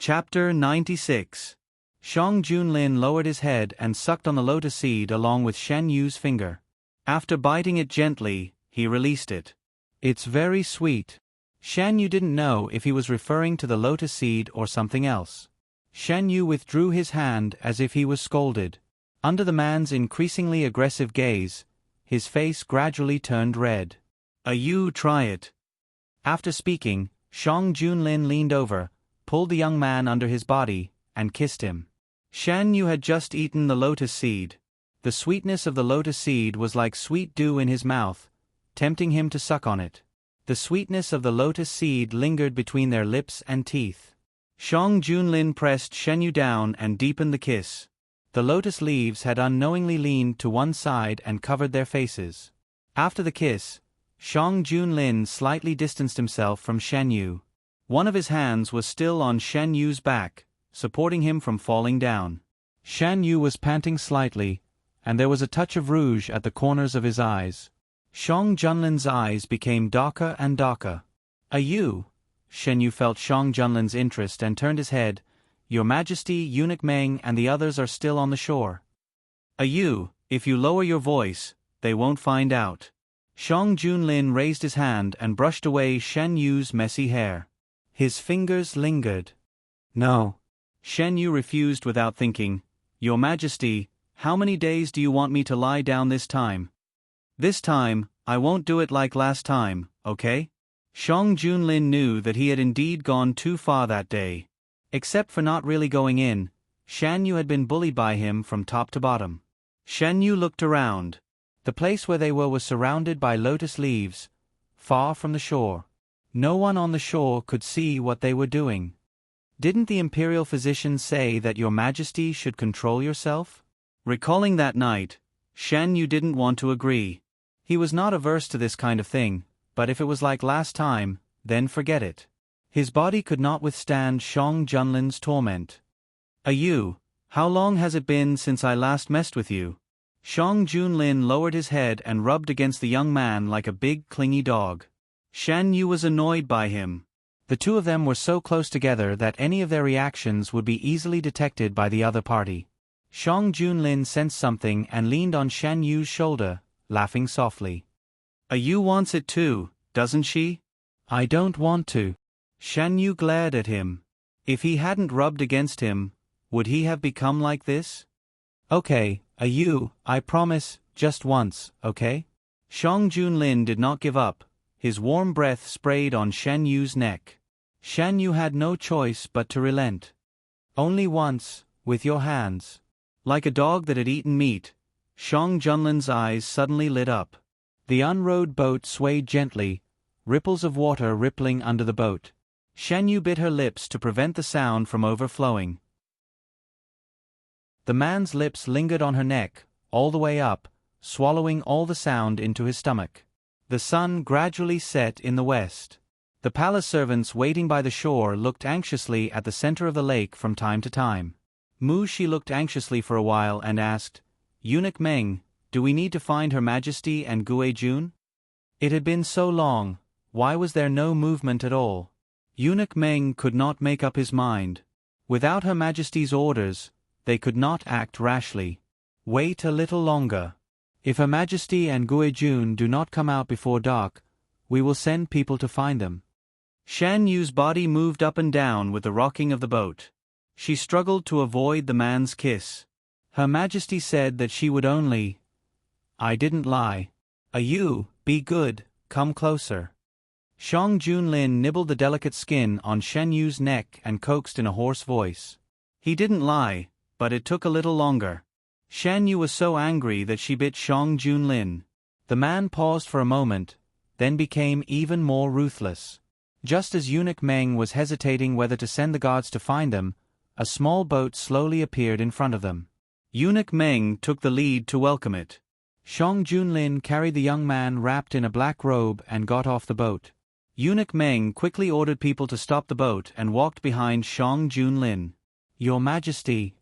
Chapter 96. Shang Junlin lowered his head and sucked on the lotus seed along with Shen Yu's finger. After biting it gently, he released it. It's very sweet. Shen Yu didn't know if he was referring to the lotus seed or something else. Shen Yu withdrew his hand as if he was scolded. Under the man's increasingly aggressive gaze, his face gradually turned red. You try it. After speaking, Shang Junlin leaned over, pulled the young man under his body, and kissed him. Shen Yu had just eaten the lotus seed. The sweetness of the lotus seed was like sweet dew in his mouth, tempting him to suck on it. The sweetness of the lotus seed lingered between their lips and teeth. Shang Junlin pressed Shen Yu down and deepened the kiss. The lotus leaves had unknowingly leaned to one side and covered their faces. After the kiss, Shang Junlin slightly distanced himself from Shen Yu. One of his hands was still on Shen Yu's back, supporting him from falling down. Shen Yu was panting slightly, and there was a touch of rouge at the corners of his eyes. Shang Junlin's eyes became darker and darker. You? Shen Yu felt Shang Junlin's interest and turned his head. Your Majesty, Eunuch Meng and the others are still on the shore. You, if you lower your voice, they won't find out. Shang Junlin raised his hand and brushed away Shen Yu's messy hair. His fingers lingered. No. Shen Yu refused without thinking. Your Majesty, how many days do you want me to lie down this time? This time, I won't do it like last time, okay? Shang Junlin knew that he had indeed gone too far that day. Except for not really going in, Shen Yu had been bullied by him from top to bottom. Shen Yu looked around. The place where they were was surrounded by lotus leaves, far from the shore. No one on the shore could see what they were doing. Didn't the imperial physician say that your Majesty should control yourself? Recalling that night, Shen Yu didn't want to agree. He was not averse to this kind of thing, but if it was like last time, then forget it. His body could not withstand Shang Junlin's torment. You, how long has it been since I last messed with you? Shang Junlin lowered his head and rubbed against the young man like a big clingy dog. Shen Yu was annoyed by him. The two of them were so close together that any of their reactions would be easily detected by the other party. Shang Junlin sensed something and leaned on Shen Yu's shoulder, laughing softly. You wants it too, doesn't she? I don't want to. Shen Yu glared at him. If he hadn't rubbed against him, would he have become like this? Okay, I promise, just once, okay? Shang Junlin did not give up. His warm breath sprayed on Shen Yu's neck. Shen Yu had no choice but to relent. Only once, with your hands. Like a dog that had eaten meat, Shang Junlin's eyes suddenly lit up. The unrowed boat swayed gently, ripples of water rippling under the boat. Shen Yu bit her lips to prevent the sound from overflowing. The man's lips lingered on her neck, all the way up, swallowing all the sound into his stomach. The sun gradually set in the west. The palace servants waiting by the shore looked anxiously at the center of the lake from time to time. Mu Shi looked anxiously for a while and asked, Eunuch Meng, do we need to find Her Majesty and Gue Jun? It had been so long, why was there no movement at all? Eunuch Meng could not make up his mind. Without Her Majesty's orders, they could not act rashly. Wait a little longer. If Her Majesty and Gue Jun do not come out before dark, we will send people to find them. Shen Yu's body moved up and down with the rocking of the boat. She struggled to avoid the man's kiss. Her Majesty said that she would only... I didn't lie. You, be good, come closer. Shang Junlin nibbled the delicate skin on Shen Yu's neck and coaxed in a hoarse voice. He didn't lie, but it took a little longer. Shen Yu was so angry that she bit Shang Junlin. The man paused for a moment, then became even more ruthless. Just as Eunuch Meng was hesitating whether to send the guards to find them, a small boat slowly appeared in front of them. Eunuch Meng took the lead to welcome it. Shang Junlin carried the young man wrapped in a black robe and got off the boat. Eunuch Meng quickly ordered people to stop the boat and walked behind Shang Junlin. Your Majesty,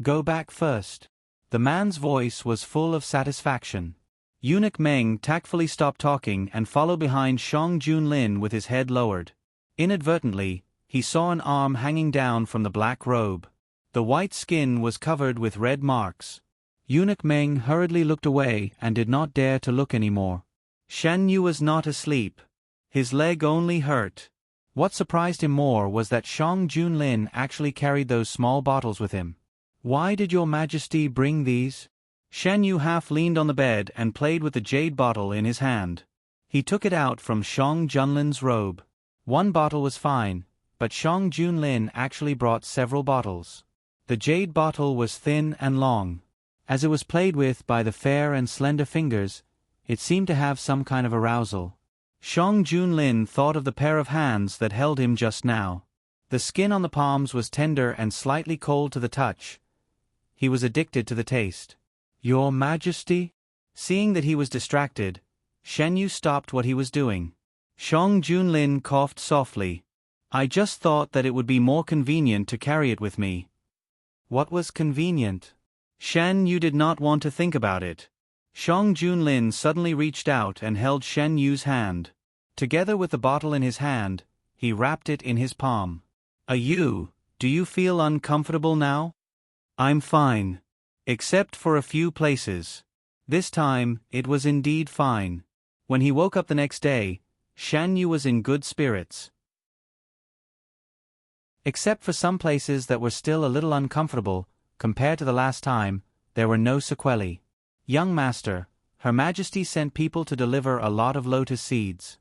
go back first. The man's voice was full of satisfaction. Eunuch Meng tactfully stopped talking and followed behind Shang Junlin with his head lowered. Inadvertently, he saw an arm hanging down from the black robe. The white skin was covered with red marks. Eunuch Meng hurriedly looked away and did not dare to look any more. Shan Yu was not asleep. His leg only hurt. What surprised him more was that Shang Junlin actually carried those small bottles with him. "Why did your majesty bring these?" Shan Yu half leaned on the bed and played with the jade bottle in his hand. He took it out from Shang Junlin's robe. One bottle was fine, but Shang Junlin actually brought several bottles. The jade bottle was thin and long. As it was played with by the fair and slender fingers, it seemed to have some kind of arousal. Shang Junlin thought of the pair of hands that held him just now. The skin on the palms was tender and slightly cold to the touch. He was addicted to the taste. "Your Majesty?" Seeing that he was distracted, Shan Yu stopped what he was doing. Shang Junlin coughed softly. "I just thought that it would be more convenient to carry it with me." What was convenient? Shan Yu did not want to think about it. Shang Junlin suddenly reached out and held Shan Yu's hand. Together with the bottle in his hand, he wrapped it in his palm. Do you feel uncomfortable now?" "I'm fine. Except for a few places." This time, it was indeed fine. When he woke up the next day, Shan Yu was in good spirits. Except for some places that were still a little uncomfortable, compared to the last time, there were no sequelae. "Young master, Her Majesty sent people to deliver a lot of lotus seeds."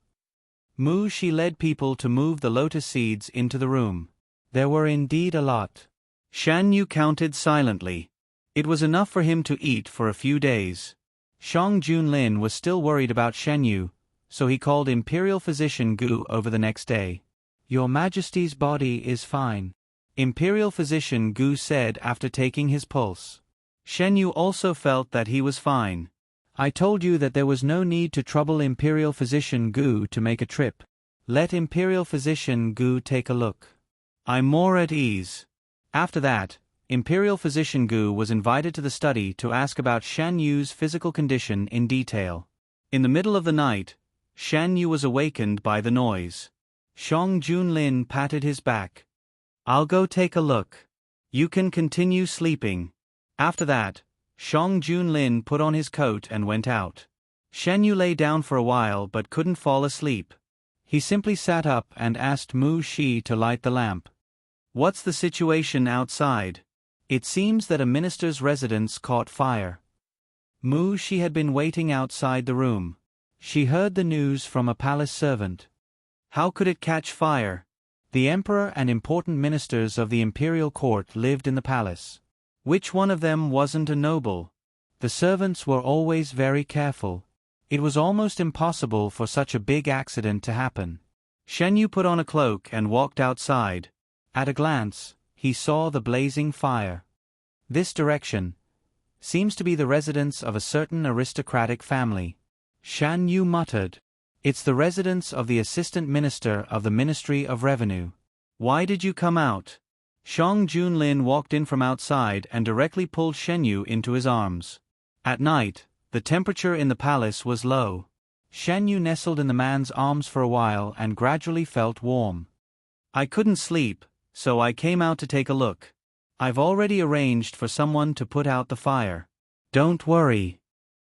She led people to move the lotus seeds into the room. There were indeed a lot. Shan Yu counted silently. It was enough for him to eat for a few days. Shang Junlin was still worried about Shan Yu, so he called Imperial Physician Gu over the next day. "Your Majesty's body is fine," Imperial Physician Gu said after taking his pulse. Shan Yu also felt that he was fine. "I told you that there was no need to trouble Imperial Physician Gu to make a trip. Let Imperial Physician Gu take a look. I'm more at ease." After that, Imperial Physician Gu was invited to the study to ask about Shan Yu's physical condition in detail. In the middle of the night, Shan Yu was awakened by the noise. Shang Junlin patted his back. "I'll go take a look. You can continue sleeping." After that, Shang Junlin put on his coat and went out. Shan Yu lay down for a while but couldn't fall asleep. He simply sat up and asked Mu Shi to light the lamp. "What's the situation outside?" "It seems that a minister's residence caught fire." Mu Shi had been waiting outside the room. She heard the news from a palace servant. How could it catch fire? The emperor and important ministers of the imperial court lived in the palace. Which one of them wasn't a noble? The servants were always very careful. It was almost impossible for such a big accident to happen. Shan Yu put on a cloak and walked outside. At a glance, he saw the blazing fire. This direction seems to be the residence of a certain aristocratic family. Shan Yu muttered, "It's the residence of the assistant minister of the Ministry of Revenue." "Why did you come out?" Shang Junlin walked in from outside and directly pulled Shan Yu into his arms. At night, the temperature in the palace was low. Shan Yu nestled in the man's arms for a while and gradually felt warm. "I couldn't sleep, so I came out to take a look. I've already arranged for someone to put out the fire." "Don't worry."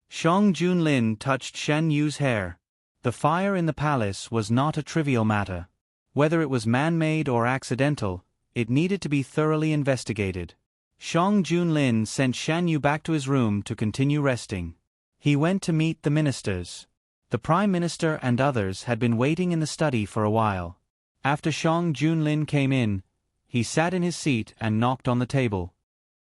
Shang Junlin touched Shan Yu's hair. The fire in the palace was not a trivial matter. Whether it was man-made or accidental, it needed to be thoroughly investigated. Shang Junlin sent Shan Yu back to his room to continue resting. He went to meet the ministers. The Prime Minister and others had been waiting in the study for a while. After Shang Junlin came in, he sat in his seat and knocked on the table.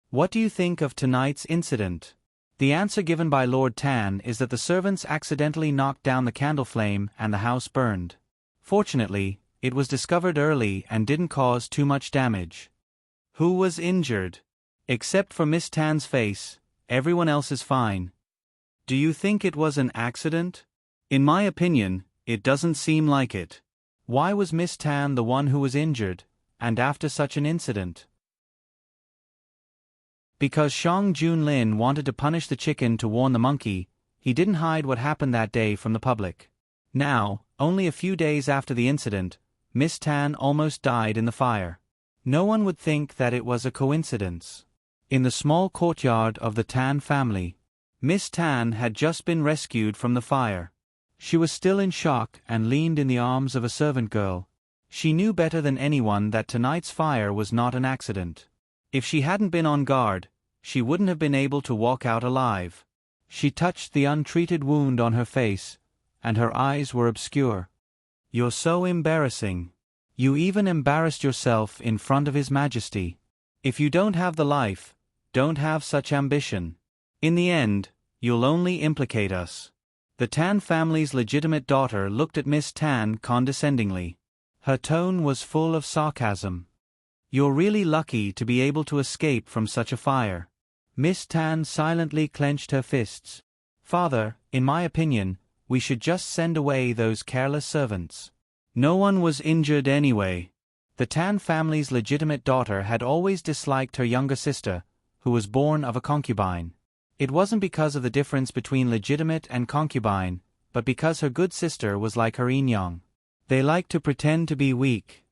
"What do you think of tonight's incident?" The answer given by Lord Tan is that the servants accidentally knocked down the candle flame and the house burned. Fortunately, it was discovered early and didn't cause too much damage. "Who was injured?" "Except for Miss Tan's face, everyone else is fine." "Do you think it was an accident?" "In my opinion, it doesn't seem like it." "Why was Miss Tan the one who was injured, and after such an incident?" Because Shang Junlin wanted to punish the chicken to warn the monkey, he didn't hide what happened that day from the public. Now, only a few days after the incident, Miss Tan almost died in the fire. No one would think that it was a coincidence. In the small courtyard of the Tan family, Miss Tan had just been rescued from the fire. She was still in shock and leaned in the arms of a servant girl. She knew better than anyone that tonight's fire was not an accident. If she hadn't been on guard, she wouldn't have been able to walk out alive. She touched the untreated wound on her face, and her eyes were obscure. "You're so embarrassing. You even embarrassed yourself in front of His Majesty. If you don't have the life, don't have such ambition. In the end, you'll only implicate us." The Tan family's legitimate daughter looked at Miss Tan condescendingly. Her tone was full of sarcasm. "You're really lucky to be able to escape from such a fire." Miss Tan silently clenched her fists. "Father, in my opinion, we should just send away those careless servants. No one was injured anyway." The Tan family's legitimate daughter had always disliked her younger sister, who was born of a concubine. It wasn't because of the difference between legitimate and concubine, but because her good sister was like her yin-yang. They liked to pretend to be weak.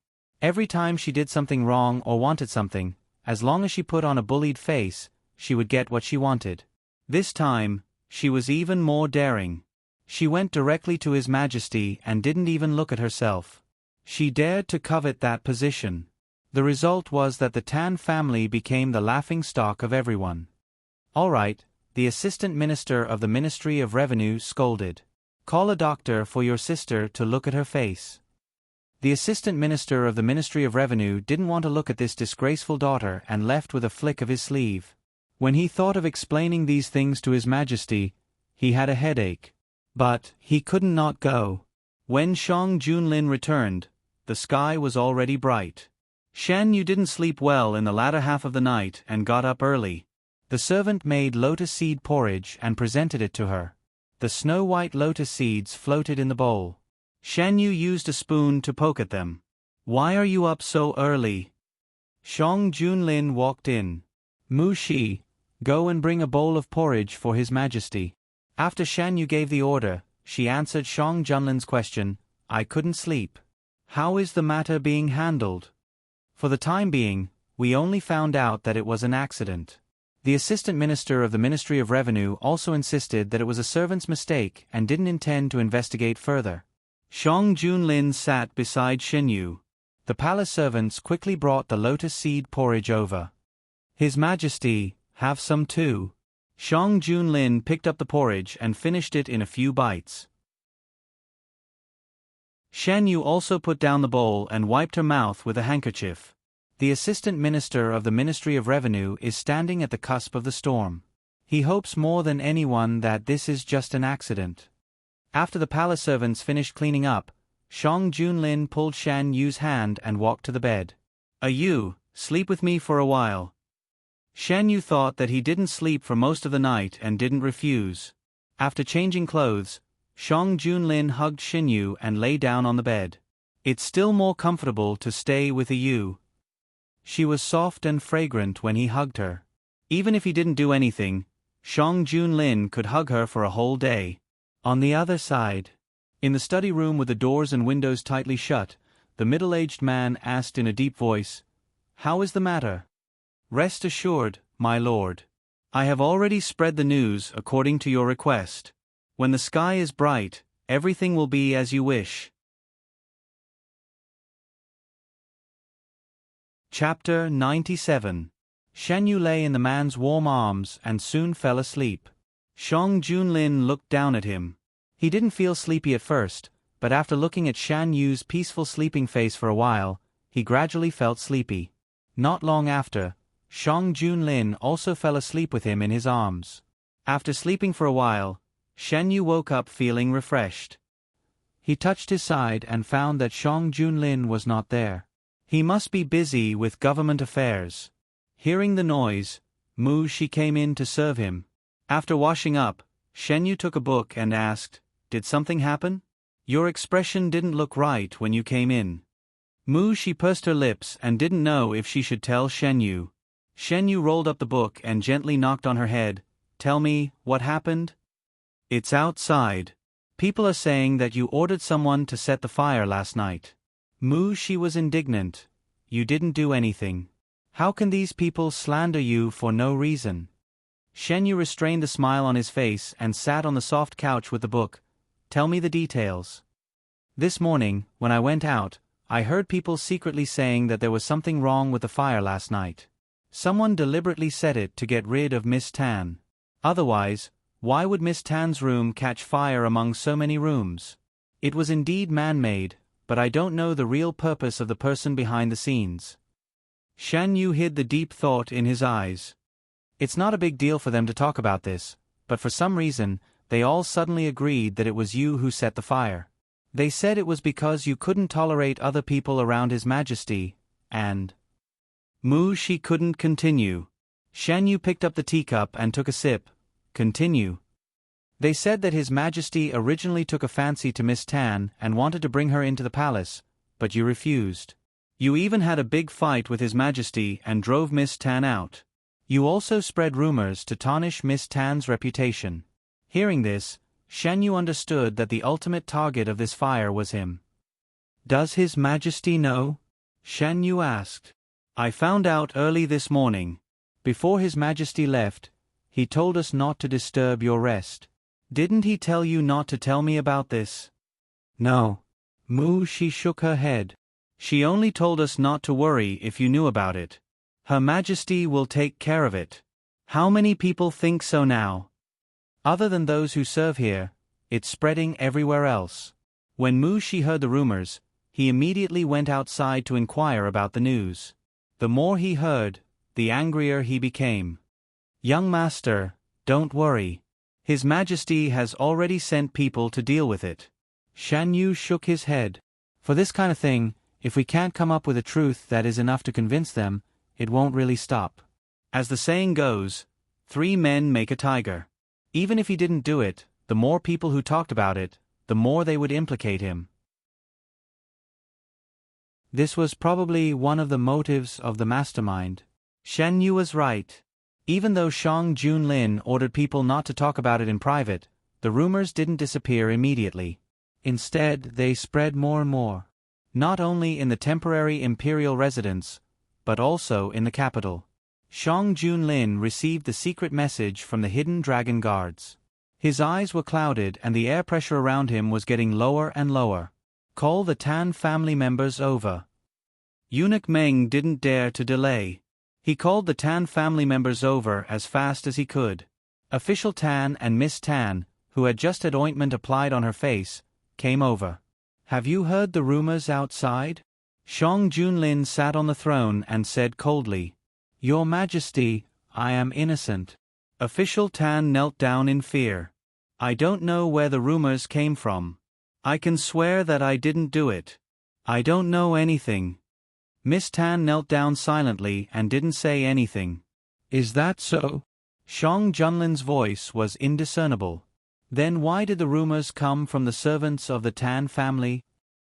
Every time she did something wrong or wanted something, as long as she put on a bullied face, she would get what she wanted. This time, she was even more daring. She went directly to His Majesty and didn't even look at herself. She dared to covet that position. The result was that the Tan family became the laughingstock of everyone. "All right," the Assistant Minister of the Ministry of Revenue scolded. "Call a doctor for your sister to look at her face." The Assistant Minister of the Ministry of Revenue didn't want to look at this disgraceful daughter and left with a flick of his sleeve. When he thought of explaining these things to His Majesty, he had a headache. But he couldn't not go. When Shang Junlin returned, the sky was already bright. "Shan, you didn't sleep well in the latter half of the night and got up early." The servant made lotus seed porridge and presented it to her. The snow-white lotus seeds floated in the bowl. Shan Yu used a spoon to poke at them. "Why are you up so early?" Shang Junlin walked in. "Mu Shi, go and bring a bowl of porridge for His Majesty." After Shan Yu gave the order, she answered Shang Junlin's question, "I couldn't sleep." "How is the matter being handled?" "For the time being, we only found out that it was an accident." The Assistant Minister of the Ministry of Revenue also insisted that it was a servant's mistake and didn't intend to investigate further. Shang Junlin sat beside Shen Yu. The palace servants quickly brought the lotus seed porridge over. "His Majesty, have some too." Shang Junlin picked up the porridge and finished it in a few bites. Shen Yu also put down the bowl and wiped her mouth with a handkerchief. The Assistant Minister of the Ministry of Revenue is standing at the cusp of the storm. He hopes more than anyone that this is just an accident. After the palace servants finished cleaning up, Shang Junlin pulled Shan Yu's hand and walked to the bed. "You, sleep with me for a while." Shan Yu thought that he didn't sleep for most of the night and didn't refuse. After changing clothes, Shang Junlin hugged Shan Yu and lay down on the bed. "It's still more comfortable to stay with you." She was soft and fragrant when he hugged her. Even if he didn't do anything, Shang Junlin could hug her for a whole day. On the other side, in the study room with the doors and windows tightly shut, the middle-aged man asked in a deep voice, "How is the matter?" "Rest assured, my lord. I have already spread the news according to your request. When the sky is bright, everything will be as you wish." Chapter 97. Shan Yu lay in the man's warm arms and soon fell asleep. Shang Junlin looked down at him. He didn't feel sleepy at first, but after looking at Shan Yu's peaceful sleeping face for a while, he gradually felt sleepy. Not long after, Shang Junlin also fell asleep with him in his arms. After sleeping for a while, Shan Yu woke up feeling refreshed. He touched his side and found that Shang Junlin was not there. He must be busy with government affairs. Hearing the noise, Mu Shi came in to serve him. After washing up, Shen Yu took a book and asked, "Did something happen? Your expression didn't look right when you came in." Mu Shi pursed her lips and didn't know if she should tell Shen Yu. Shen Yu rolled up the book and gently knocked on her head. "Tell me, what happened?" "It's outside. People are saying that you ordered someone to set the fire last night." She was indignant. You didn't do anything. How can these people slander you for no reason? Shen Yu restrained the smile on his face and sat on the soft couch with the book. Tell me the details. This morning, when I went out, I heard people secretly saying that there was something wrong with the fire last night. Someone deliberately set it to get rid of Miss Tan. Otherwise, why would Miss Tan's room catch fire among so many rooms? It was indeed man-made, but I don't know the real purpose of the person behind the scenes. Shan Yu hid the deep thought in his eyes. It's not a big deal for them to talk about this, but for some reason, they all suddenly agreed that it was you who set the fire. They said it was because you couldn't tolerate other people around His Majesty, and… She couldn't continue. Shan Yu picked up the teacup and took a sip. Continue. They said that His Majesty originally took a fancy to Miss Tan and wanted to bring her into the palace, but you refused. You even had a big fight with His Majesty and drove Miss Tan out. You also spread rumors to tarnish Miss Tan's reputation. Hearing this, Shan Yu understood that the ultimate target of this fire was him. Does His Majesty know? Shan Yu asked. I found out early this morning. Before His Majesty left, he told us not to disturb your rest. Didn't he tell you not to tell me about this? No. She shook her head. She only told us not to worry if you knew about it. Her Majesty will take care of it. How many people think so now? Other than those who serve here, it's spreading everywhere else. When Shi heard the rumors, he immediately went outside to inquire about the news. The more he heard, the angrier he became. Young master, don't worry. His Majesty has already sent people to deal with it. Shan Yu shook his head. For this kind of thing, if we can't come up with a truth that is enough to convince them, it won't really stop. As the saying goes, 3 men make a tiger. Even if he didn't do it, the more people who talked about it, the more they would implicate him. This was probably one of the motives of the mastermind. Shen Yu was right. Even though Shang Junlin ordered people not to talk about it in private, the rumors didn't disappear immediately. Instead, they spread more and more. Not only in the temporary imperial residence, but also in the capital. Shang Junlin received the secret message from the hidden dragon guards. His eyes were clouded and the air pressure around him was getting lower and lower. Call the Tan family members over. Eunuch Meng didn't dare to delay. He called the Tan family members over as fast as he could. Official Tan and Miss Tan, who had just had ointment applied on her face, came over. Have you heard the rumors outside? Shang Junlin sat on the throne and said coldly, Your Majesty, I am innocent. Official Tan knelt down in fear. I don't know where the rumors came from. I can swear that I didn't do it. I don't know anything. Miss Tan knelt down silently and didn't say anything. Is that so? Shang Junlin's voice was indiscernible. Then why did the rumors come from the servants of the Tan family?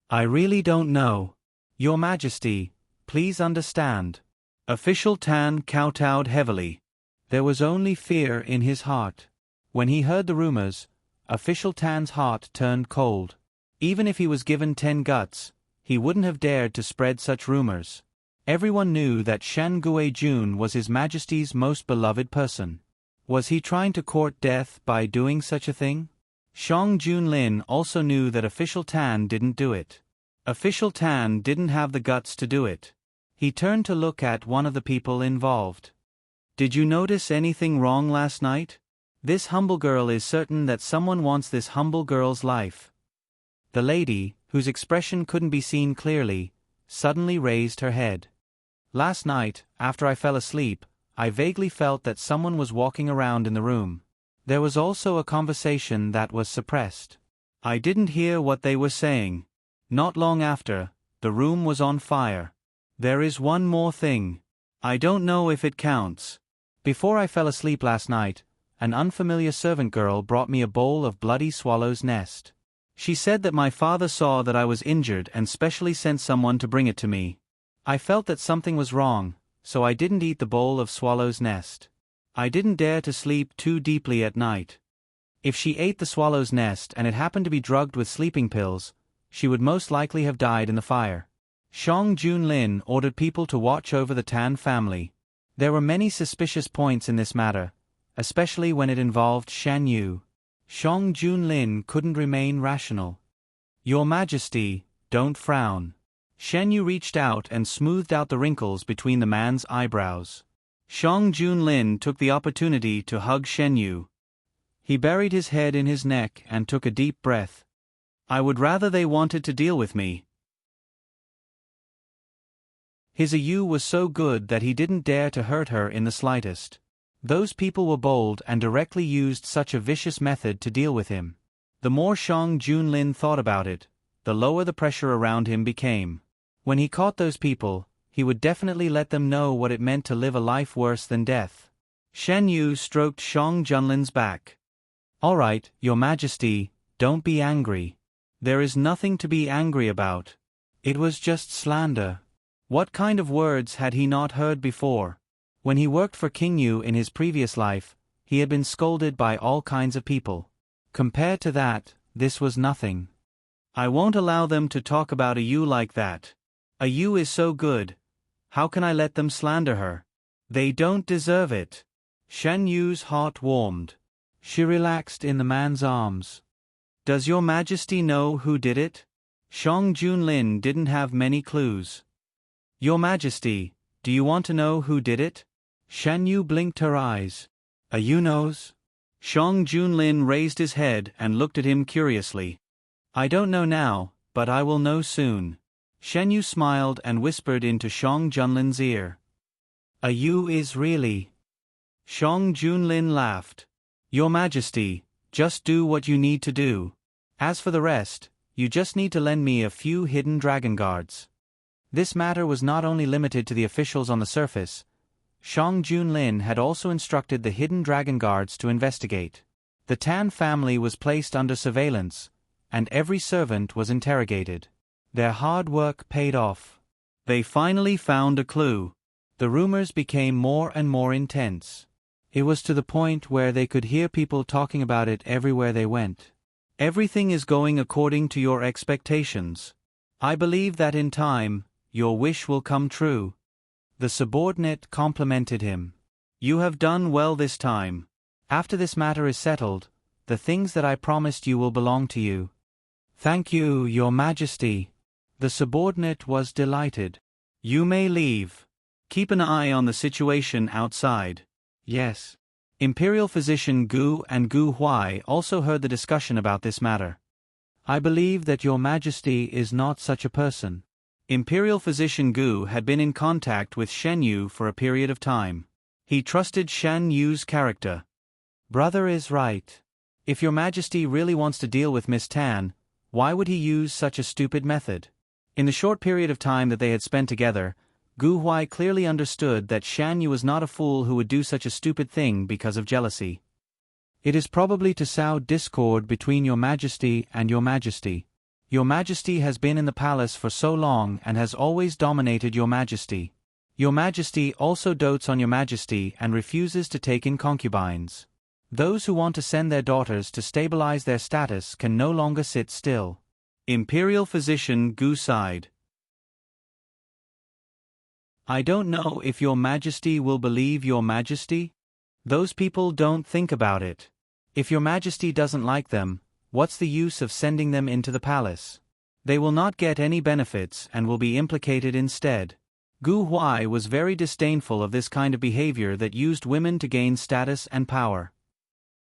I really don't know. Your Majesty, please understand. Official Tan kowtowed heavily. There was only fear in his heart. When he heard the rumors, Official Tan's heart turned cold. Even if he was given 10 guts, he wouldn't have dared to spread such rumors. Everyone knew that Shan Guijun was His Majesty's most beloved person. Was he trying to court death by doing such a thing? Shang Junlin also knew that Official Tan didn't do it. Official Tan didn't have the guts to do it. He turned to look at one of the people involved. Did you notice anything wrong last night? This humble girl is certain that someone wants this humble girl's life. The lady, whose expression couldn't be seen clearly, suddenly raised her head. Last night, after I fell asleep, I vaguely felt that someone was walking around in the room. There was also a conversation that was suppressed. I didn't hear what they were saying. Not long after, the room was on fire. There is one more thing. I don't know if it counts. Before I fell asleep last night, an unfamiliar servant girl brought me a bowl of bloody swallow's nest. She said that my father saw that I was injured and specially sent someone to bring it to me. I felt that something was wrong, so I didn't eat the bowl of swallow's nest. I didn't dare to sleep too deeply at night. If she ate the swallow's nest and it happened to be drugged with sleeping pills, she would most likely have died in the fire. Shang Junlin ordered people to watch over the Tan family. There were many suspicious points in this matter, especially when it involved Shan Yu. Shang Junlin couldn't remain rational. Your Majesty, don't frown. Shan Yu reached out and smoothed out the wrinkles between the man's eyebrows. Shang Junlin took the opportunity to hug Shan Yu. He buried his head in his neck and took a deep breath. I would rather they wanted to deal with me. His Yu was so good that he didn't dare to hurt her in the slightest. Those people were bold and directly used such a vicious method to deal with him. The more Shang Junlin thought about it, the lower the pressure around him became. When he caught those people, he would definitely let them know what it meant to live a life worse than death. Shan Yu stroked Shang Junlin's back. All right, Your Majesty, don't be angry. There is nothing to be angry about. It was just slander. What kind of words had he not heard before? When he worked for King Yu in his previous life, he had been scolded by all kinds of people. Compared to that, this was nothing. I won't allow them to talk about a Yu like that. A Yu is so good. How can I let them slander her? They don't deserve it. Shan Yu's heart warmed. She relaxed in the man's arms. Does Your Majesty know who did it? Shang Junlin didn't have many clues. Your Majesty, do you want to know who did it? Shan Yu blinked her eyes. A Yu knows? Shang Junlin raised his head and looked at him curiously. I don't know now, but I will know soon. Shan Yu smiled and whispered into Shang Junlin's ear. A Yu is really... Shang Junlin laughed. Your Majesty, just do what you need to do. As for the rest, you just need to lend me a few hidden dragon guards. This matter was not only limited to the officials on the surface. Shang Junlin had also instructed the hidden dragon guards to investigate. The Tan family was placed under surveillance, and every servant was interrogated. Their hard work paid off. They finally found a clue. The rumors became more and more intense. It was to the point where they could hear people talking about it everywhere they went. Everything is going according to your expectations. I believe that in time, your wish will come true. The subordinate complimented him. You have done well this time. After this matter is settled, the things that I promised you will belong to you. Thank you, Your Majesty. The subordinate was delighted. You may leave. Keep an eye on the situation outside. Yes. Imperial physician Gu and Gu Huai also heard the discussion about this matter. I believe that Your Majesty is not such a person. Imperial physician Gu had been in contact with Shan Yu for a period of time. He trusted Shan Yu's character. Brother is right. If Your Majesty really wants to deal with Miss Tan, why would he use such a stupid method? In the short period of time that they had spent together, Gu Huai clearly understood that Shan Yu was not a fool who would do such a stupid thing because of jealousy. It is probably to sow discord between Your Majesty and Your Majesty. Your Majesty has been in the palace for so long and has always dominated Your Majesty. Your Majesty also dotes on Your Majesty and refuses to take in concubines. Those who want to send their daughters to stabilize their status can no longer sit still. Imperial physician Gu sighed. I don't know if Your Majesty will believe Your Majesty. Those people don't think about it. If Your Majesty doesn't like them, what's the use of sending them into the palace? They will not get any benefits and will be implicated instead. Gu Huai was very disdainful of this kind of behavior that used women to gain status and power.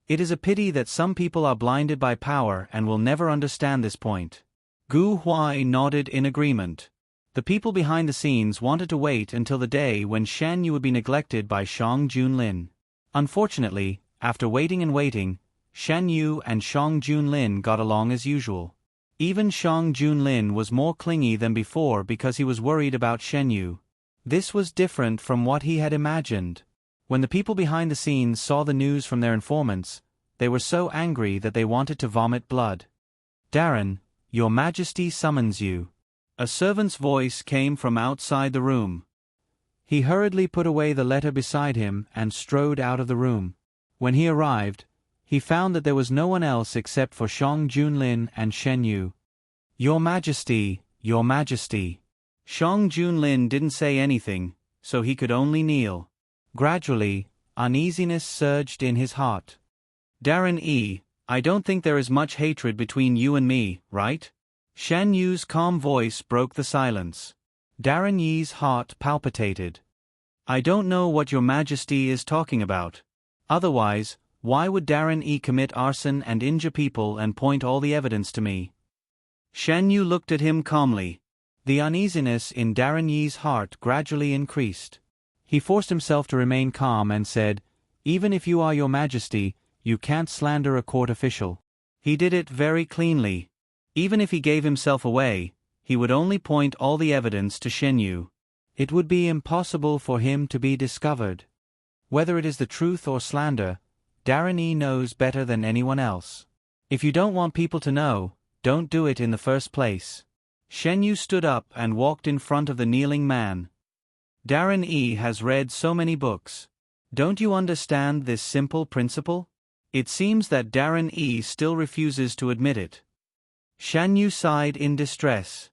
It is a pity that some people are blinded by power and will never understand this point. Gu Huai nodded in agreement. The people behind the scenes wanted to wait until the day when Shan Yu would be neglected by Shang Junlin. Unfortunately, after waiting and waiting, Shan Yu and Shang Junlin got along as usual. Even Shang Junlin was more clingy than before because he was worried about Shan Yu. This was different from what he had imagined. When the people behind the scenes saw the news from their informants, they were so angry that they wanted to vomit blood. Darren, Your Majesty summons you. A servant's voice came from outside the room. He hurriedly put away the letter beside him and strode out of the room. When he arrived, he found that there was no one else except for Shang Junlin and Shan Yu. Your Majesty, Your Majesty. Shang Junlin didn't say anything, so he could only kneel. Gradually, uneasiness surged in his heart. Darren E., I don't think there is much hatred between you and me, right? Shan Yu's calm voice broke the silence. Darren Yi's heart palpitated. I don't know what your majesty is talking about. Otherwise, why would Darren E. commit arson and injure people and point all the evidence to me? Shan Yu looked at him calmly. The uneasiness in Darren Yi's heart gradually increased. He forced himself to remain calm and said, Even if you are your majesty, you can't slander a court official. He did it very cleanly. Even if he gave himself away, he would only point all the evidence to Shen Yu. It would be impossible for him to be discovered. Whether it is the truth or slander, Darren E knows better than anyone else. If you don't want people to know, don't do it in the first place. Shen Yu stood up and walked in front of the kneeling man. Darren E has read so many books. Don't you understand this simple principle? It seems that Darren E still refuses to admit it. Shan Yu sighed in distress.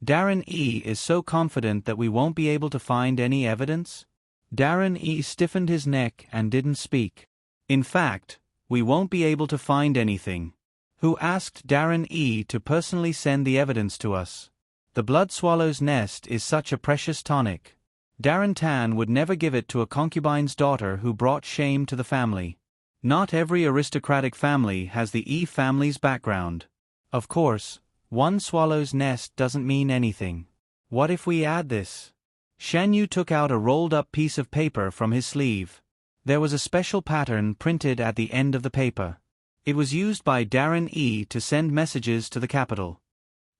Darren E is so confident that we won't be able to find any evidence? Darren E stiffened his neck and didn't speak. In fact, we won't be able to find anything. Who asked Darren E to personally send the evidence to us? The blood swallow's nest is such a precious tonic. Darren Tan would never give it to a concubine's daughter who brought shame to the family. Not every aristocratic family has the E family's background. Of course, one swallow's nest doesn't mean anything. What if we add this? Shan Yu took out a rolled-up piece of paper from his sleeve. There was a special pattern printed at the end of the paper. It was used by Darren E to send messages to the capital.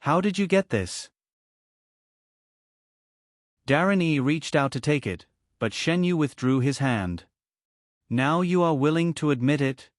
How did you get this? Darren E reached out to take it, but Shen Yu withdrew his hand. Now you are willing to admit it?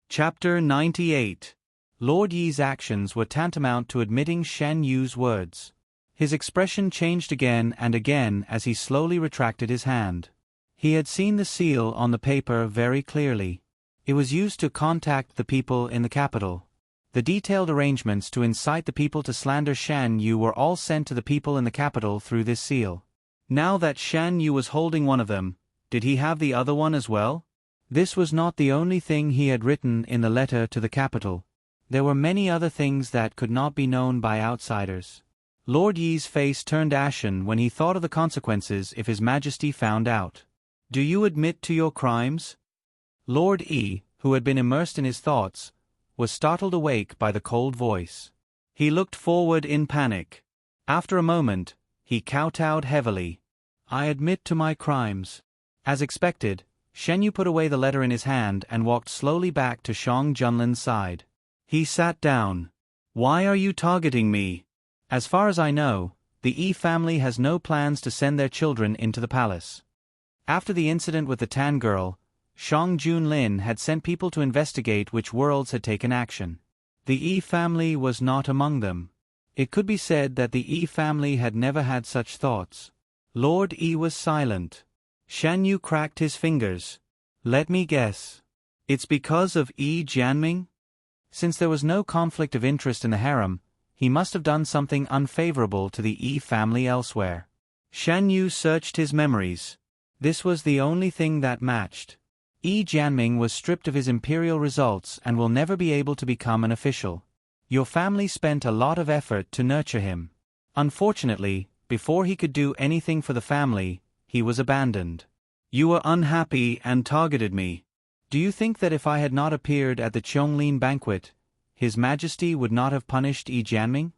Chapter 98. Lord Yi's actions were tantamount to admitting Shen Yu's words. His expression changed again and again as he slowly retracted his hand. He had seen the seal on the paper very clearly. It was used to contact the people in the capital. The detailed arrangements to incite the people to slander Shan Yu were all sent to the people in the capital through this seal. Now that Shan Yu was holding one of them, did he have the other one as well? This was not the only thing he had written in the letter to the capital. There were many other things that could not be known by outsiders. Lord Yi's face turned ashen when he thought of the consequences if His Majesty found out. Do you admit to your crimes? Lord Yi, who had been immersed in his thoughts, was startled awake by the cold voice. He looked forward in panic. After a moment, he kowtowed heavily. I admit to my crimes. As expected, Shen Yu put away the letter in his hand and walked slowly back to Shang Junlin's side. He sat down. Why are you targeting me? As far as I know, the Yi family has no plans to send their children into the palace. After the incident with the Tan girl, Shang Junlin had sent people to investigate which worlds had taken action. The Yi family was not among them. It could be said that the Yi family had never had such thoughts. Lord Yi was silent. Shan Yu cracked his fingers. Let me guess. It's because of Yi Jianming? Since there was no conflict of interest in the harem, he must have done something unfavorable to the Yi family elsewhere. Shan Yu searched his memories. This was the only thing that matched. Yi Jianming was stripped of his imperial results and will never be able to become an official. Your family spent a lot of effort to nurture him. Unfortunately, before he could do anything for the family, he was abandoned. You were unhappy and targeted me. Do you think that if I had not appeared at the Chonglin banquet, His Majesty would not have punished Yi Jianming?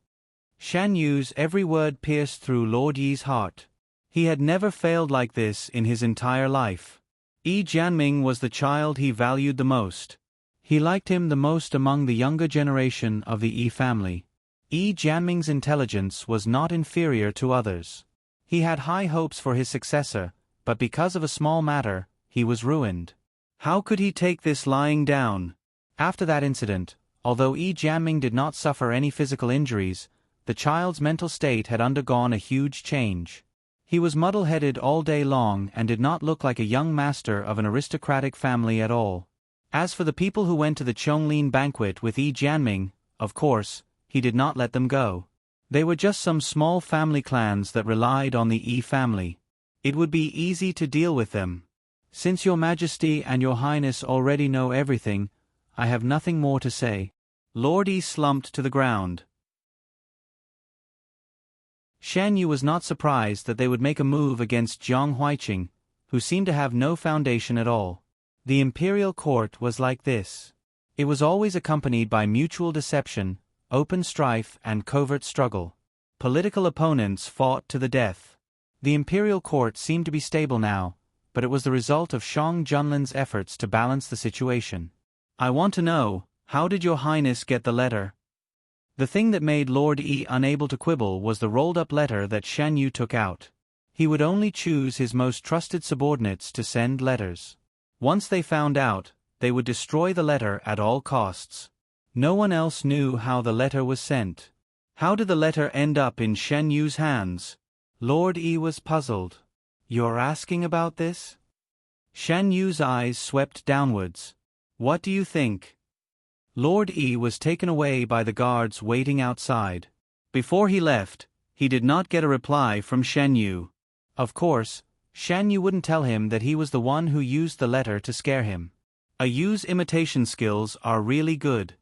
Shan Yu's every word pierced through Lord Yi's heart. He had never failed like this in his entire life. Yi Jianming was the child he valued the most. He liked him the most among the younger generation of the Yi family. Yi Jianming's intelligence was not inferior to others. He had high hopes for his successor, but because of a small matter, he was ruined. How could he take this lying down? After that incident, although Yi Jianming did not suffer any physical injuries, the child's mental state had undergone a huge change. He was muddle-headed all day long and did not look like a young master of an aristocratic family at all. As for the people who went to the Chonglin banquet with Yi Jianming, of course, he did not let them go. They were just some small family clans that relied on the E family. It would be easy to deal with them. Since your Majesty and your Highness already know everything, I have nothing more to say. Lord E slumped to the ground. Shan Yu was not surprised that they would make a move against Jiang Huiqing, who seemed to have no foundation at all. The imperial court was like this. It was always accompanied by mutual deception, open strife and covert struggle. Political opponents fought to the death. The imperial court seemed to be stable now, but it was the result of Shang Junlin's efforts to balance the situation. I want to know, how did your Highness get the letter? The thing that made Lord Yi unable to quibble was the rolled-up letter that Shan Yu took out. He would only choose his most trusted subordinates to send letters. Once they found out, they would destroy the letter at all costs. No one else knew how the letter was sent. How did the letter end up in Shan Yu's hands? Lord Yi was puzzled. You're asking about this? Shan Yu's eyes swept downwards. What do you think? Lord Yi was taken away by the guards waiting outside. Before he left, he did not get a reply from Shan Yu. Of course, Shan Yu wouldn't tell him that he was the one who used the letter to scare him. A Yu's imitation skills are really good.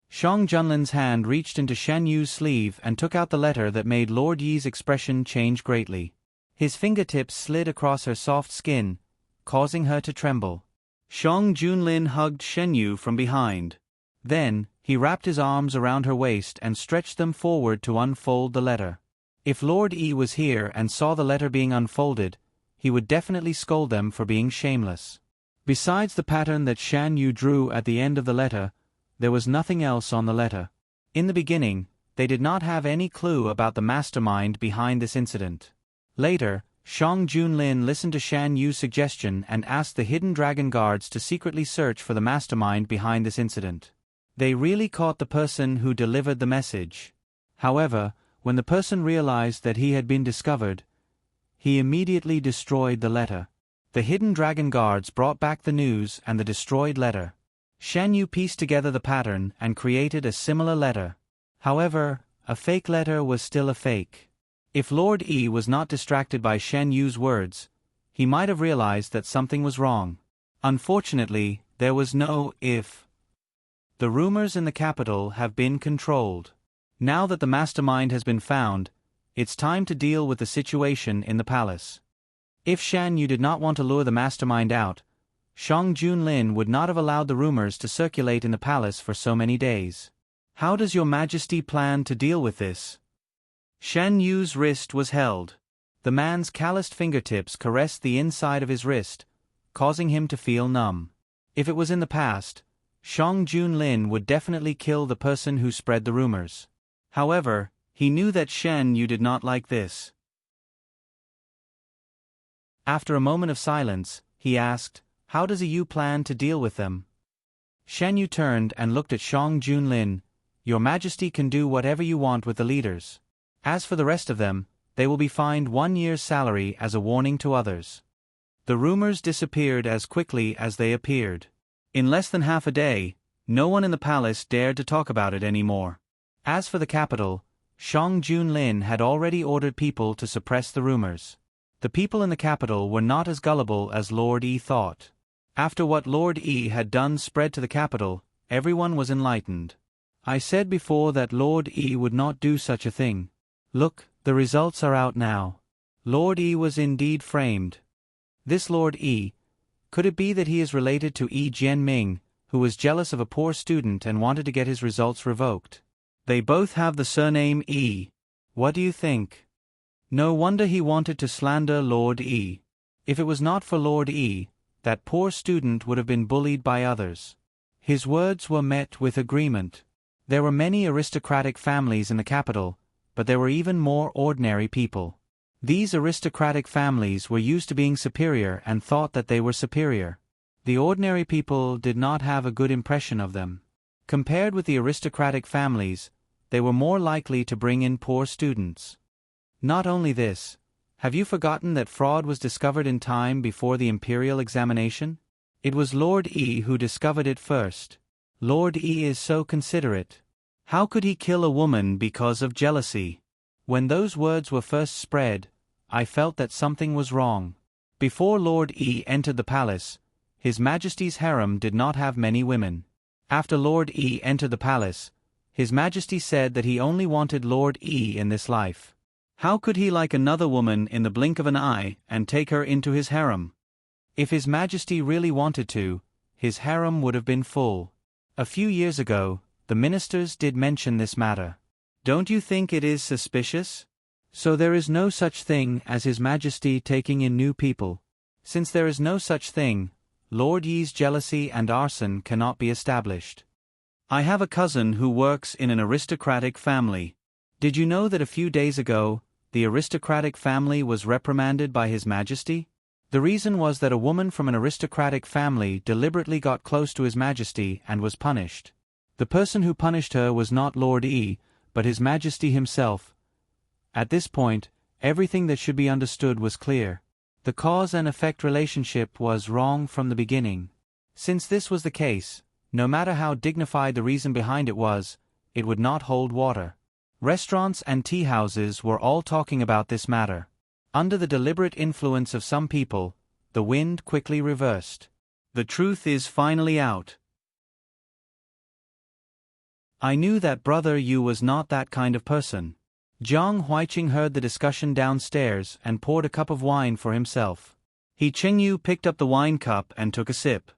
Shang Junlin's hand reached into Shan Yu's sleeve and took out the letter that made Lord Yi's expression change greatly. His fingertips slid across her soft skin, causing her to tremble. Shang Junlin hugged Shan Yu from behind. Then, he wrapped his arms around her waist and stretched them forward to unfold the letter. If Lord Yi was here and saw the letter being unfolded, he would definitely scold them for being shameless. Besides the pattern that Shan Yu drew at the end of the letter, there was nothing else on the letter. In the beginning, they did not have any clue about the mastermind behind this incident. Later, Shang Junlin listened to Shan Yu's suggestion and asked the hidden dragon guards to secretly search for the mastermind behind this incident. They really caught the person who delivered the message. However, when the person realized that he had been discovered, he immediately destroyed the letter. The hidden dragon guards brought back the news and the destroyed letter. Shan Yu pieced together the pattern and created a similar letter. However, a fake letter was still a fake. If Lord Yi was not distracted by Shan Yu's words, he might have realized that something was wrong. Unfortunately, there was no if. The rumors in the capital have been controlled. Now that the mastermind has been found, it's time to deal with the situation in the palace. If Shan Yu did not want to lure the mastermind out, Shang Junlin would not have allowed the rumors to circulate in the palace for so many days. How does your Majesty plan to deal with this? Shan Yu's wrist was held. The man's calloused fingertips caressed the inside of his wrist, causing him to feel numb. If it was in the past, Shang Junlin would definitely kill the person who spread the rumors. However, he knew that Shan Yu did not like this. After a moment of silence, he asked, "How does you plan to deal with them?" Shan Yu turned and looked at Shang Junlin. "Your Majesty can do whatever you want with the leaders. As for the rest of them, they will be fined 1 year's salary as a warning to others." The rumors disappeared as quickly as they appeared. In less than half a day, no one in the palace dared to talk about it anymore. As for the capital, Shang Junlin had already ordered people to suppress the rumors. The people in the capital were not as gullible as Lord Yi thought. After what Lord Yi had done spread to the capital, everyone was enlightened. I said before that Lord Yi would not do such a thing. Look, the results are out now. Lord Yi was indeed framed. This Lord Yi, could it be that he is related to Yi Jianming, who was jealous of a poor student and wanted to get his results revoked? They both have the surname Yi. What do you think? No wonder he wanted to slander Lord Yi. If it was not for Lord Yi, that poor student would have been bullied by others. His words were met with agreement. There were many aristocratic families in the capital, but there were even more ordinary people. These aristocratic families were used to being superior and thought that they were superior. The ordinary people did not have a good impression of them. Compared with the aristocratic families, they were more likely to bring in poor students. Not only this, have you forgotten that fraud was discovered in time before the imperial examination? It was Lord Yi who discovered it first. Lord Yi is so considerate. How could he kill a woman because of jealousy? When those words were first spread, I felt that something was wrong. Before Lord E entered the palace, His Majesty's harem did not have many women. After Lord E entered the palace, His Majesty said that he only wanted Lord E in this life. How could he like another woman in the blink of an eye and take her into his harem? If His Majesty really wanted to, his harem would have been full. A few years ago, the ministers did mention this matter. Don't you think it is suspicious? So there is no such thing as His Majesty taking in new people. Since there is no such thing, Lord Yi's jealousy and arson cannot be established. I have a cousin who works in an aristocratic family. Did you know that a few days ago, the aristocratic family was reprimanded by His Majesty? The reason was that a woman from an aristocratic family deliberately got close to His Majesty and was punished. The person who punished her was not Lord E, but His Majesty himself. At this point, everything that should be understood was clear. The cause and effect relationship was wrong from the beginning. Since this was the case, no matter how dignified the reason behind it was, it would not hold water. Restaurants and tea houses were all talking about this matter. Under the deliberate influence of some people, the wind quickly reversed. The truth is finally out. I knew that Brother Yu was not that kind of person. Jiang Huiqing heard the discussion downstairs and poured a cup of wine for himself. Qingyu picked up the wine cup and took a sip.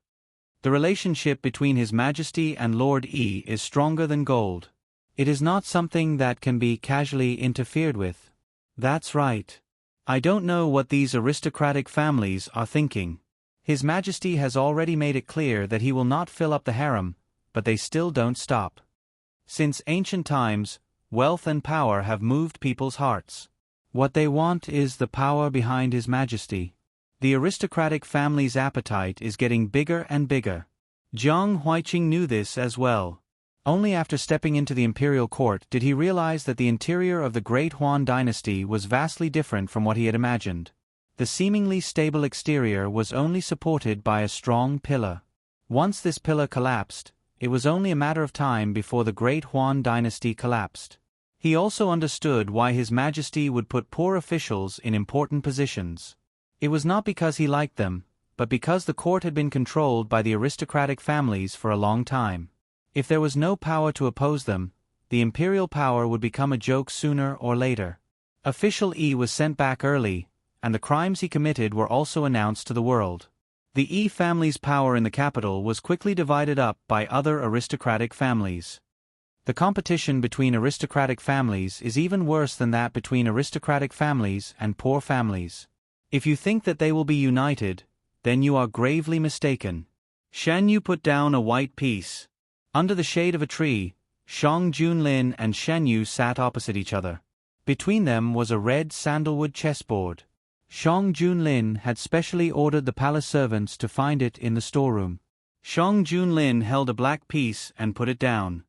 The relationship between His Majesty and Lord E is stronger than gold. It is not something that can be casually interfered with. That's right. I don't know what these aristocratic families are thinking. His Majesty has already made it clear that he will not fill up the harem, but they still don't stop. Since ancient times, wealth and power have moved people's hearts. What they want is the power behind His Majesty. The aristocratic family's appetite is getting bigger and bigger. Jiang Huiqing knew this as well. Only after stepping into the imperial court did he realize that the interior of the Great Huan dynasty was vastly different from what he had imagined. The seemingly stable exterior was only supported by a strong pillar. Once this pillar collapsed, it was only a matter of time before the Great Huan dynasty collapsed. He also understood why His Majesty would put poor officials in important positions. It was not because he liked them, but because the court had been controlled by the aristocratic families for a long time. If there was no power to oppose them, the imperial power would become a joke sooner or later. Official E was sent back early, and the crimes he committed were also announced to the world. The E family's power in the capital was quickly divided up by other aristocratic families. The competition between aristocratic families is even worse than that between aristocratic families and poor families. If you think that they will be united, then you are gravely mistaken. Shan Yu put down a white piece. Under the shade of a tree, Shang Junlin and Shan Yu sat opposite each other. Between them was a red sandalwood chessboard. Shang Junlin had specially ordered the palace servants to find it in the storeroom. Shang Junlin held a black piece and put it down.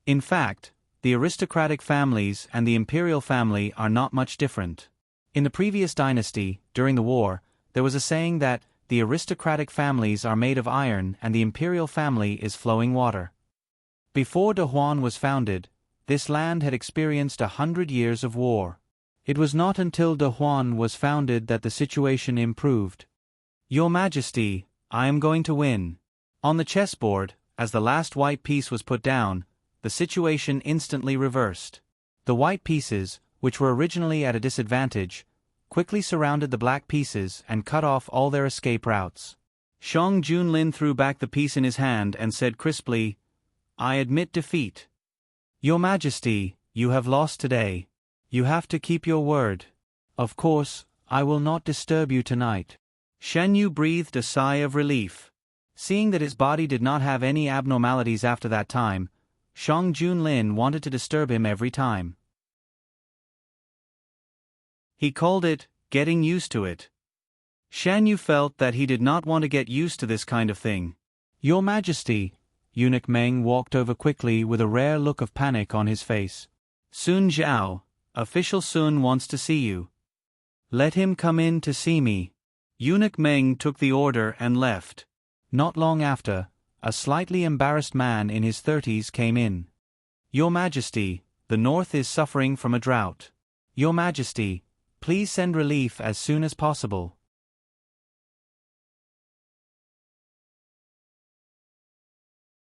In fact, the aristocratic families and the imperial family are not much different. In the previous dynasty, during the war, there was a saying that the aristocratic families are made of iron and the imperial family is flowing water. Before De Huan was founded, this land had experienced 100 years of war. It was not until De Huan was founded that the situation improved. Your Majesty, I am going to win. On the chessboard, as the last white piece was put down, the situation instantly reversed. The white pieces, which were originally at a disadvantage, quickly surrounded the black pieces and cut off all their escape routes. Shang Junlin threw back the piece in his hand and said crisply, I admit defeat. Your Majesty, you have lost today. You have to keep your word. Of course, I will not disturb you tonight. Shan Yu breathed a sigh of relief. Seeing that his body did not have any abnormalities after that time, Shang Junlin wanted to disturb him every time. He called it, getting used to it. Shan Yu felt that he did not want to get used to this kind of thing. Your Majesty, Eunuch Meng walked over quickly with a rare look of panic on his face. Sun Zhao, Official Sun wants to see you. Let him come in to see me. Eunuch Meng took the order and left. Not long after, a slightly embarrassed man in his 30s came in. Your Majesty, the north is suffering from a drought. Your Majesty, please send relief as soon as possible.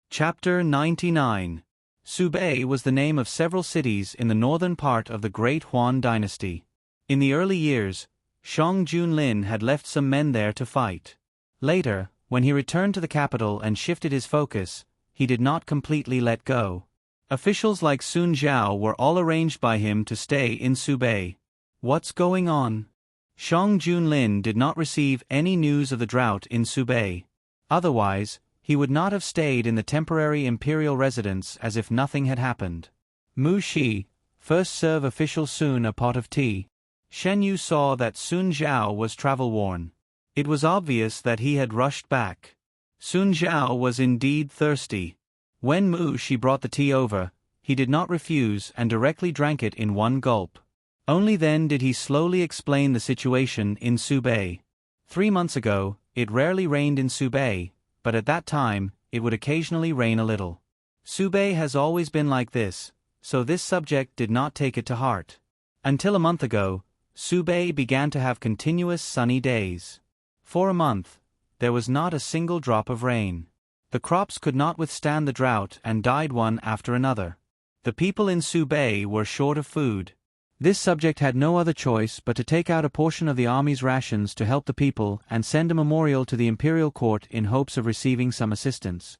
Chapter 99. Subei was the name of several cities in the northern part of the Great Huan dynasty. In the early years, Shang Junlin had left some men there to fight. Later, when he returned to the capital and shifted his focus, he did not completely let go. Officials like Sun Zhao were all arranged by him to stay in Subei. What's going on? Shang Junlin did not receive any news of the drought in Subei. Otherwise, he would not have stayed in the temporary imperial residence as if nothing had happened. Mu Shi, first serve official Sun a pot of tea. Shen Yu saw that Sun Zhao was travel-worn. It was obvious that he had rushed back. Sun Zhao was indeed thirsty. When Mu Shi brought the tea over, he did not refuse and directly drank it in one gulp. Only then did he slowly explain the situation in Subei. 3 months ago, it rarely rained in Subei, but at that time, it would occasionally rain a little. Subei has always been like this, so this subject did not take it to heart. Until a month ago, Subei began to have continuous sunny days. For a month, there was not a single drop of rain. The crops could not withstand the drought and died one after another. The people in Subei were short of food. This subject had no other choice but to take out a portion of the army's rations to help the people and send a memorial to the imperial court in hopes of receiving some assistance.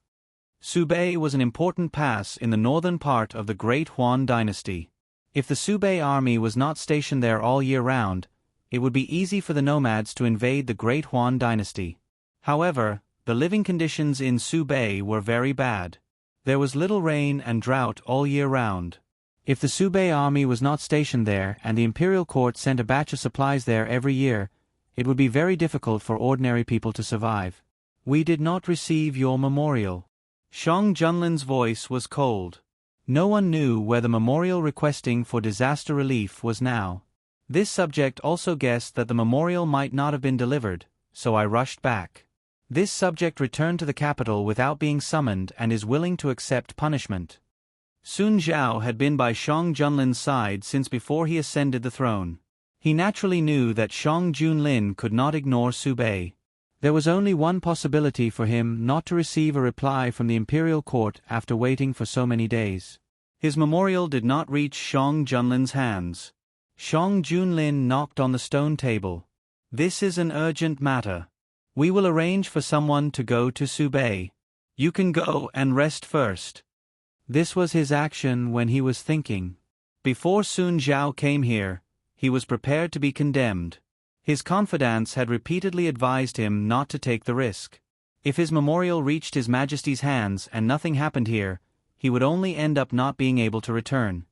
Subei was an important pass in the northern part of the Great Huan dynasty. If the Subei army was not stationed there all year round, it would be easy for the nomads to invade the Great Huan dynasty. However, the living conditions in Subei were very bad. There was little rain and drought all year round. If the Subei army was not stationed there and the imperial court sent a batch of supplies there every year, it would be very difficult for ordinary people to survive. We did not receive your memorial. Shang Junlin's voice was cold. No one knew where the memorial requesting for disaster relief was now. This subject also guessed that the memorial might not have been delivered, so I rushed back. This subject returned to the capital without being summoned and is willing to accept punishment. Sun Zhao had been by Shang Junlin's side since before he ascended the throne. He naturally knew that Shang Junlin could not ignore Subei. There was only one possibility for him not to receive a reply from the imperial court after waiting for so many days. His memorial did not reach Shang Junlin's hands. Shang Junlin knocked on the stone table. This is an urgent matter. We will arrange for someone to go to Subei. You can go and rest first. This was his action when he was thinking. Before Sun Zhao came here, he was prepared to be condemned. His confidants had repeatedly advised him not to take the risk. If his memorial reached His Majesty's hands and nothing happened here, he would only end up not being able to return.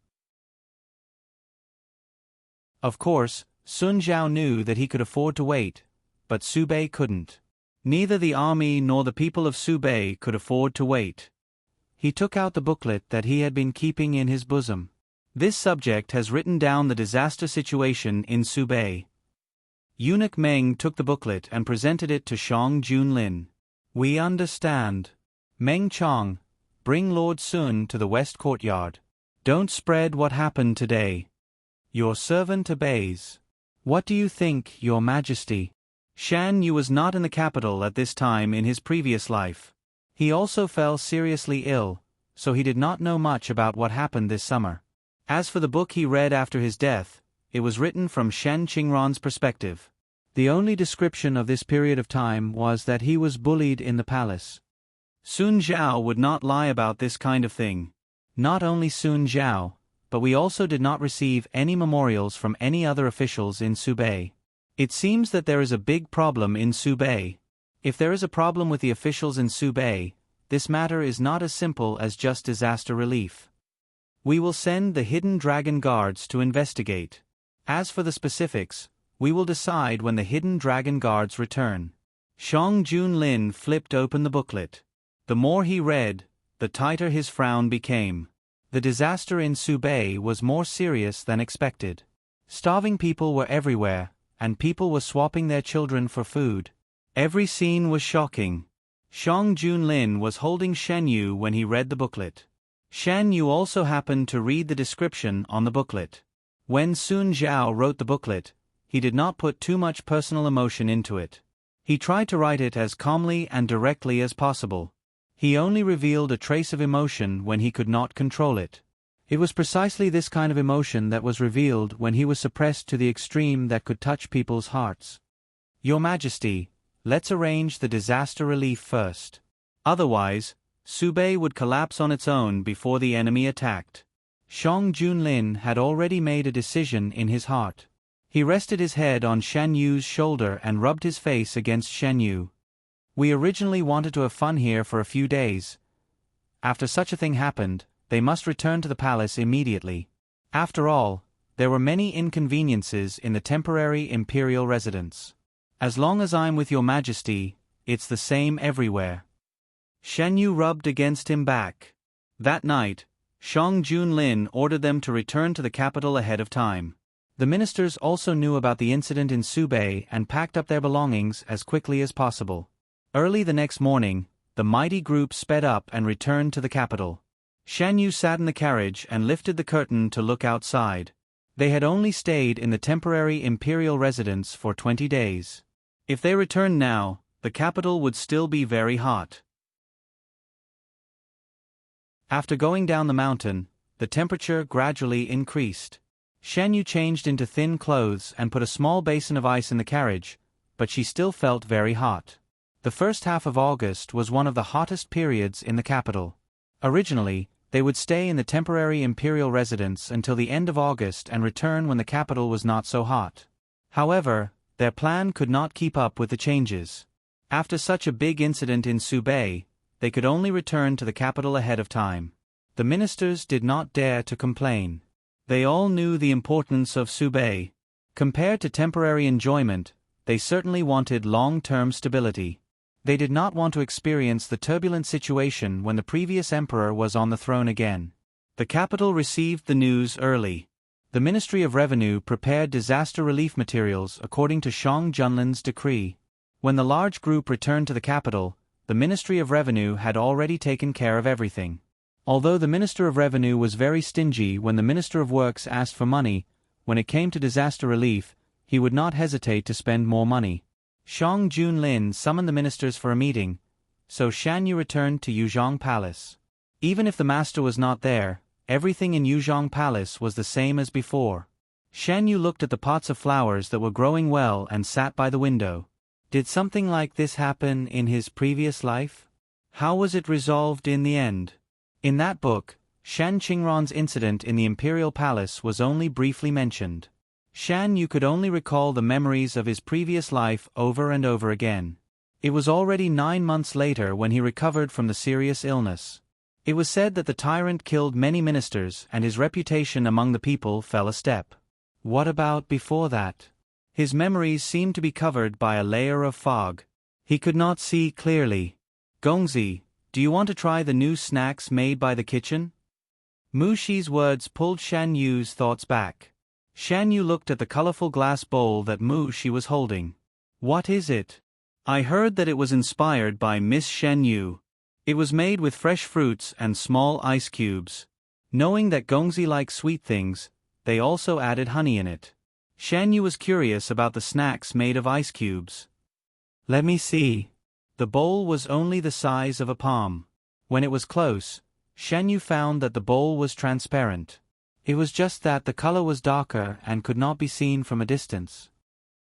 Of course, Sun Zhao knew that he could afford to wait, but Subei couldn't. Neither the army nor the people of Subei could afford to wait. He took out the booklet that he had been keeping in his bosom. This subject has written down the disaster situation in Subei. Eunuch Meng took the booklet and presented it to Shang Junlin. We understand. Meng Chong, bring Lord Sun to the west courtyard. Don't spread what happened today. Your servant obeys. What do you think, Your Majesty? Shan Yu was not in the capital at this time in his previous life. He also fell seriously ill, so he did not know much about what happened this summer. As for the book he read after his death, it was written from Shen Qingran's perspective. The only description of this period of time was that he was bullied in the palace. Sun Zhao would not lie about this kind of thing. Not only Sun Zhao, but we also did not receive any memorials from any other officials in Subei. It seems that there is a big problem in Subei. If there is a problem with the officials in Subei, this matter is not as simple as just disaster relief. We will send the hidden dragon guards to investigate. As for the specifics, we will decide when the hidden dragon guards return. Shang Junlin flipped open the booklet. The more he read, the tighter his frown became. The disaster in Subei was more serious than expected. Starving people were everywhere, and people were swapping their children for food. Every scene was shocking. Shang Junlin was holding Shen Yu when he read the booklet. Shan Yu also happened to read the description on the booklet. When Sun Zhao wrote the booklet, he did not put too much personal emotion into it. He tried to write it as calmly and directly as possible. He only revealed a trace of emotion when he could not control it. It was precisely this kind of emotion that was revealed when he was suppressed to the extreme that could touch people's hearts. Your Majesty, let's arrange the disaster relief first. Otherwise, Subei would collapse on its own before the enemy attacked. Shang Junlin had already made a decision in his heart. He rested his head on Shan Yu's shoulder and rubbed his face against Shan Yu. We originally wanted to have fun here for a few days. After such a thing happened, they must return to the palace immediately. After all, there were many inconveniences in the temporary imperial residence. As long as I'm with your Majesty, it's the same everywhere. Shan Yu rubbed against him back. That night, Shang Junlin ordered them to return to the capital ahead of time. The ministers also knew about the incident in Subei and packed up their belongings as quickly as possible. Early the next morning, the mighty group sped up and returned to the capital. Shan Yu sat in the carriage and lifted the curtain to look outside. They had only stayed in the temporary imperial residence for 20 days. If they returned now, the capital would still be very hot. After going down the mountain, the temperature gradually increased. Shan Yu changed into thin clothes and put a small basin of ice in the carriage, but she still felt very hot. The first half of August was one of the hottest periods in the capital. Originally, they would stay in the temporary imperial residence until the end of August and return when the capital was not so hot. However, their plan could not keep up with the changes. After such a big incident in Subei, they could only return to the capital ahead of time. The ministers did not dare to complain. They all knew the importance of Subei. Compared to temporary enjoyment, they certainly wanted long-term stability. They did not want to experience the turbulent situation when the previous emperor was on the throne again. The capital received the news early. The Ministry of Revenue prepared disaster relief materials according to Shang Junlin's decree. When the large group returned to the capital, the Ministry of Revenue had already taken care of everything. Although the Minister of Revenue was very stingy when the Minister of Works asked for money, when it came to disaster relief, he would not hesitate to spend more money. Shang Junlin summoned the ministers for a meeting, so Shan Yu returned to Yuzhong Palace. Even if the master was not there, everything in Yuzhong Palace was the same as before. Shan Yu looked at the pots of flowers that were growing well and sat by the window. Did something like this happen in his previous life? How was it resolved in the end? In that book, Shan Qingran's incident in the imperial palace was only briefly mentioned. Shan Yu could only recall the memories of his previous life over and over again. It was already 9 months later when he recovered from the serious illness. It was said that the tyrant killed many ministers and his reputation among the people fell a step. What about before that? His memories seemed to be covered by a layer of fog. He could not see clearly. Gongzi, do you want to try the new snacks made by the kitchen? Mu Shi's words pulled Shan Yu's thoughts back. Shan Yu looked at the colorful glass bowl that Mu Shi was holding. What is it? I heard that it was inspired by Miss Shan Yu. It was made with fresh fruits and small ice cubes. Knowing that Gongzi likes sweet things, they also added honey in it. Shan Yu was curious about the snacks made of ice cubes. Let me see. The bowl was only the size of a palm. When it was close, Shan Yu found that the bowl was transparent. It was just that the color was darker and could not be seen from a distance.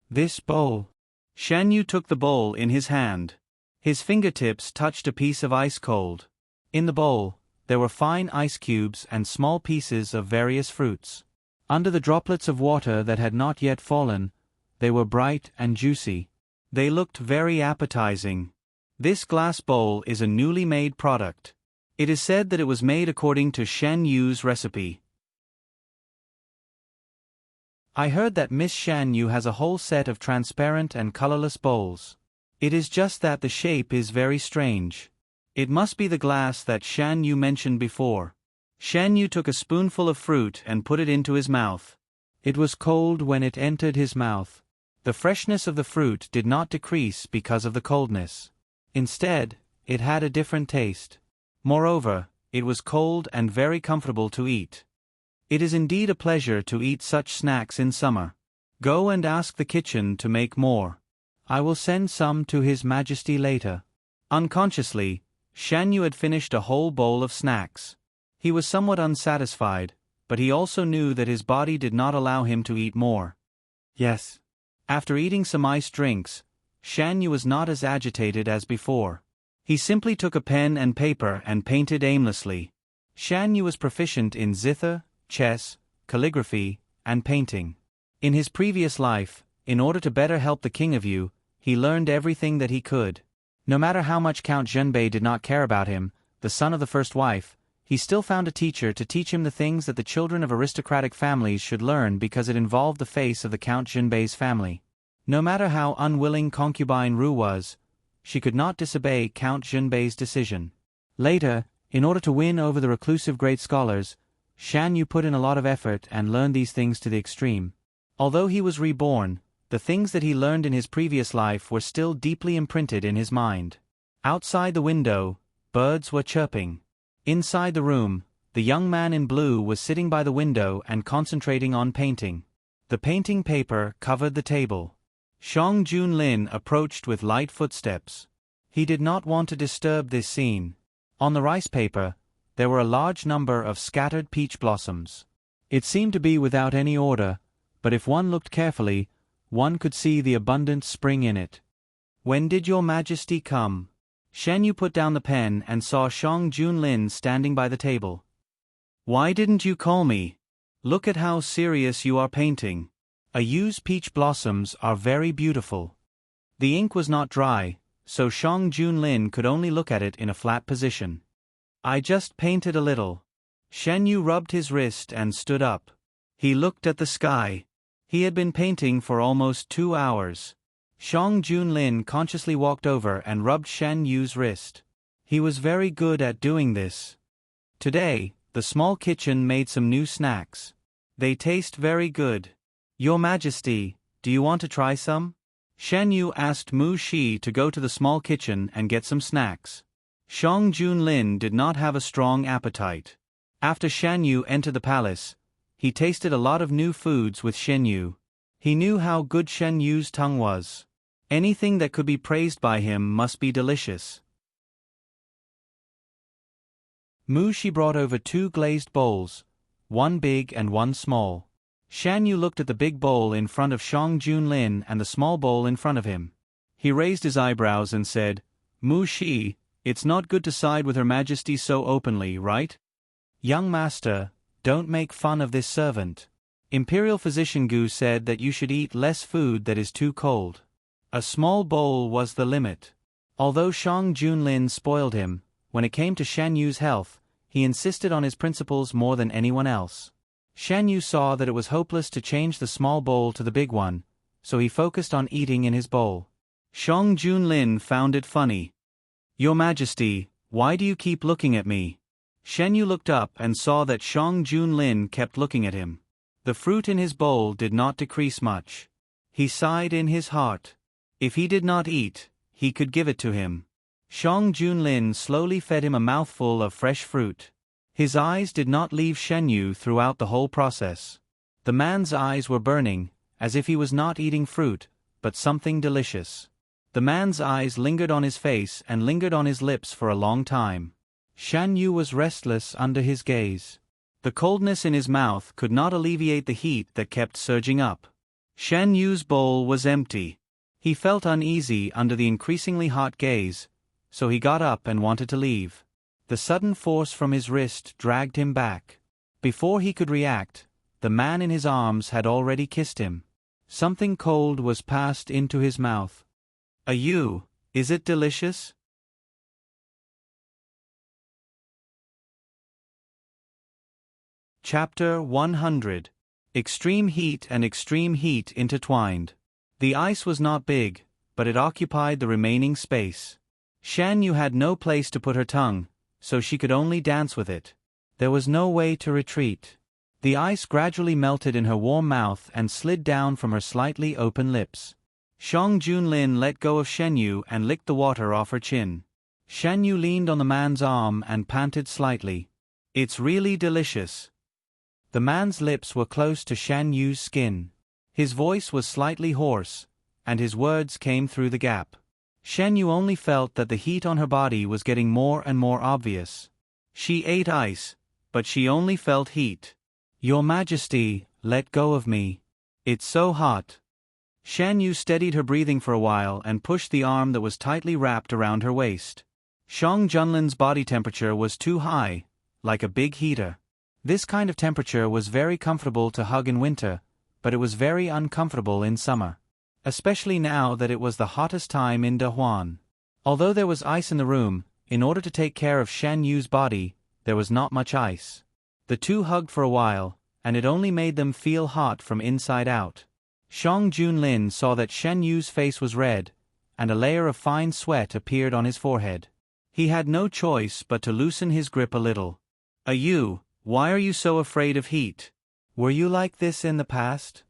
This bowl. Shan Yu took the bowl in his hand. His fingertips touched a piece of ice cold. In the bowl, there were fine ice cubes and small pieces of various fruits. Under the droplets of water that had not yet fallen, they were bright and juicy. They looked very appetizing. This glass bowl is a newly made product. It is said that it was made according to Shan Yu's recipe. I heard that Miss Shan Yu has a whole set of transparent and colorless bowls. It is just that the shape is very strange. It must be the glass that Shan Yu mentioned before. Shan Yu took a spoonful of fruit and put it into his mouth. It was cold when it entered his mouth. The freshness of the fruit did not decrease because of the coldness. Instead, it had a different taste. Moreover, It was cold and very comfortable to eat. It is indeed a pleasure to eat such snacks in summer. Go and ask the kitchen to make more. I will send some to His Majesty later. Unconsciously, Shan Yu had finished a whole bowl of snacks. He was somewhat unsatisfied, but he also knew that his body did not allow him to eat more. Yes. After eating some iced drinks, Shan Yu was not as agitated as before. He simply took a pen and paper and painted aimlessly. Shan Yu was proficient in zither, chess, calligraphy, and painting. In his previous life, in order to better help the King of Yu, he learned everything that he could. No matter how much Count Zhenbei did not care about him, the son of the first wife, he still found a teacher to teach him the things that the children of aristocratic families should learn because it involved the face of the Count Zhenbei's family. No matter how unwilling concubine Ru was, she could not disobey Count Zhenbei's decision. Later, in order to win over the reclusive great scholars, Shan Yu put in a lot of effort and learned these things to the extreme. Although he was reborn, the things that he learned in his previous life were still deeply imprinted in his mind. Outside the window, birds were chirping. Inside the room, the young man in blue was sitting by the window and concentrating on painting. The painting paper covered the table. Shang Junlin approached with light footsteps. He did not want to disturb this scene. On the rice paper, there were a large number of scattered peach blossoms. It seemed to be without any order, but if one looked carefully, one could see the abundant spring in it. When did your Majesty come? Shan Yu put down the pen and saw Shang Junlin standing by the table. Why didn't you call me? Look at how serious you are painting. Yu's peach blossoms are very beautiful. The ink was not dry, so Shang Junlin could only look at it in a flat position. I just painted a little. Shan Yu rubbed his wrist and stood up. He looked at the sky. He had been painting for almost 2 hours. Shang Junlin consciously walked over and rubbed Shan Yu's wrist. He was very good at doing this. Today, the small kitchen made some new snacks. They taste very good. Your Majesty, do you want to try some? Shan Yu asked Mu Shi to go to the small kitchen and get some snacks. Shang Junlin did not have a strong appetite. After Shan Yu entered the palace, he tasted a lot of new foods with Shen Yu. He knew how good Shen Yu's tongue was. Anything that could be praised by him must be delicious. Mu Shi brought over 2 glazed bowls, one big and one small. Shan Yu looked at the big bowl in front of Shang Junlin and the small bowl in front of him. He raised his eyebrows and said, Mu Shi, it's not good to side with Her Majesty so openly, right? Young master, don't make fun of this servant. Imperial Physician Gu said that you should eat less food that is too cold. A small bowl was the limit. Although Shang Junlin spoiled him, when it came to Shan Yu's health, he insisted on his principles more than anyone else. Shan Yu saw that it was hopeless to change the small bowl to the big one, so he focused on eating in his bowl. Shang Junlin found it funny. Your Majesty, why do you keep looking at me? Shan Yu looked up and saw that Shang Junlin kept looking at him. The fruit in his bowl did not decrease much. He sighed in his heart. If he did not eat, he could give it to him. Shang Junlin slowly fed him a mouthful of fresh fruit. His eyes did not leave Shen Yu throughout the whole process. The man's eyes were burning, as if he was not eating fruit, but something delicious. The man's eyes lingered on his face and lingered on his lips for a long time. Shan Yu was restless under his gaze. The coldness in his mouth could not alleviate the heat that kept surging up. Shan Yu's bowl was empty. He felt uneasy under the increasingly hot gaze, so he got up and wanted to leave. The sudden force from his wrist dragged him back. Before he could react, the man in his arms had already kissed him. Something cold was passed into his mouth. Yu, is it delicious? Chapter 100. Extreme heat and extreme heat intertwined. The ice was not big, but it occupied the remaining space. Shan Yu had no place to put her tongue, so she could only dance with it. There was no way to retreat. The ice gradually melted in her warm mouth and slid down from her slightly open lips. Shang Junlin let go of Shen Yu and licked the water off her chin. Shan Yu leaned on the man's arm and panted slightly. It's really delicious. The man's lips were close to Shan Yu's skin. His voice was slightly hoarse, and his words came through the gap. Shan Yu only felt that the heat on her body was getting more and more obvious. She ate ice, but she only felt heat. Your Majesty, let go of me. It's so hot. Shan Yu steadied her breathing for a while and pushed the arm that was tightly wrapped around her waist. Shang Junlin's body temperature was too high, like a big heater. This kind of temperature was very comfortable to hug in winter, but it was very uncomfortable in summer. Especially now that it was the hottest time in Dahuan. Although there was ice in the room, in order to take care of Shan Yu's body, there was not much ice. The two hugged for a while, and it only made them feel hot from inside out. Shang Junlin saw that Shan Yu's face was red, and a layer of fine sweat appeared on his forehead. He had no choice but to loosen his grip a little. Why are you so afraid of heat? Were you like this in the past?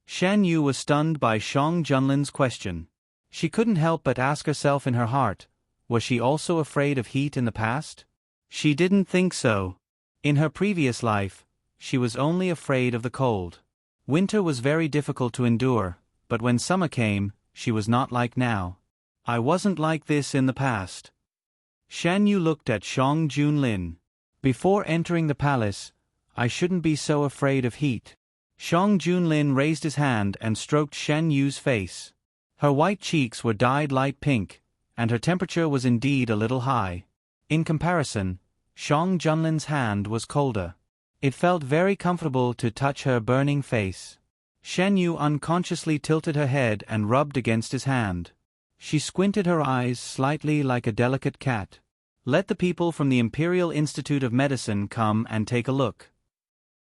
Shan Yu was stunned by Shang Junlin's question. She couldn't help but ask herself in her heart, was she also afraid of heat in the past? She didn't think so. In her previous life, she was only afraid of the cold. Winter was very difficult to endure, but when summer came, she was not like now. I wasn't like this in the past. Shan Yu looked at Shang Junlin. Before entering the palace, I shouldn't be so afraid of heat. Shang Junlin raised his hand and stroked Shan Yu's face. Her white cheeks were dyed light pink, and her temperature was indeed a little high. In comparison, Shang Junlin's hand was colder. It felt very comfortable to touch her burning face. Shan Yu unconsciously tilted her head and rubbed against his hand. She squinted her eyes slightly like a delicate cat. Let the people from the Imperial Institute of Medicine come and take a look.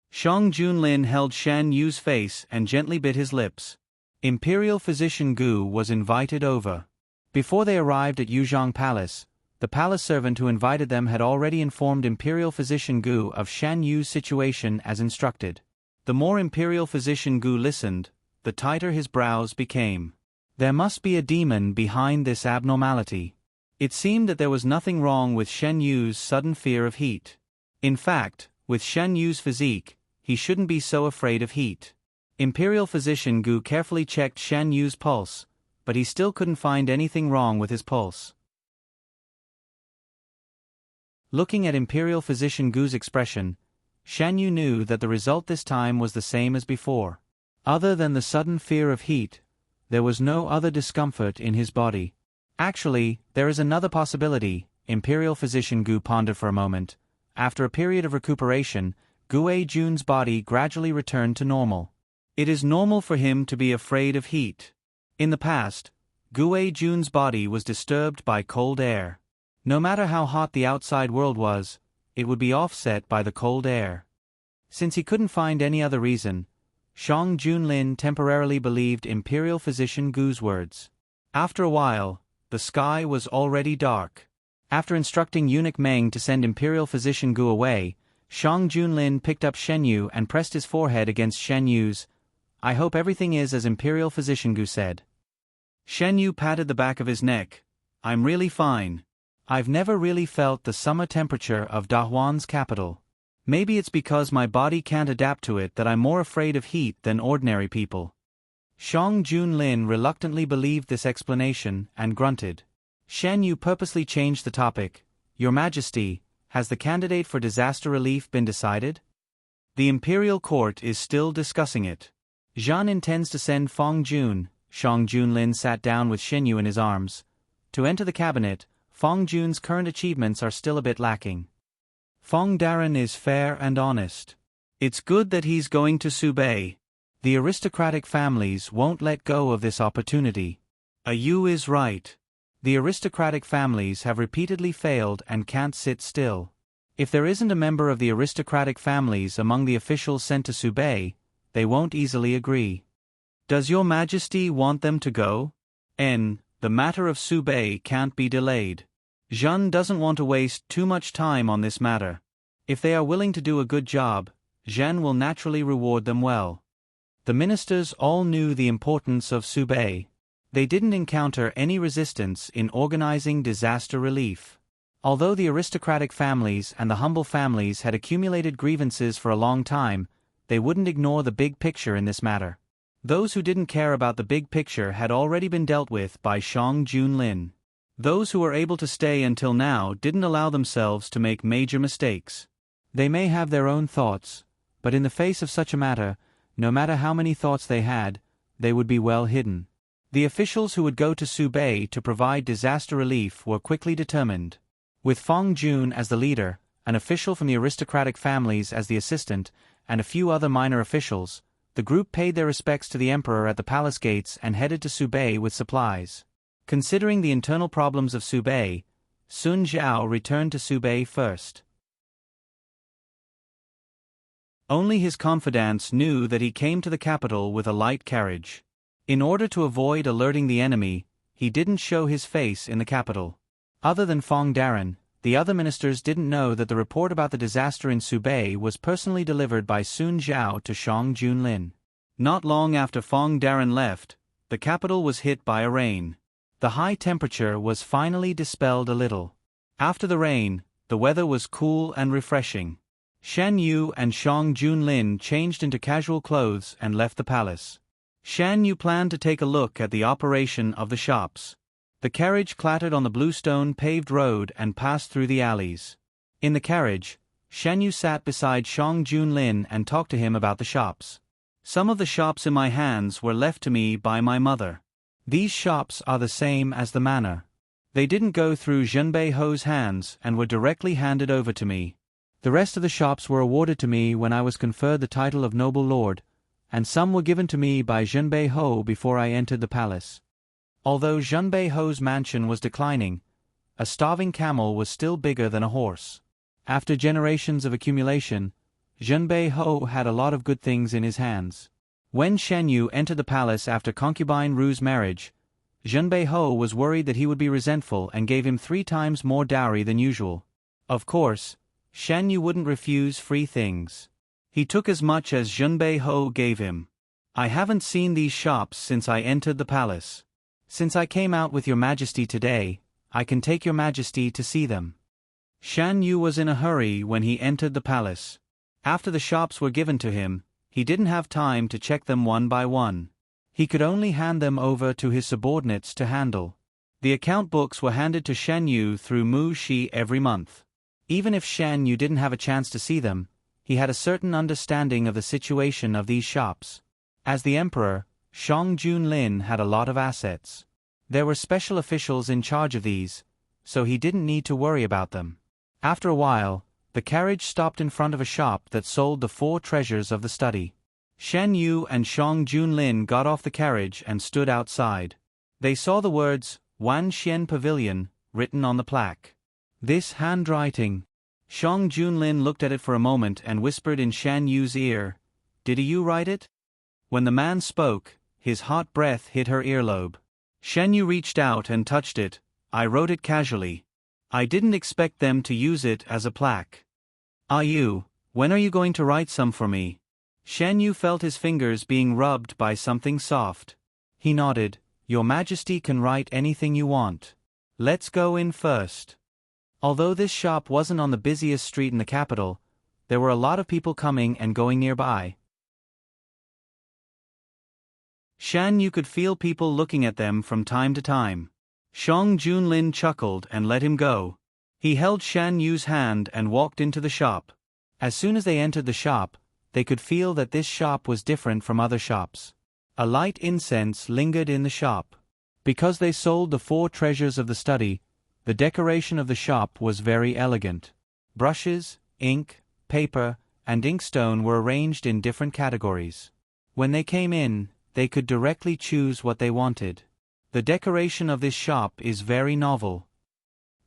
Shang Junlin held Shan Yu's face and gently bit his lips. Imperial Physician Gu was invited over. Before they arrived at Yuzhong Palace, the palace servant who invited them had already informed Imperial Physician Gu of Shan Yu's situation as instructed. The more Imperial Physician Gu listened, the tighter his brows became. There must be a demon behind this abnormality. It seemed that there was nothing wrong with Shan Yu's sudden fear of heat. In fact, with Shan Yu's physique, he shouldn't be so afraid of heat. Imperial Physician Gu carefully checked Shan Yu's pulse, but he still couldn't find anything wrong with his pulse. Looking at Imperial Physician Gu's expression, Shan Yu knew that the result this time was the same as before. Other than the sudden fear of heat, there was no other discomfort in his body. Actually, there is another possibility, Imperial Physician Gu pondered for a moment. After a period of recuperation, Gue Jun's body gradually returned to normal. It is normal for him to be afraid of heat. In the past, Gue Jun's body was disturbed by cold air. No matter how hot the outside world was, it would be offset by the cold air. Since he couldn't find any other reason, Shang Junlin temporarily believed Imperial Physician Gu's words. After a while, the sky was already dark. After instructing Eunuch Meng to send Imperial Physician Gu away, Shang Junlin picked up Shen Yu and pressed his forehead against Shen Yu's. I hope everything is as Imperial Physician Gu said. Shen Yu patted the back of his neck. I'm really fine. I've never really felt the summer temperature of Dahuan's capital. Maybe it's because my body can't adapt to it that I'm more afraid of heat than ordinary people. Shang Junlin reluctantly believed this explanation and grunted. Shen Yu purposely changed the topic. Your Majesty, has the candidate for disaster relief been decided? The Imperial Court is still discussing it. Zhan intends to send Feng Jun. Shang Junlin sat down with Shen Yu in his arms. To enter the cabinet, Feng Jun's current achievements are still a bit lacking. Feng Darren is fair and honest. It's good that he's going to Subei. The aristocratic families won't let go of this opportunity. Yu is right. The aristocratic families have repeatedly failed and can't sit still. If there isn't a member of the aristocratic families among the officials sent to Subei, they won't easily agree. Does Your Majesty want them to go? The matter of Subei can't be delayed. Zhan doesn't want to waste too much time on this matter. If they are willing to do a good job, Zhan will naturally reward them well. The ministers all knew the importance of Subei. They didn't encounter any resistance in organizing disaster relief. Although the aristocratic families and the humble families had accumulated grievances for a long time, they wouldn't ignore the big picture in this matter. Those who didn't care about the big picture had already been dealt with by Shang Junlin. Those who were able to stay until now didn't allow themselves to make major mistakes. They may have their own thoughts, but in the face of such a matter, no matter how many thoughts they had, they would be well hidden. The officials who would go to Subei to provide disaster relief were quickly determined. With Feng Jun as the leader, an official from the aristocratic families as the assistant, and a few other minor officials, the group paid their respects to the emperor at the palace gates and headed to Subei with supplies. Considering the internal problems of Subei, Sun Zhao returned to Subei first. Only his confidants knew that he came to the capital with a light carriage. In order to avoid alerting the enemy, he didn't show his face in the capital. Other than Feng Darren, the other ministers didn't know that the report about the disaster in Subei was personally delivered by Sun Zhao to Shang Junlin. Not long after Feng Darren left, the capital was hit by a rain. The high temperature was finally dispelled a little. After the rain, the weather was cool and refreshing. Shan Yu and Shang Junlin changed into casual clothes and left the palace. Shan Yu planned to take a look at the operation of the shops. The carriage clattered on the bluestone paved road and passed through the alleys. In the carriage, Shan Yu sat beside Shang Junlin and talked to him about the shops. Some of the shops in my hands were left to me by my mother. These shops are the same as the manor. They didn't go through Zhenbei Ho's hands and were directly handed over to me. The rest of the shops were awarded to me when I was conferred the title of noble lord, and some were given to me by Zhenbei Ho before I entered the palace. Although Zhenbei Ho's mansion was declining, a starving camel was still bigger than a horse. After generations of accumulation, Zhenbei Ho had a lot of good things in his hands. When Shen Yu entered the palace after concubine Ru's marriage, Zhenbei Ho was worried that he would be resentful and gave him 3 times more dowry than usual. Of course, Shen Yu wouldn't refuse free things. He took as much as Zhenbei Ho gave him. I haven't seen these shops since I entered the palace. Since I came out with your majesty today, I can take your majesty to see them. Shan Yu was in a hurry when he entered the palace. After the shops were given to him, he didn't have time to check them one by one. He could only hand them over to his subordinates to handle. The account books were handed to Shan Yu through Mu Shi every month. Even if Shan Yu didn't have a chance to see them, he had a certain understanding of the situation of these shops. As the emperor, Shang Junlin had a lot of assets. There were special officials in charge of these, so he didn't need to worry about them. After a while, the carriage stopped in front of a shop that sold the 4 treasures of the study. Shen Yu and Shang Junlin got off the carriage and stood outside. They saw the words, Wan Xian Pavilion, written on the plaque. This handwriting. Shang Junlin looked at it for a moment and whispered in Shan Yu's ear, "Did you write it?" When the man spoke, his hot breath hit her earlobe. Shen Yu reached out and touched it. "I wrote it casually. I didn't expect them to use it as a plaque." "Ah Yu, when are you going to write some for me?" Shen Yu felt his fingers being rubbed by something soft. He nodded. "Your Majesty can write anything you want. Let's go in first." Although this shop wasn't on the busiest street in the capital, there were a lot of people coming and going nearby. Shan Yu could feel people looking at them from time to time. Shang Junlin chuckled and let him go. He held Shan Yu's hand and walked into the shop. As soon as they entered the shop, they could feel that this shop was different from other shops. A light incense lingered in the shop. Because they sold the 4 treasures of the study, the decoration of the shop was very elegant. Brushes, ink, paper, and inkstone were arranged in different categories. When they came in, they could directly choose what they wanted. The decoration of this shop is very novel.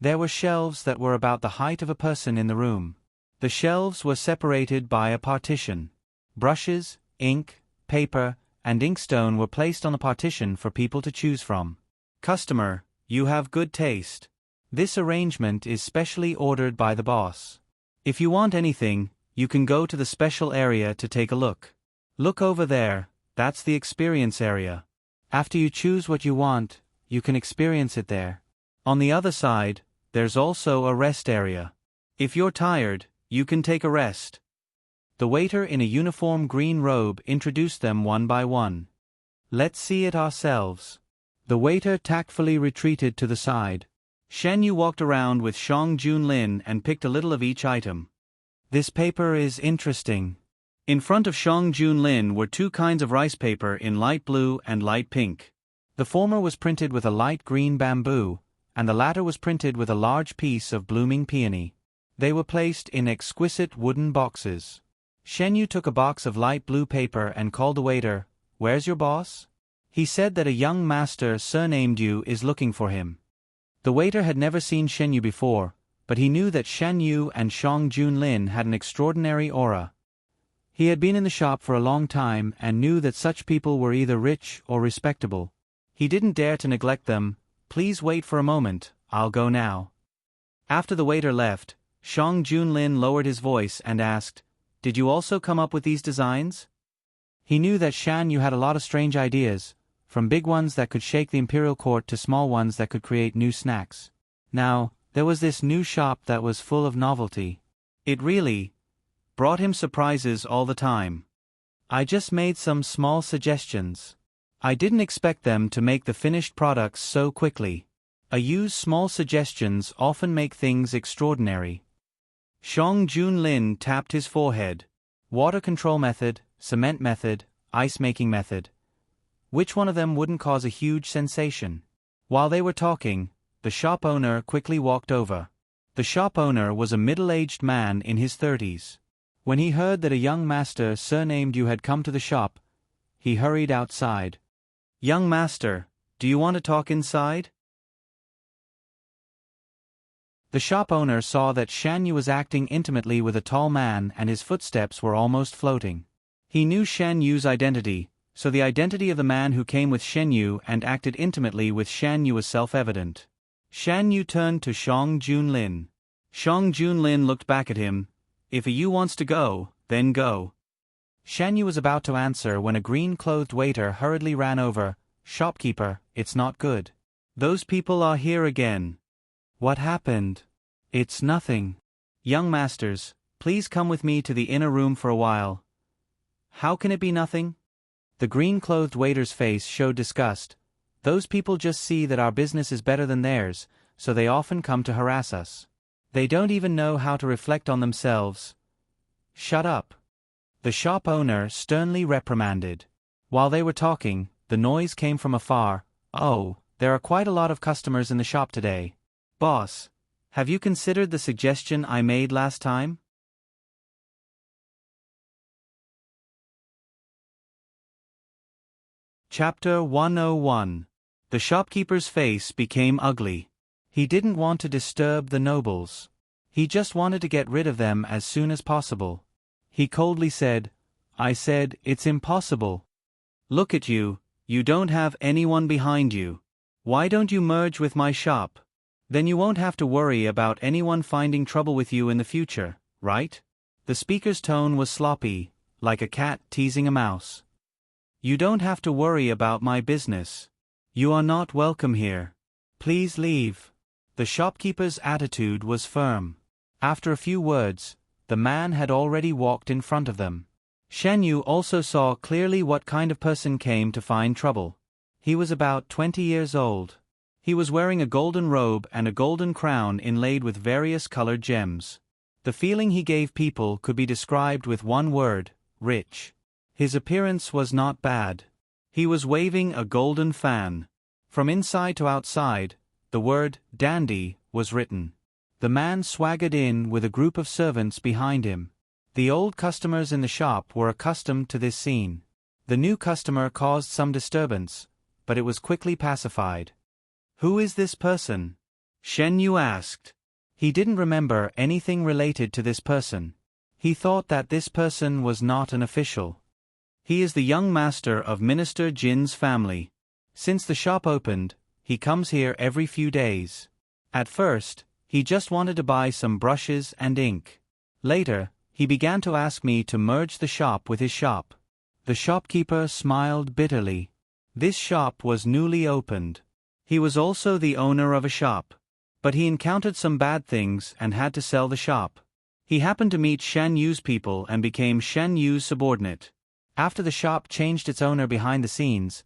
There were shelves that were about the height of a person in the room. The shelves were separated by a partition. Brushes, ink, paper, and inkstone were placed on the partition for people to choose from. "Customer, you have good taste. This arrangement is specially ordered by the boss. If you want anything, you can go to the special area to take a look. Look over there, that's the experience area. After you choose what you want, you can experience it there. On the other side, there's also a rest area. If you're tired, you can take a rest. The waiter in a uniform green robe introduced them one by one. Let's see it ourselves. The waiter tactfully retreated to the side. Shen Yu walked around with Shang Junlin and picked a little of each item. This paper is interesting. In front of Shang Junlin were two kinds of rice paper in light blue and light pink. The former was printed with a light green bamboo, and the latter was printed with a large piece of blooming peony. They were placed in exquisite wooden boxes. Shen Yu took a box of light blue paper and called the waiter. Where's your boss? He said that a young master surnamed Yu is looking for him. The waiter had never seen Shen Yu before, but he knew that Shen Yu and Shang Junlin had an extraordinary aura. He had been in the shop for a long time and knew that such people were either rich or respectable. He didn't dare to neglect them. Please wait for a moment, I'll go now. After the waiter left, Shang Junlin lowered his voice and asked, Did you also come up with these designs? He knew that Shan Yu had a lot of strange ideas, from big ones that could shake the imperial court to small ones that could create new snacks. Now, there was this new shop that was full of novelty. It really brought him surprises all the time. I just made some small suggestions. I didn't expect them to make the finished products so quickly. I use small suggestions often make things extraordinary. Shang Junlin tapped his forehead. Water control method, cement method, ice making method. Which one of them wouldn't cause a huge sensation? While they were talking, the shop owner quickly walked over. The shop owner was a middle-aged man in his 30s. When he heard that a young master surnamed Yu had come to the shop, he hurried outside. Young master, do you want to talk inside? The shop owner saw that Shan Yu was acting intimately with a tall man and his footsteps were almost floating. He knew Shan Yu's identity, so the identity of the man who came with Shen Yu and acted intimately with Shan Yu was self-evident. Shan Yu turned to Shang Junlin. Shang Junlin looked back at him. If a Yu wants to go, then go. Shan Yu was about to answer when a green-clothed waiter hurriedly ran over. Shopkeeper, it's not good. Those people are here again. What happened? It's nothing. Young masters, please come with me to the inner room for a while. How can it be nothing? The green-clothed waiter's face showed disgust. Those people just see that our business is better than theirs, so they often come to harass us. They don't even know how to reflect on themselves. Shut up. The shop owner sternly reprimanded. While they were talking, the noise came from afar. Oh, there are quite a lot of customers in the shop today. Boss, have you considered the suggestion I made last time? Chapter 101. The shopkeeper's face became ugly. He didn't want to disturb the nobles. He just wanted to get rid of them as soon as possible. He coldly said, I said, it's impossible. Look at you, you don't have anyone behind you. Why don't you merge with my shop? Then you won't have to worry about anyone finding trouble with you in the future, right? The speaker's tone was sloppy, like a cat teasing a mouse. You don't have to worry about my business. You are not welcome here. Please leave. The shopkeeper's attitude was firm. After a few words, the man had already walked in front of them. Shen Yu also saw clearly what kind of person came to find trouble. He was about 20 years old. He was wearing a golden robe and a golden crown inlaid with various colored gems. The feeling he gave people could be described with one word, rich. His appearance was not bad. He was waving a golden fan. From inside to outside, the word, dandy, was written. The man swaggered in with a group of servants behind him. The old customers in the shop were accustomed to this scene. The new customer caused some disturbance, but it was quickly pacified. Who is this person? Shen Yu asked. He didn't remember anything related to this person. He thought that this person was not an official. He is the young master of Minister Jin's family. Since the shop opened, he comes here every few days. At first, he just wanted to buy some brushes and ink. Later, he began to ask me to merge the shop with his shop. The shopkeeper smiled bitterly. This shop was newly opened. He was also the owner of a shop. But he encountered some bad things and had to sell the shop. He happened to meet Shan Yu's people and became Shan Yu's subordinate. After the shop changed its owner behind the scenes,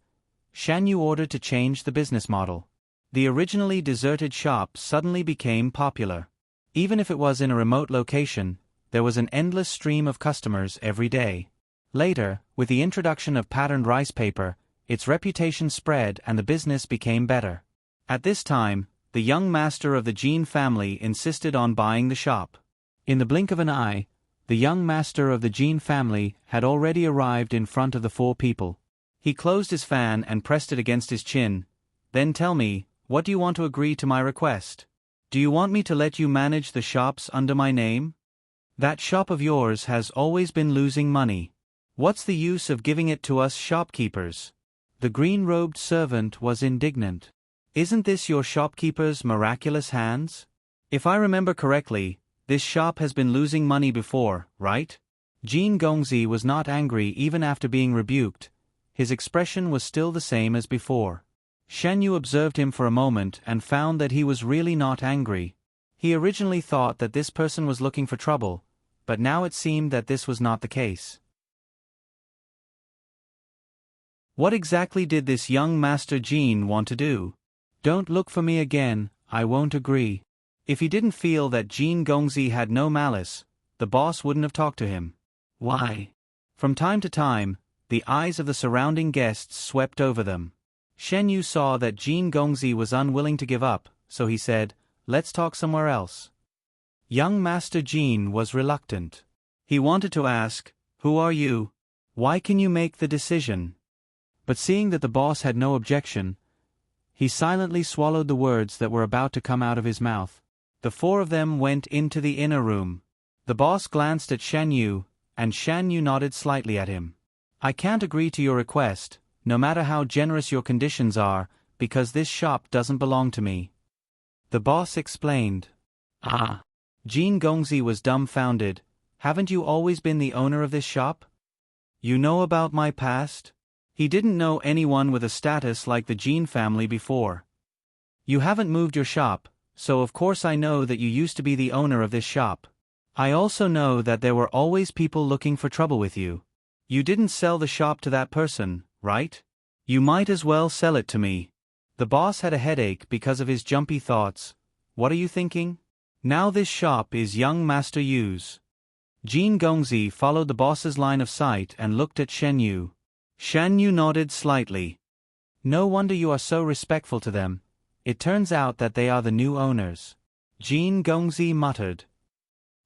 Shan Yu ordered to change the business model. The originally deserted shop suddenly became popular. Even if it was in a remote location, there was an endless stream of customers every day. Later, with the introduction of patterned rice paper, its reputation spread and the business became better. At this time, the young master of the Jin family insisted on buying the shop. In the blink of an eye, the young master of the Jin family had already arrived in front of the four people. He closed his fan and pressed it against his chin. Then tell me, what do you want to agree to my request? Do you want me to let you manage the shops under my name? That shop of yours has always been losing money. What's the use of giving it to us shopkeepers? The green-robed servant was indignant. Isn't this your shopkeeper's miraculous hands? If I remember correctly, this shop has been losing money before, right? Jin Gongzi was not angry even after being rebuked. His expression was still the same as before. Shan Yu observed him for a moment and found that he was really not angry. He originally thought that this person was looking for trouble, but now it seemed that this was not the case. What exactly did this young Master Jin want to do? Don't look for me again, I won't agree. If he didn't feel that Jin Gongzi had no malice, the boss wouldn't have talked to him. Why? From time to time, the eyes of the surrounding guests swept over them. Shen Yu saw that Jin Gongzi was unwilling to give up, so he said, "Let's talk somewhere else." Young Master Jin was reluctant. He wanted to ask, "Who are you? Why can you make the decision?" But seeing that the boss had no objection, he silently swallowed the words that were about to come out of his mouth. The four of them went into the inner room. The boss glanced at Shan Yu, and Shan Yu nodded slightly at him. "I can't agree to your request, no matter how generous your conditions are, because this shop doesn't belong to me," the boss explained. Ah! Jin Gongzi was dumbfounded. "Haven't you always been the owner of this shop? You know about my past?" He didn't know anyone with a status like the Jin family before. "You haven't moved your shop, so of course I know that you used to be the owner of this shop. I also know that there were always people looking for trouble with you. You didn't sell the shop to that person, right? You might as well sell it to me." The boss had a headache because of his jumpy thoughts. What are you thinking? Now this shop is young Master Yu's. Jin Gongzi followed the boss's line of sight and looked at Shen Yu. Shan Yu nodded slightly. "No wonder you are so respectful to them. It turns out that they are the new owners." Jin Gongzi muttered.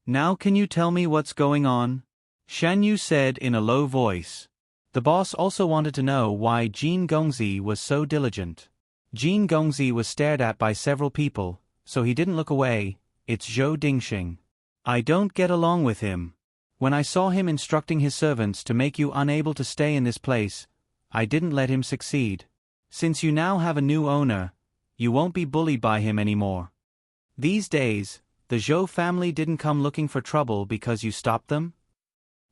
"Now can you tell me what's going on?" Shan Yu said in a low voice. The boss also wanted to know why Jin Gongzi was so diligent. Jin Gongzi was stared at by several people, so he didn't look away. "It's Zhou Dingxing. I don't get along with him. When I saw him instructing his servants to make you unable to stay in this place, I didn't let him succeed. Since you now have a new owner, you won't be bullied by him anymore. These days, the Zhou family didn't come looking for trouble because you stopped them?"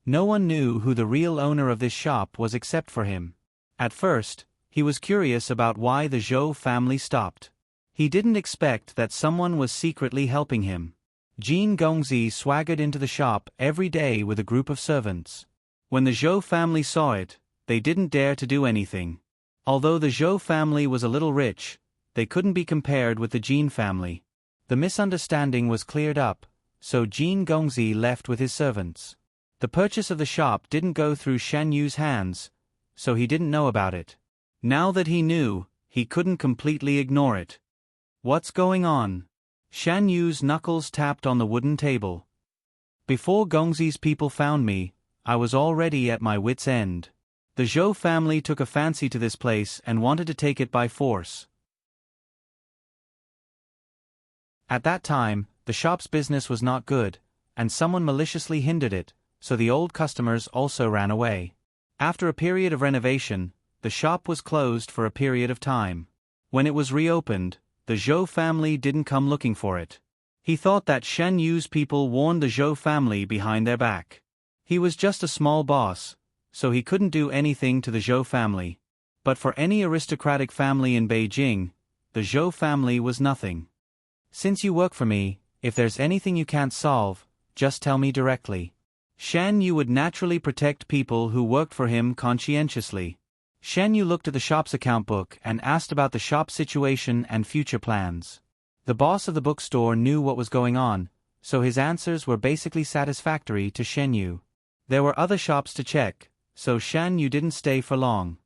No one knew who the real owner of this shop was except for him. At first, he was curious about why the Zhou family stopped. He didn't expect that someone was secretly helping him. Jin Gongzi swaggered into the shop every day with a group of servants. When the Zhou family saw it, they didn't dare to do anything. Although the Zhou family was a little rich, they couldn't be compared with the Jin family. The misunderstanding was cleared up, so Jin Gongzi left with his servants. The purchase of the shop didn't go through Shan Yu's hands, so he didn't know about it. Now that he knew, he couldn't completely ignore it. "What's going on?" Shan Yu's knuckles tapped on the wooden table. "Before Gongzi's people found me, I was already at my wit's end. The Zhou family took a fancy to this place and wanted to take it by force. At that time, the shop's business was not good, and someone maliciously hindered it, so the old customers also ran away. After a period of renovation, the shop was closed for a period of time. When it was reopened, the Zhou family didn't come looking for it. He thought that Shen Yu's people warned the Zhou family behind their back. He was just a small boss, so he couldn't do anything to the Zhou family. But for any aristocratic family in Beijing, the Zhou family was nothing. Since you work for me, if there's anything you can't solve, just tell me directly. Shan Yu would naturally protect people who worked for him conscientiously. Shan Yu looked at the shop's account book and asked about the shop's situation and future plans. The boss of the bookstore knew what was going on, so his answers were basically satisfactory to Shan Yu. There were other shops to check, so Shan Yu didn't stay for long.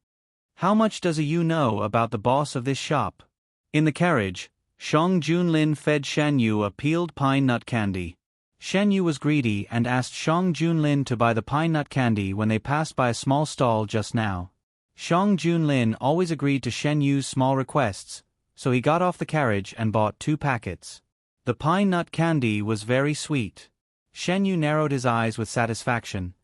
How much does a Yu know about the boss of this shop? In the carriage, Shang Junlin fed Shan Yu a peeled pine nut candy. Shan Yu was greedy and asked Shang Junlin to buy the pine nut candy when they passed by a small stall just now. Shang Junlin always agreed to Shan Yu's small requests, so he got off the carriage and bought 2 packets. The pine nut candy was very sweet. Shan Yu narrowed his eyes with satisfaction.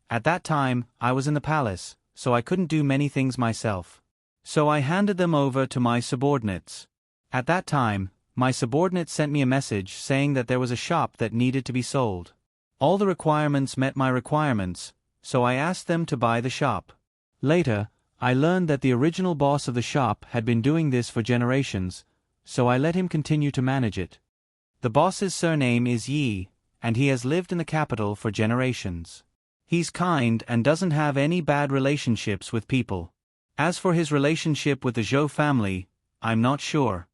At that time, I was in the palace, so I couldn't do many things myself. So I handed them over to my subordinates. At that time, my subordinate sent me a message saying that there was a shop that needed to be sold. All the requirements met my requirements, so I asked them to buy the shop. Later, I learned that the original boss of the shop had been doing this for generations, so I let him continue to manage it. The boss's surname is Yi, and he has lived in the capital for generations. He's kind and doesn't have any bad relationships with people. As for his relationship with the Zhou family, I'm not sure.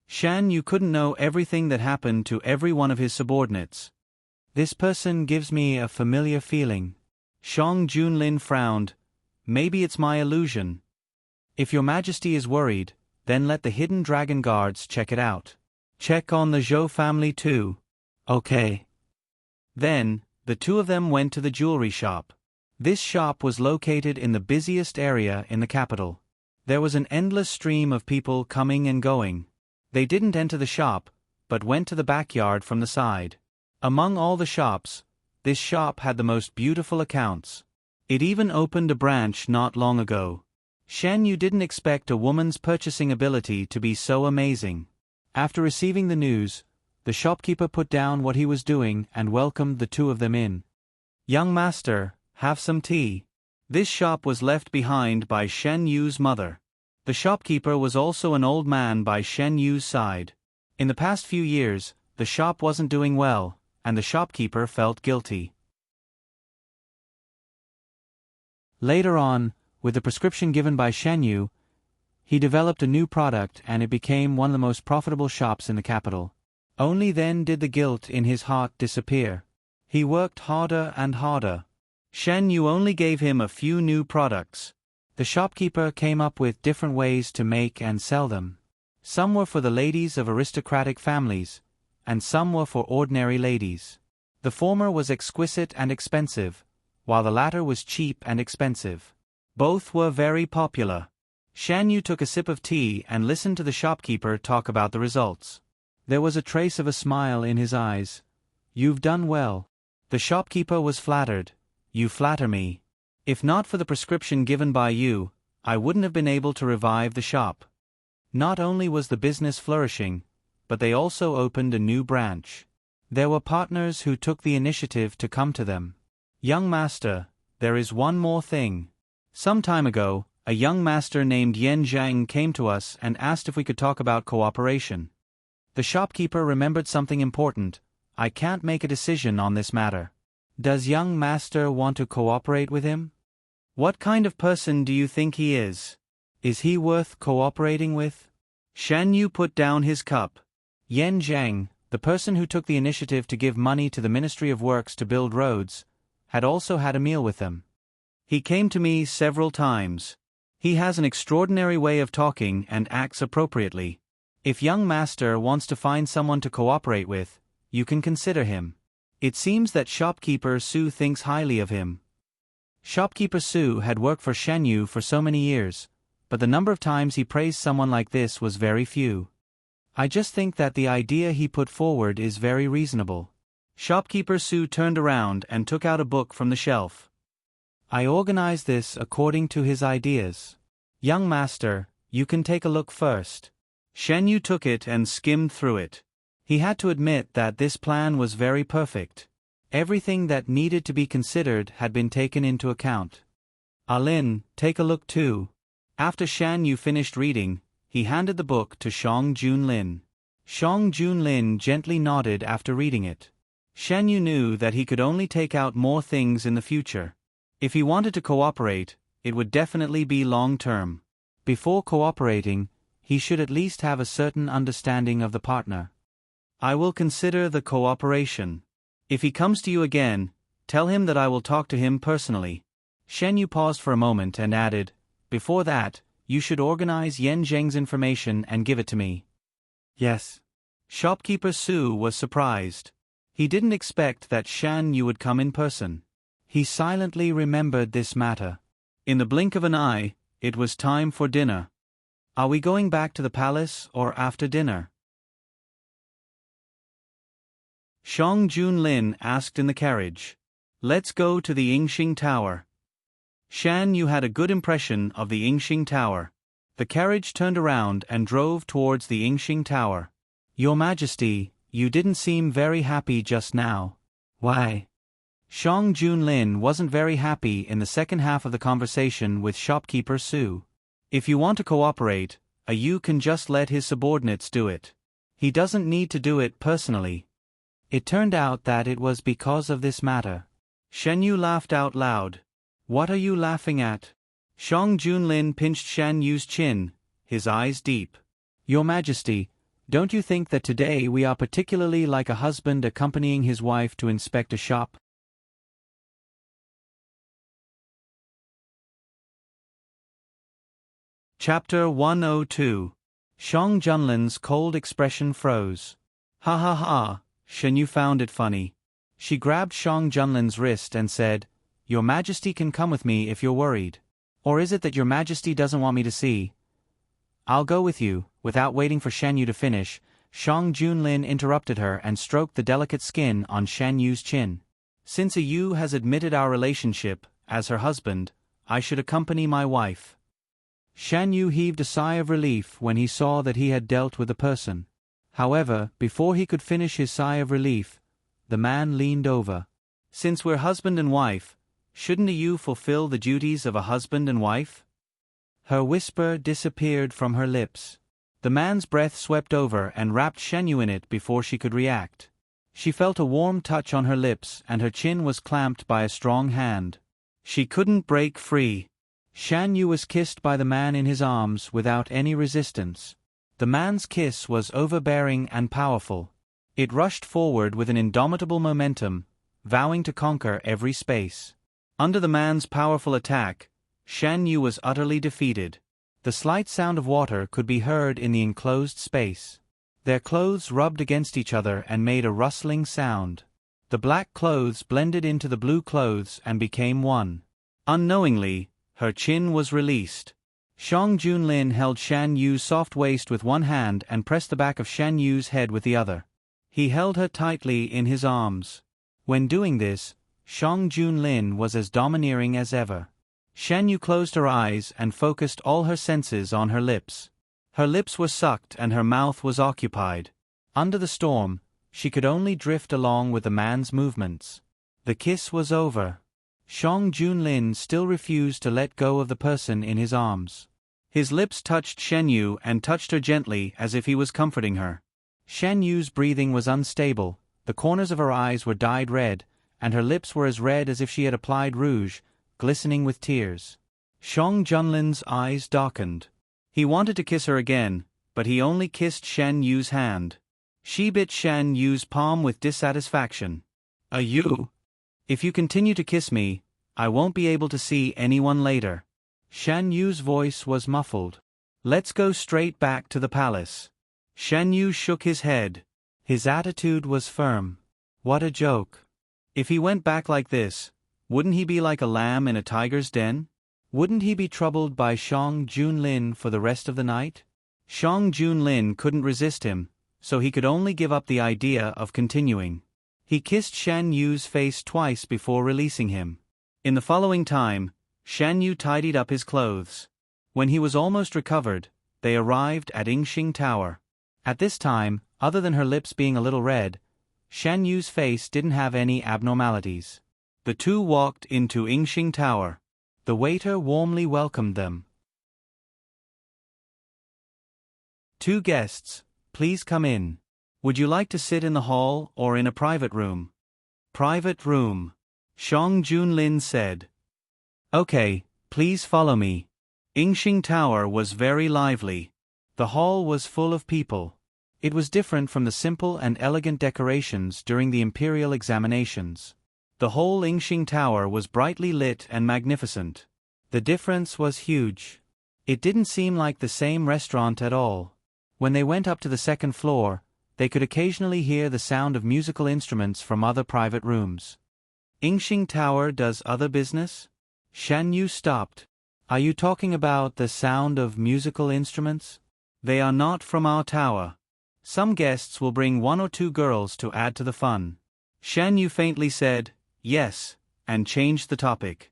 Shan Yu couldn't know everything that happened to every one of his subordinates. This person gives me a familiar feeling. Shang Junlin frowned. Maybe it's my illusion. If your majesty is worried, then let the hidden dragon guards check it out. Check on the Zhou family too. Okay. Then, the 2 of them went to the jewelry shop. This shop was located in the busiest area in the capital. There was an endless stream of people coming and going. They didn't enter the shop, but went to the backyard from the side. Among all the shops, this shop had the most beautiful accounts. It even opened a branch not long ago. Shan Yu didn't expect a woman's purchasing ability to be so amazing. After receiving the news, the shopkeeper put down what he was doing and welcomed the 2 of them in. Young master, have some tea. This shop was left behind by Shan Yu's mother. The shopkeeper was also an old man by Shan Yu's side. In the past few years, the shop wasn't doing well, and the shopkeeper felt guilty. Later on, with the prescription given by Shan Yu, he developed a new product and it became one of the most profitable shops in the capital. Only then did the guilt in his heart disappear. He worked harder and harder. Shan Yu only gave him a few new products. The shopkeeper came up with different ways to make and sell them. Some were for the ladies of aristocratic families, and some were for ordinary ladies. The former was exquisite and expensive, while the latter was cheap and expensive. Both were very popular. Shan Yu took a sip of tea and listened to the shopkeeper talk about the results. There was a trace of a smile in his eyes. You've done well. The shopkeeper was flattered. You flatter me. If not for the prescription given by you, I wouldn't have been able to revive the shop. Not only was the business flourishing, but they also opened a new branch. There were partners who took the initiative to come to them. Young master, there is one more thing. Some time ago, a young master named Yan Zhang came to us and asked if we could talk about cooperation. The shopkeeper remembered something important. I can't make a decision on this matter. Does young master want to cooperate with him? What kind of person do you think he is? Is he worth cooperating with? Shan Yu put down his cup. Yan Zhang, the person who took the initiative to give money to the Ministry of Works to build roads, had also had a meal with them. He came to me several times. He has an extraordinary way of talking and acts appropriately. If young master wants to find someone to cooperate with, you can consider him. It seems that shopkeeper Su thinks highly of him. Shopkeeper Su had worked for Shan Yu for so many years, but the number of times he praised someone like this was very few. I just think that the idea he put forward is very reasonable. Shopkeeper Su turned around and took out a book from the shelf. I organized this according to his ideas. Young master, you can take a look first. Shan Yu took it and skimmed through it. He had to admit that this plan was very perfect. Everything that needed to be considered had been taken into account. Alin, take a look too. After Shan Yu finished reading, he handed the book to Shang Junlin. Shang Junlin gently nodded after reading it. Shan Yu knew that he could only take out more things in the future. If he wanted to cooperate, it would definitely be long-term. Before cooperating, he should at least have a certain understanding of the partner. I will consider the cooperation. If he comes to you again, tell him that I will talk to him personally. Shen Yu paused for a moment and added, before that, you should organize Yen Zheng's information and give it to me. Yes. Shopkeeper Su was surprised. He didn't expect that Shan Yu would come in person. He silently remembered this matter. In the blink of an eye, it was time for dinner. Are we going back to the palace or after dinner? Shang Junlin asked in the carriage. Let's go to the Yingxing Tower. Shan Yu had a good impression of the Yingxing Tower. The carriage turned around and drove towards the Yingxing Tower. Your Majesty, you didn't seem very happy just now. Why? Shang Junlin wasn't very happy in the second half of the conversation with shopkeeper Su. If you want to cooperate, you can just let his subordinates do it. He doesn't need to do it personally. It turned out that it was because of this matter. Shen Yu laughed out loud. What are you laughing at? Shang Junlin pinched Shan Yu's chin, his eyes deep. Your Majesty, don't you think that today we are particularly like a husband accompanying his wife to inspect a shop? Chapter 102. Shang Junlin's cold expression froze. Ha ha ha, Shen Yu found it funny. She grabbed Shang Junlin's wrist and said, Your Majesty can come with me if you're worried. Or is it that Your Majesty doesn't want me to see? I'll go with you. Without waiting for Shan Yu to finish, Shang Junlin interrupted her and stroked the delicate skin on Shan Yu's chin. Since Yu has admitted our relationship, as her husband, I should accompany my wife. Shan Yu heaved a sigh of relief when he saw that he had dealt with a person. However, before he could finish his sigh of relief, the man leaned over. Since we're husband and wife, shouldn't you fulfill the duties of a husband and wife? Her whisper disappeared from her lips. The man's breath swept over and wrapped Shen Yu in it before she could react. She felt a warm touch on her lips and her chin was clamped by a strong hand. She couldn't break free. Shan Yu was kissed by the man in his arms without any resistance. The man's kiss was overbearing and powerful. It rushed forward with an indomitable momentum, vowing to conquer every space. Under the man's powerful attack, Shan Yu was utterly defeated. The slight sound of water could be heard in the enclosed space. Their clothes rubbed against each other and made a rustling sound. The black clothes blended into the blue clothes and became one. Unknowingly, her chin was released. Shang Junlin held Shan Yu's soft waist with one hand and pressed the back of Shan Yu's head with the other. He held her tightly in his arms. When doing this, Shang Junlin was as domineering as ever. Shan Yu closed her eyes and focused all her senses on her lips. Her lips were sucked and her mouth was occupied. Under the storm, she could only drift along with the man's movements. The kiss was over. Shang Junlin still refused to let go of the person in his arms. His lips touched Shen Yu and touched her gently as if he was comforting her. Shen Yu's breathing was unstable, the corners of her eyes were dyed red, and her lips were as red as if she had applied rouge, glistening with tears. Shang Junlin's eyes darkened. He wanted to kiss her again, but he only kissed Shen Yu's hand. She bit Shen Yu's palm with dissatisfaction. You? If you continue to kiss me, I won't be able to see anyone later. Shan Yu's voice was muffled. Let's go straight back to the palace. Shan Yu shook his head. His attitude was firm. What a joke. If he went back like this, wouldn't he be like a lamb in a tiger's den? Wouldn't he be troubled by Shang Junlin for the rest of the night? Shang Junlin couldn't resist him, so he could only give up the idea of continuing. He kissed Shan Yu's face twice before releasing him. In the following time, Shan Yu tidied up his clothes. When he was almost recovered, they arrived at Yingxing Tower. At this time, other than her lips being a little red, Shan Yu's face didn't have any abnormalities. The two walked into Yingxing Tower. The waiter warmly welcomed them. Two guests, please come in. Would you like to sit in the hall or in a private room? Private room, Shang Junlin said. Okay, please follow me. Yingxing Tower was very lively. The hall was full of people. It was different from the simple and elegant decorations during the imperial examinations. The whole Yingxing Tower was brightly lit and magnificent. The difference was huge. It didn't seem like the same restaurant at all. When they went up to the second floor, they could occasionally hear the sound of musical instruments from other private rooms. Yingxing Tower does other business? Shan Yu stopped. Are you talking about the sound of musical instruments? They are not from our tower. Some guests will bring 1 or 2 girls to add to the fun. Shan Yu faintly said, yes, and changed the topic.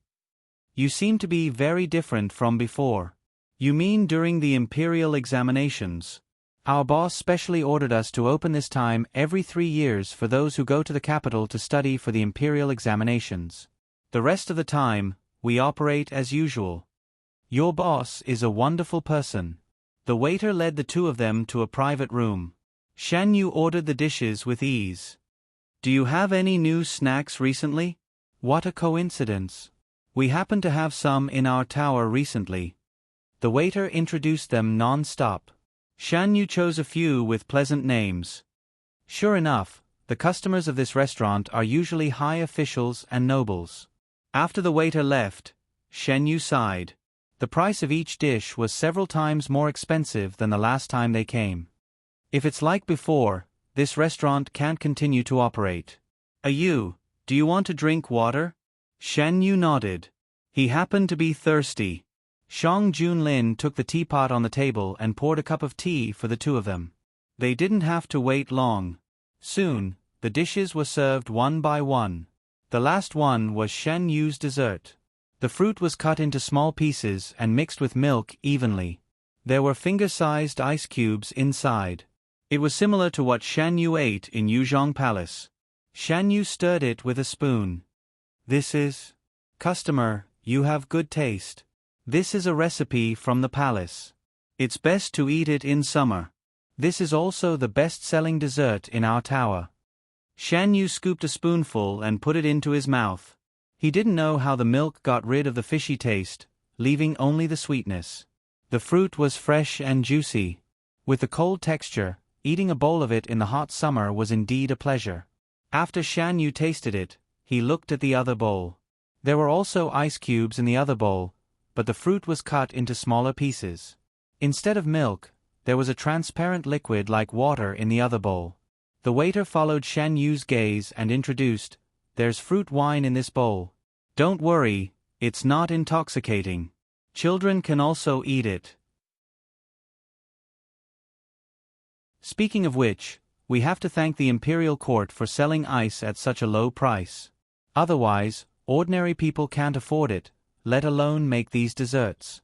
You seem to be very different from before. You mean during the imperial examinations? Our boss specially ordered us to open this time every 3 years for those who go to the capital to study for the imperial examinations. The rest of the time, we operate as usual. Your boss is a wonderful person. The waiter led the 2 of them to a private room. Shan Yu ordered the dishes with ease. Do you have any new snacks recently? What a coincidence. We happen to have some in our tower recently. The waiter introduced them non-stop. Shan Yu chose a few with pleasant names. Sure enough, the customers of this restaurant are usually high officials and nobles. After the waiter left, Shan Yu sighed. The price of each dish was several times more expensive than the last time they came. If it's like before, this restaurant can't continue to operate. Do you want to drink water? Shan Yu nodded. He happened to be thirsty. Shang Junlin took the teapot on the table and poured a cup of tea for the 2 of them. They didn't have to wait long. Soon, the dishes were served one by one. The last one was Shan Yu's dessert. The fruit was cut into small pieces and mixed with milk evenly. There were finger-sized ice cubes inside. It was similar to what Shan Yu ate in Yuzhong Palace. Shan Yu stirred it with a spoon. This is... Customer, you have good taste. This is a recipe from the palace. It's best to eat it in summer. This is also the best-selling dessert in our tower. Shan Yu scooped a spoonful and put it into his mouth. He didn't know how the milk got rid of the fishy taste, leaving only the sweetness. The fruit was fresh and juicy. With the cold texture, eating a bowl of it in the hot summer was indeed a pleasure. After Shan Yu tasted it, he looked at the other bowl. There were also ice cubes in the other bowl, but the fruit was cut into smaller pieces. Instead of milk, there was a transparent liquid like water in the other bowl. The waiter followed Shan Yu's gaze and introduced, "There's fruit wine in this bowl. Don't worry, it's not intoxicating. Children can also eat it." Speaking of which, we have to thank the Imperial Court for selling ice at such a low price. Otherwise, ordinary people can't afford it, let alone make these desserts.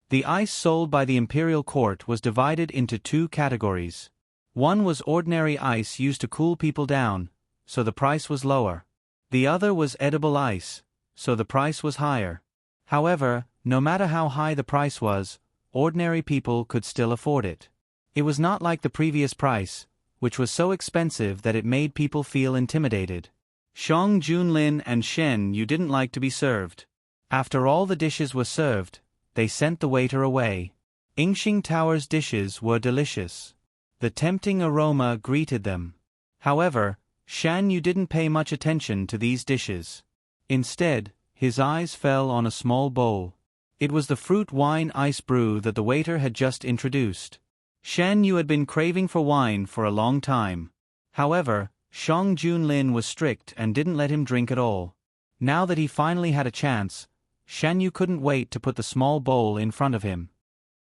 The ice sold by the Imperial Court was divided into 2 categories. One was ordinary ice used to cool people down, so the price was lower. The other was edible ice, so the price was higher. However, no matter how high the price was, ordinary people could still afford it. It was not like the previous price, which was so expensive that it made people feel intimidated. Shang Junlin and Shen Yu didn't like to be served. After all the dishes were served, they sent the waiter away. Yingxing Tower's dishes were delicious. The tempting aroma greeted them. However, Shan Yu didn't pay much attention to these dishes. Instead, his eyes fell on a small bowl. It was the fruit wine ice brew that the waiter had just introduced. Shan Yu had been craving for wine for a long time. However, Shang Junlin was strict and didn't let him drink at all. Now that he finally had a chance, Shan Yu couldn't wait to put the small bowl in front of him.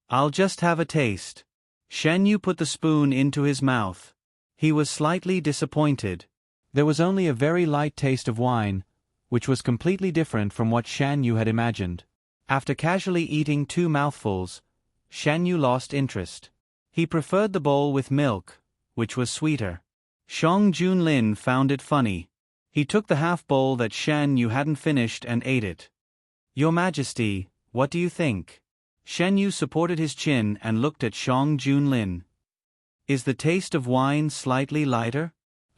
"I'll just have a taste." Shan Yu put the spoon into his mouth. He was slightly disappointed. There was only a very light taste of wine, which was completely different from what Shan Yu had imagined. After casually eating 2 mouthfuls, Shan Yu lost interest. He preferred the bowl with milk, which was sweeter. Shang Junlin found it funny. He took the half bowl that Shan Yu hadn't finished and ate it. "Your Majesty, what do you think?" Shan Yu supported his chin and looked at Shang Junlin. Is the taste of wine slightly lighter?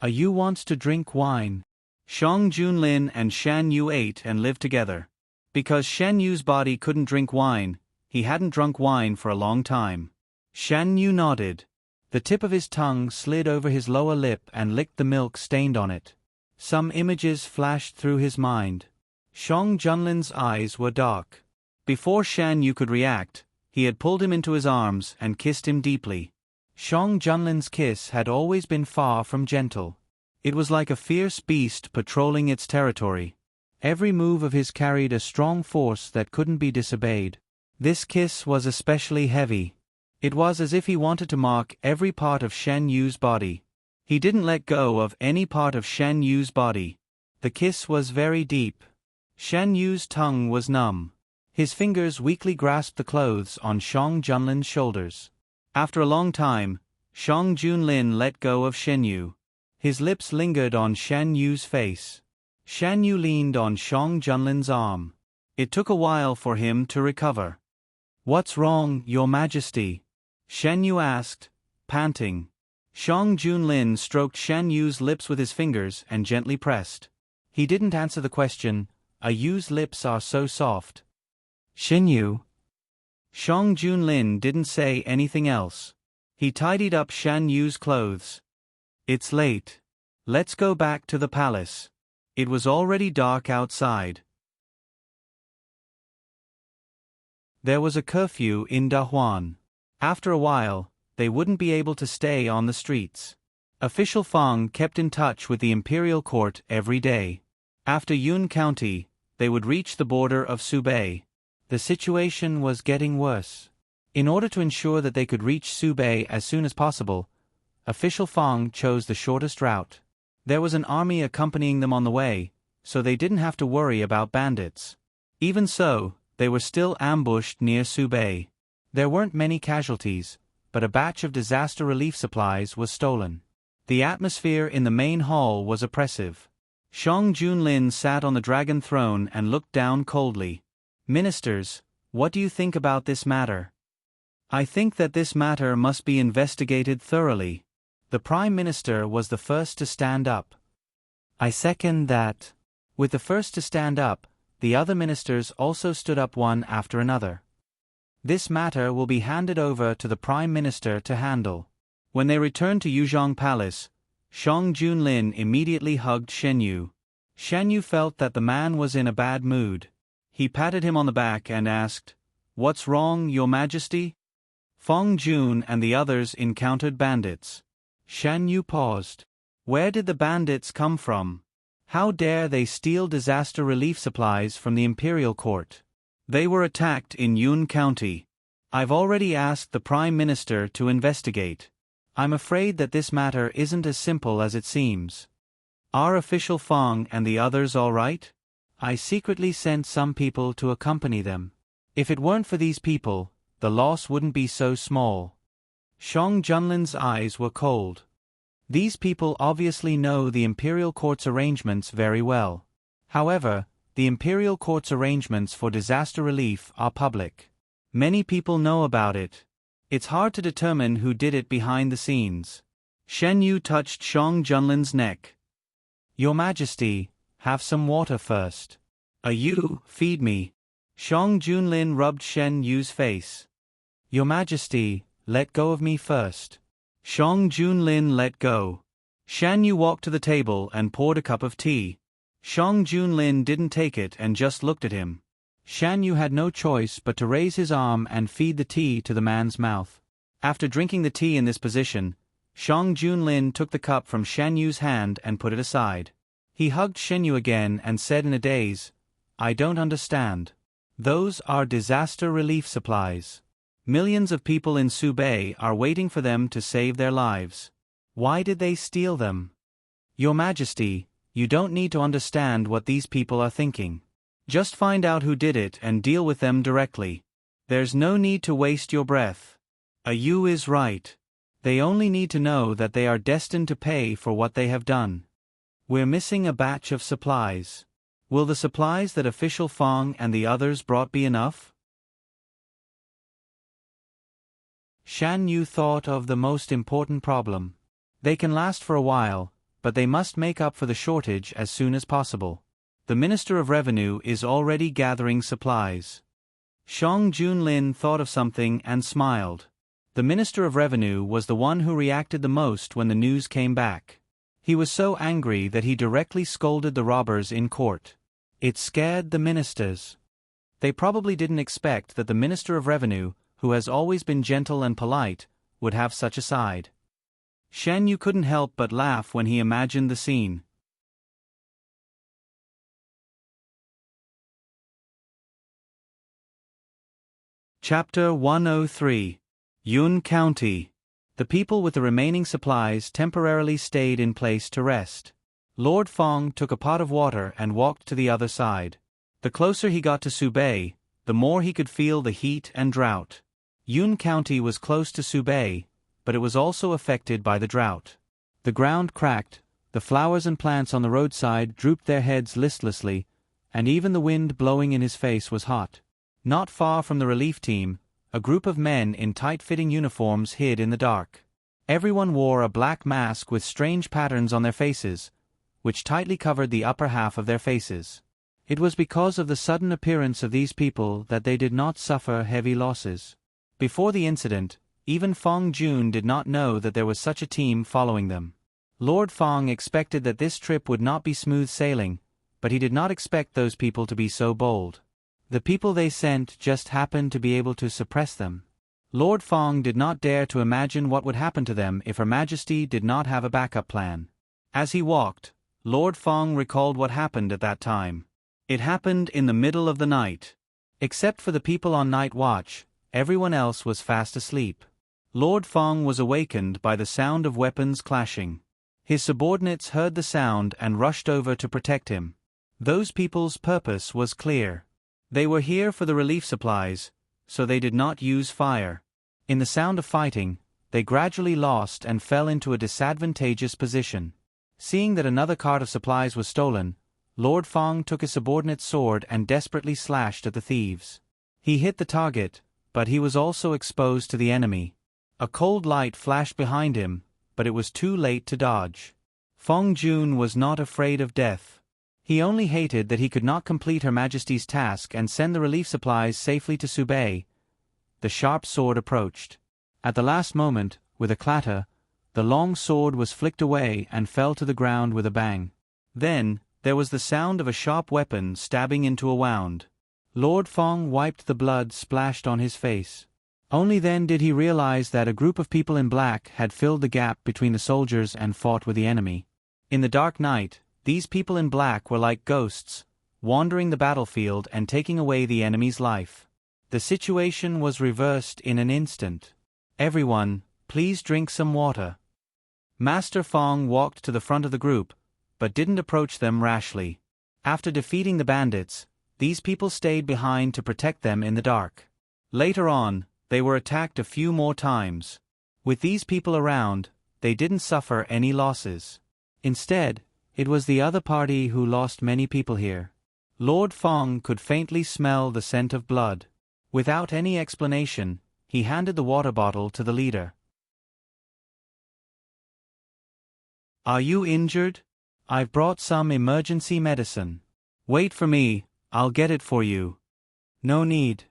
You wants to drink wine. Shang Junlin and Shan Yu ate and lived together. Because Shan Yu's body couldn't drink wine, he hadn't drunk wine for a long time. Shan Yu nodded. The tip of his tongue slid over his lower lip and licked the milk stained on it. Some images flashed through his mind. Shang Junlin's eyes were dark. Before Shan Yu could react, he had pulled him into his arms and kissed him deeply. Shang Junlin's kiss had always been far from gentle. It was like a fierce beast patrolling its territory. Every move of his carried a strong force that couldn't be disobeyed. This kiss was especially heavy. It was as if he wanted to mark every part of Shan Yu's body. He didn't let go of any part of Shan Yu's body. The kiss was very deep. Shan Yu's tongue was numb. His fingers weakly grasped the clothes on Shang Junlin's shoulders. After a long time, Shang Junlin let go of Shan Yu. His lips lingered on Shan Yu's face. Shan Yu leaned on Shang Junlin's arm. It took a while for him to recover. "What's wrong, Your Majesty?" Shan Yu asked, panting. Shang Junlin stroked Shan Yu's lips with his fingers and gently pressed. He didn't answer the question. Yu's lips are so soft. "Shan Yu." Shang Junlin didn't say anything else. He tidied up Shan Yu's clothes. "It's late. Let's go back to the palace." It was already dark outside. There was a curfew in Dahuan. After a while, they wouldn't be able to stay on the streets. Official Fang kept in touch with the imperial court every day. After Yun County, they would reach the border of Subei. The situation was getting worse. In order to ensure that they could reach Subei as soon as possible, Official Fang chose the shortest route. There was an army accompanying them on the way, so they didn't have to worry about bandits. Even so, they were still ambushed near Subei. There weren't many casualties, but a batch of disaster relief supplies was stolen. The atmosphere in the main hall was oppressive. Shang Junlin sat on the dragon throne and looked down coldly. "Ministers, what do you think about this matter?" "I think that this matter must be investigated thoroughly." The Prime Minister was the first to stand up. "I second that." With the first to stand up, the other ministers also stood up one after another. "This matter will be handed over to the Prime Minister to handle." When they returned to Yuzhong Palace, Shang Junlin immediately hugged Shan Yu. Shan Yu felt that the man was in a bad mood. He patted him on the back and asked, "What's wrong, Your Majesty?" Feng Jun and the others encountered bandits. Shan Yu paused. Where did the bandits come from? How dare they steal disaster relief supplies from the imperial court? They were attacked in Yun County. I've already asked the Prime Minister to investigate. I'm afraid that this matter isn't as simple as it seems. Are Official Fang and the others all right? I secretly sent some people to accompany them. If it weren't for these people, the loss wouldn't be so small. Shang Junlin's eyes were cold. These people obviously know the imperial court's arrangements very well. However, the imperial court's arrangements for disaster relief are public. Many people know about it. It's hard to determine who did it behind the scenes. Shen Yu touched Shang Junlin's neck. Your Majesty, have some water first. You, feed me. Shang Junlin rubbed Shen Yu's face. Your Majesty, let go of me first. Shang Junlin let go. Shan Yu walked to the table and poured a cup of tea. Shang Junlin didn't take it and just looked at him. Shan Yu had no choice but to raise his arm and feed the tea to the man's mouth. After drinking the tea in this position, Shang Junlin took the cup from Shan Yu's hand and put it aside. He hugged Shan Yu again and said in a daze, I don't understand. Those are disaster relief supplies. Millions of people in Subei are waiting for them to save their lives. Why did they steal them? Your Majesty, you don't need to understand what these people are thinking. Just find out who did it and deal with them directly. There's no need to waste your breath. You is right. They only need to know that they are destined to pay for what they have done. We're missing a batch of supplies. Will the supplies that Official Fang and the others brought be enough? Shan Yu thought of the most important problem. They can last for a while, but they must make up for the shortage as soon as possible. The Minister of Revenue is already gathering supplies. Shang Junlin thought of something and smiled. The Minister of Revenue was the one who reacted the most when the news came back. He was so angry that he directly scolded the robbers in court. It scared the ministers. They probably didn't expect that the Minister of Revenue, who has always been gentle and polite, would have such a side. Shan Yu couldn't help but laugh when he imagined the scene. Chapter 103. Yun County. The people with the remaining supplies temporarily stayed in place to rest. Lord Fong took a pot of water and walked to the other side. The closer he got to Subei, the more he could feel the heat and drought. Yun County was close to Subei, but it was also affected by the drought. The ground cracked, the flowers and plants on the roadside drooped their heads listlessly, and even the wind blowing in his face was hot. Not far from the relief team, a group of men in tight-fitting uniforms hid in the dark. Everyone wore a black mask with strange patterns on their faces, which tightly covered the upper half of their faces. It was because of the sudden appearance of these people that they did not suffer heavy losses. Before the incident, even Fong Jun did not know that there was such a team following them. Lord Fong expected that this trip would not be smooth sailing, but he did not expect those people to be so bold. The people they sent just happened to be able to suppress them. Lord Fong did not dare to imagine what would happen to them if Her Majesty did not have a backup plan. As he walked, Lord Fong recalled what happened at that time. It happened in the middle of the night. Except for the people on night watch, everyone else was fast asleep. Lord Fong was awakened by the sound of weapons clashing. His subordinates heard the sound and rushed over to protect him. Those people's purpose was clear. They were here for the relief supplies, so they did not use fire. In the sound of fighting, they gradually lost and fell into a disadvantageous position. Seeing that another cart of supplies was stolen, Lord Fong took his subordinate's sword and desperately slashed at the thieves. He hit the target, but he was also exposed to the enemy. A cold light flashed behind him, but it was too late to dodge. Fong Jun was not afraid of death. He only hated that he could not complete Her Majesty's task and send the relief supplies safely to Subei. The sharp sword approached. At the last moment, with a clatter, the long sword was flicked away and fell to the ground with a bang. Then, there was the sound of a sharp weapon stabbing into a wound. Lord Fong wiped the blood splashed on his face. Only then did he realize that a group of people in black had filled the gap between the soldiers and fought with the enemy. In the dark night, these people in black were like ghosts, wandering the battlefield and taking away the enemy's life. The situation was reversed in an instant. Everyone, please drink some water. Master Fong walked to the front of the group, but didn't approach them rashly. After defeating the bandits, these people stayed behind to protect them in the dark. Later on, they were attacked a few more times. With these people around, they didn't suffer any losses. Instead, it was the other party who lost many people here. Lord Fong could faintly smell the scent of blood. Without any explanation, he handed the water bottle to the leader. "Are you injured? I've brought some emergency medicine." "Wait for me, I'll get it for you." "No need."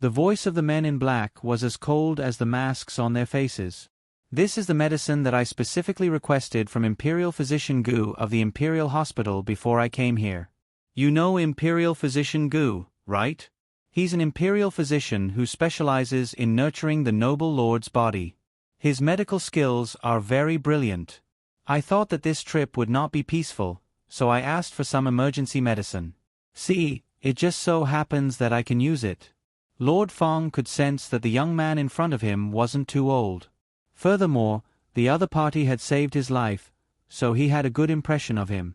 The voice of the men in black was as cold as the masks on their faces. "This is the medicine that I specifically requested from Imperial Physician Gu of the Imperial Hospital before I came here." "You know Imperial Physician Gu, right? He's an Imperial physician who specializes in nurturing the noble lord's body. His medical skills are very brilliant. I thought that this trip would not be peaceful, so I asked for some emergency medicine. See, it just so happens that I can use it." Lord Fong could sense that the young man in front of him wasn't too old. Furthermore, the other party had saved his life, so he had a good impression of him.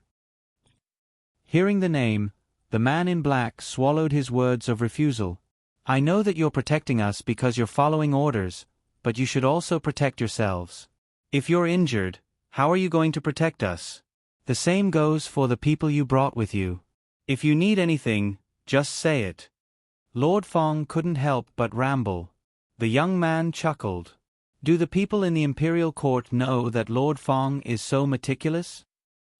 Hearing the name, the man in black swallowed his words of refusal. "I know that you're protecting us because you're following orders, but you should also protect yourselves. If you're injured, how are you going to protect us? The same goes for the people you brought with you. If you need anything, just say it." Lord Fong couldn't help but ramble. The young man chuckled. Do the people in the imperial court know that Lord Fong is so meticulous?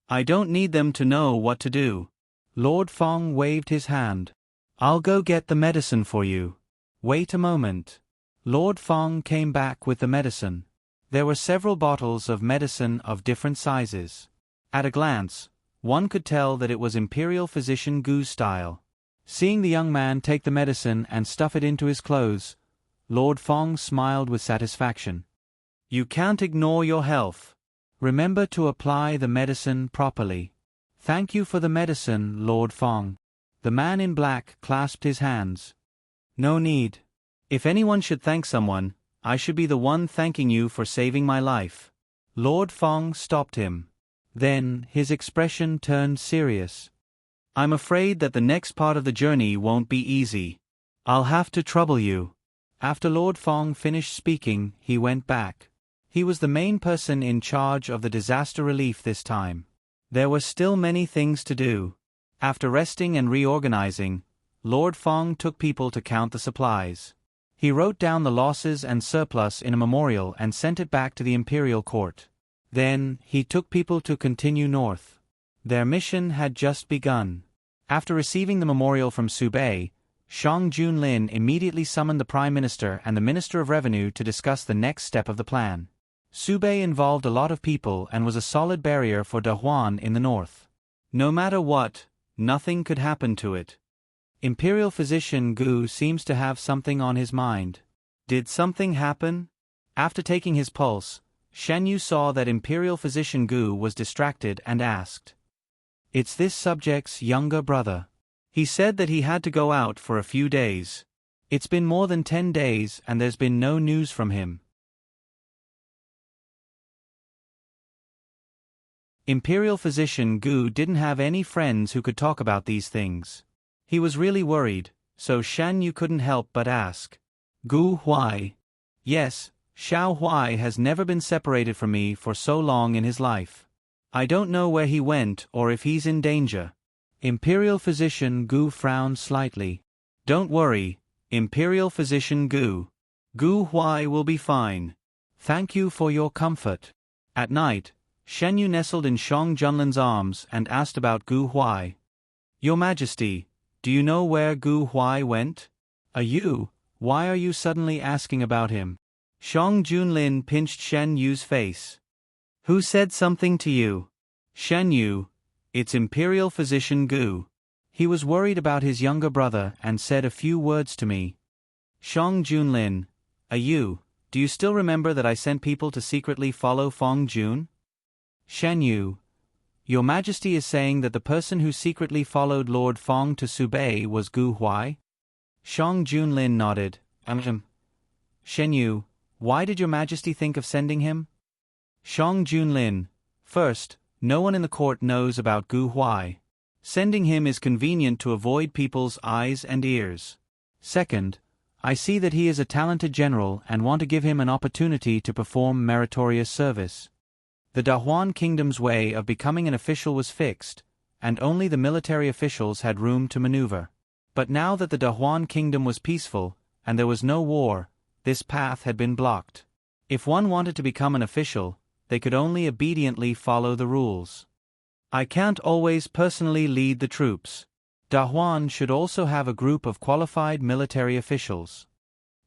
I don't need them to know what to do. Lord Fong waved his hand. I'll go get the medicine for you. Wait a moment. Lord Fong came back with the medicine. There were several bottles of medicine of different sizes. At a glance, one could tell that it was Imperial Physician Gu's style. Seeing the young man take the medicine and stuff it into his clothes, Lord Fong smiled with satisfaction. You can't ignore your health. Remember to apply the medicine properly. Thank you for the medicine, Lord Fong. The man in black clasped his hands. No need. If anyone should thank someone, I should be the one thanking you for saving my life. Lord Fong stopped him. Then, his expression turned serious. I'm afraid that the next part of the journey won't be easy. I'll have to trouble you. After Lord Fong finished speaking, he went back. He was the main person in charge of the disaster relief this time. There were still many things to do. After resting and reorganizing, Lord Fong took people to count the supplies. He wrote down the losses and surplus in a memorial and sent it back to the imperial court. Then, he took people to continue north. Their mission had just begun. After receiving the memorial from Subei, Shang Junlin immediately summoned the Prime Minister and the Minister of Revenue to discuss the next step of the plan. Subei involved a lot of people and was a solid barrier for Dahuan in the north. No matter what, nothing could happen to it. Imperial Physician Gu seems to have something on his mind. Did something happen? After taking his pulse, Shen Yu saw that Imperial Physician Gu was distracted and asked. It's this subject's younger brother. He said that he had to go out for a few days. It's been more than 10 days and there's been no news from him. Imperial Physician Gu didn't have any friends who could talk about these things. He was really worried, so Shan Yu couldn't help but ask. Gu Huai. Yes, Xiao Huai has never been separated from me for so long in his life. I don't know where he went or if he's in danger. Imperial Physician Gu frowned slightly. Don't worry, Imperial Physician Gu. Gu Huai will be fine. Thank you for your comfort. At night, Shen Yu nestled in Shang Junlin's arms and asked about Gu Huai. Your Majesty, do you know where Gu Huai went? Why are you suddenly asking about him? Shang Junlin pinched Shen Yu's face. Who said something to you? Shen Yu, it's Imperial Physician Gu. He was worried about his younger brother and said a few words to me. Shang Junlin, do you still remember that I sent people to secretly follow Fong Jun? Shen Yu, Your Majesty is saying that the person who secretly followed Lord Fong to Subei was Gu Huai? Shang Junlin nodded. Shen Yu, why did Your Majesty think of sending him? Shang Junlin, first, no one in the court knows about Gu Huai. Sending him is convenient to avoid people's eyes and ears. Second, I see that he is a talented general and want to give him an opportunity to perform meritorious service. The Dahuan Kingdom's way of becoming an official was fixed, and only the military officials had room to maneuver. But now that the Dahuan Kingdom was peaceful, and there was no war, this path had been blocked. If one wanted to become an official, they could only obediently follow the rules. I can't always personally lead the troops. Dahuan should also have a group of qualified military officials.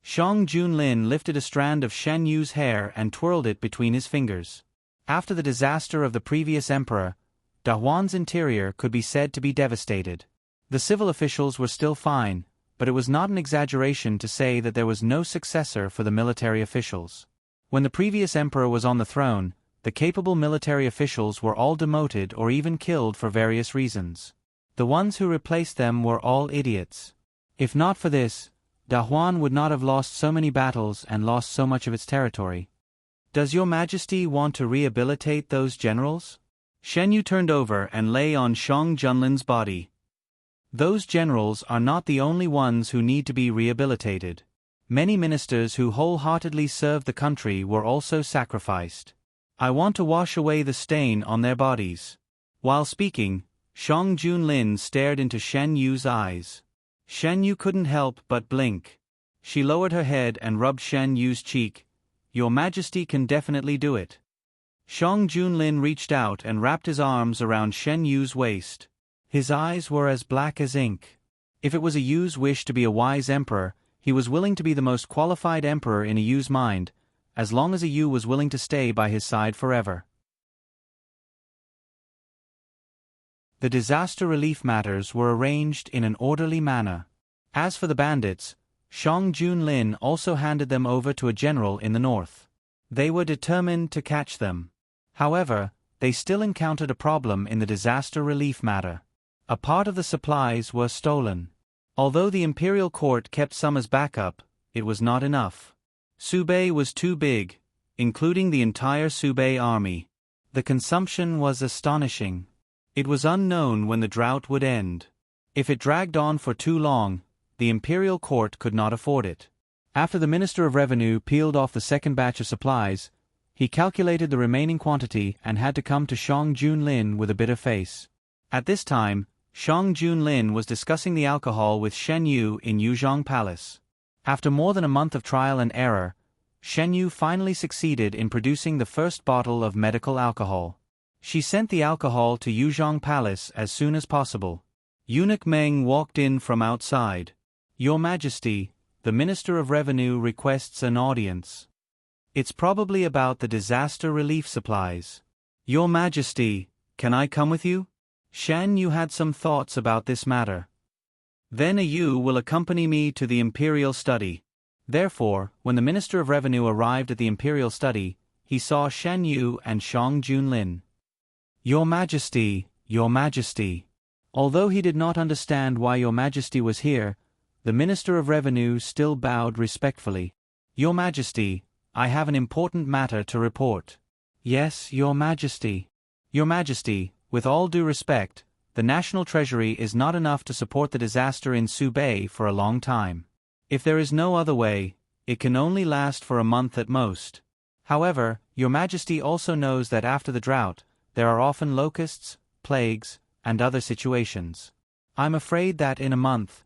Shang Junlin lifted a strand of Shen Yu's hair and twirled it between his fingers. After the disaster of the previous emperor, Dahuan's interior could be said to be devastated. The civil officials were still fine, but it was not an exaggeration to say that there was no successor for the military officials. When the previous emperor was on the throne, the capable military officials were all demoted or even killed for various reasons. The ones who replaced them were all idiots. If not for this, Dahuan would not have lost so many battles and lost so much of its territory. Does Your Majesty want to rehabilitate those generals? Shen Yu turned over and lay on Shang Junlin's body. Those generals are not the only ones who need to be rehabilitated. Many ministers who wholeheartedly served the country were also sacrificed. I want to wash away the stain on their bodies. While speaking, Shang Junlin stared into Shen Yu's eyes. Shen Yu couldn't help but blink. She lowered her head and rubbed Shen Yu's cheek. Your Majesty can definitely do it. Shang Junlin reached out and wrapped his arms around Shen Yu's waist. His eyes were as black as ink. If it was a Yu's wish to be a wise emperor, he was willing to be the most qualified emperor in a Yu's mind, as long as a Yu was willing to stay by his side forever. The disaster relief matters were arranged in an orderly manner. As for the bandits, Shang Junlin also handed them over to a general in the north. They were determined to catch them. However, they still encountered a problem in the disaster relief matter. A part of the supplies were stolen. Although the imperial court kept some as backup, it was not enough. Subei was too big, including the entire Subei army. The consumption was astonishing. It was unknown when the drought would end. If it dragged on for too long, the imperial court could not afford it. After the Minister of Revenue peeled off the second batch of supplies, he calculated the remaining quantity and had to come to Shang Junlin with a bitter face. At this time, Shang Junlin was discussing the alcohol with Shen Yu in Yuzhong Palace. After more than a month of trial and error, Shen Yu finally succeeded in producing the first bottle of medical alcohol. She sent the alcohol to Yuzhong Palace as soon as possible. Eunuch Meng walked in from outside. Your Majesty, the Minister of Revenue requests an audience. It's probably about the disaster relief supplies. Your Majesty, can I come with you? Shan Yu had some thoughts about this matter. Then a Yu will accompany me to the imperial study. Therefore, when the Minister of Revenue arrived at the imperial study, he saw Shan Yu and Shang Junlin. Your Majesty, Your Majesty. Although he did not understand why Your Majesty was here, the Minister of Revenue still bowed respectfully. Your Majesty, I have an important matter to report. Yes, Your Majesty. Your Majesty, with all due respect, the National Treasury is not enough to support the disaster in Subei for a long time. If there is no other way, it can only last for a month at most. However, Your Majesty also knows that after the drought, there are often locusts, plagues, and other situations. I'm afraid that in a month,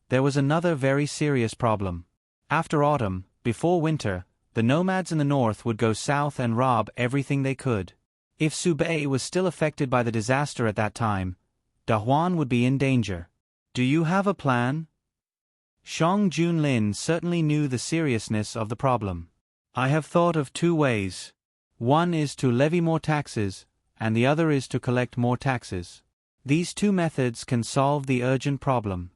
there was another very serious problem. After autumn, before winter, the nomads in the north would go south and rob everything they could. If Subei was still affected by the disaster at that time, Dahuan would be in danger. Do you have a plan? Shang Junlin certainly knew the seriousness of the problem. I have thought of two ways. One is to levy more taxes, and the other is to collect more taxes. These two methods can solve the urgent problem.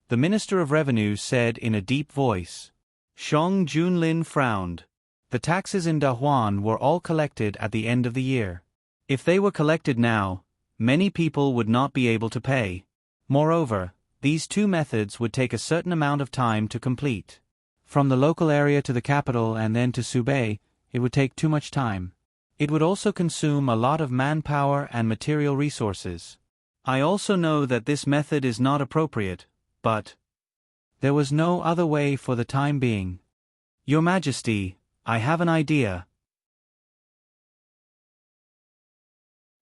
The Minister of Revenue said in a deep voice. Shang Junlin frowned. The taxes in Dahuan were all collected at the end of the year. If they were collected now, many people would not be able to pay. Moreover, these two methods would take a certain amount of time to complete. From the local area to the capital and then to Subei, it would take too much time. It would also consume a lot of manpower and material resources. I also know that this method is not appropriate, but there was no other way for the time being. Your Majesty, I have an idea.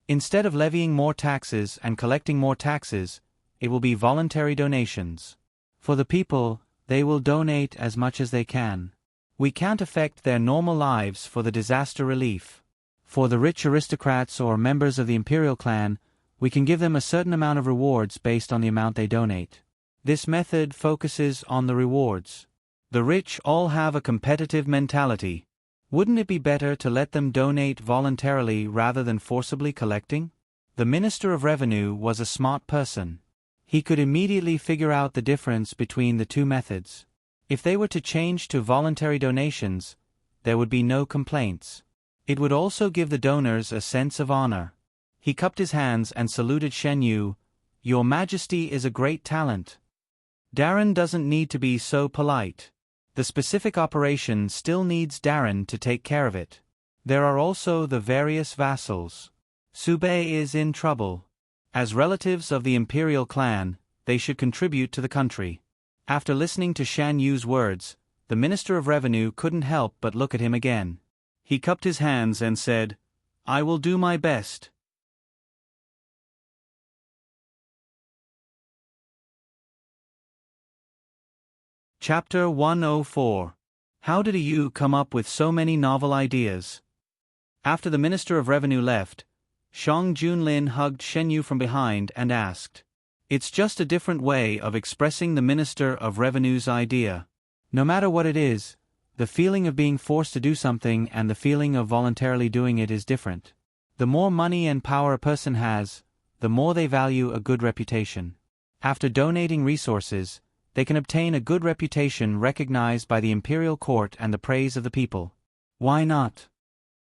Instead of levying more taxes and collecting more taxes, it will be voluntary donations. For the people, they will donate as much as they can. We can't affect their normal lives for the disaster relief. For the rich aristocrats or members of the imperial clan, we can give them a certain amount of rewards based on the amount they donate. This method focuses on the rewards. The rich all have a competitive mentality. Wouldn't it be better to let them donate voluntarily rather than forcibly collecting? The Minister of Revenue was a smart person. He could immediately figure out the difference between the two methods. If they were to change to voluntary donations, there would be no complaints. It would also give the donors a sense of honor. He cupped his hands and saluted Shen Yu. Your Majesty is a great talent. Darren doesn't need to be so polite. The specific operation still needs Darren to take care of it. There are also the various vassals. Subei is in trouble. As relatives of the imperial clan, they should contribute to the country. After listening to Shan Yu's words, the Minister of Revenue couldn't help but look at him again. He cupped his hands and said, I will do my best. Chapter 104. How did you come up with so many novel ideas? After the Minister of Revenue left, Shang Junlin hugged Shen Yu from behind and asked, "It's just a different way of expressing the Minister of Revenue's idea. No matter what it is, the feeling of being forced to do something and the feeling of voluntarily doing it is different. The more money and power a person has, the more they value a good reputation. After donating resources, they can obtain a good reputation recognized by the imperial court and the praise of the people. Why not?"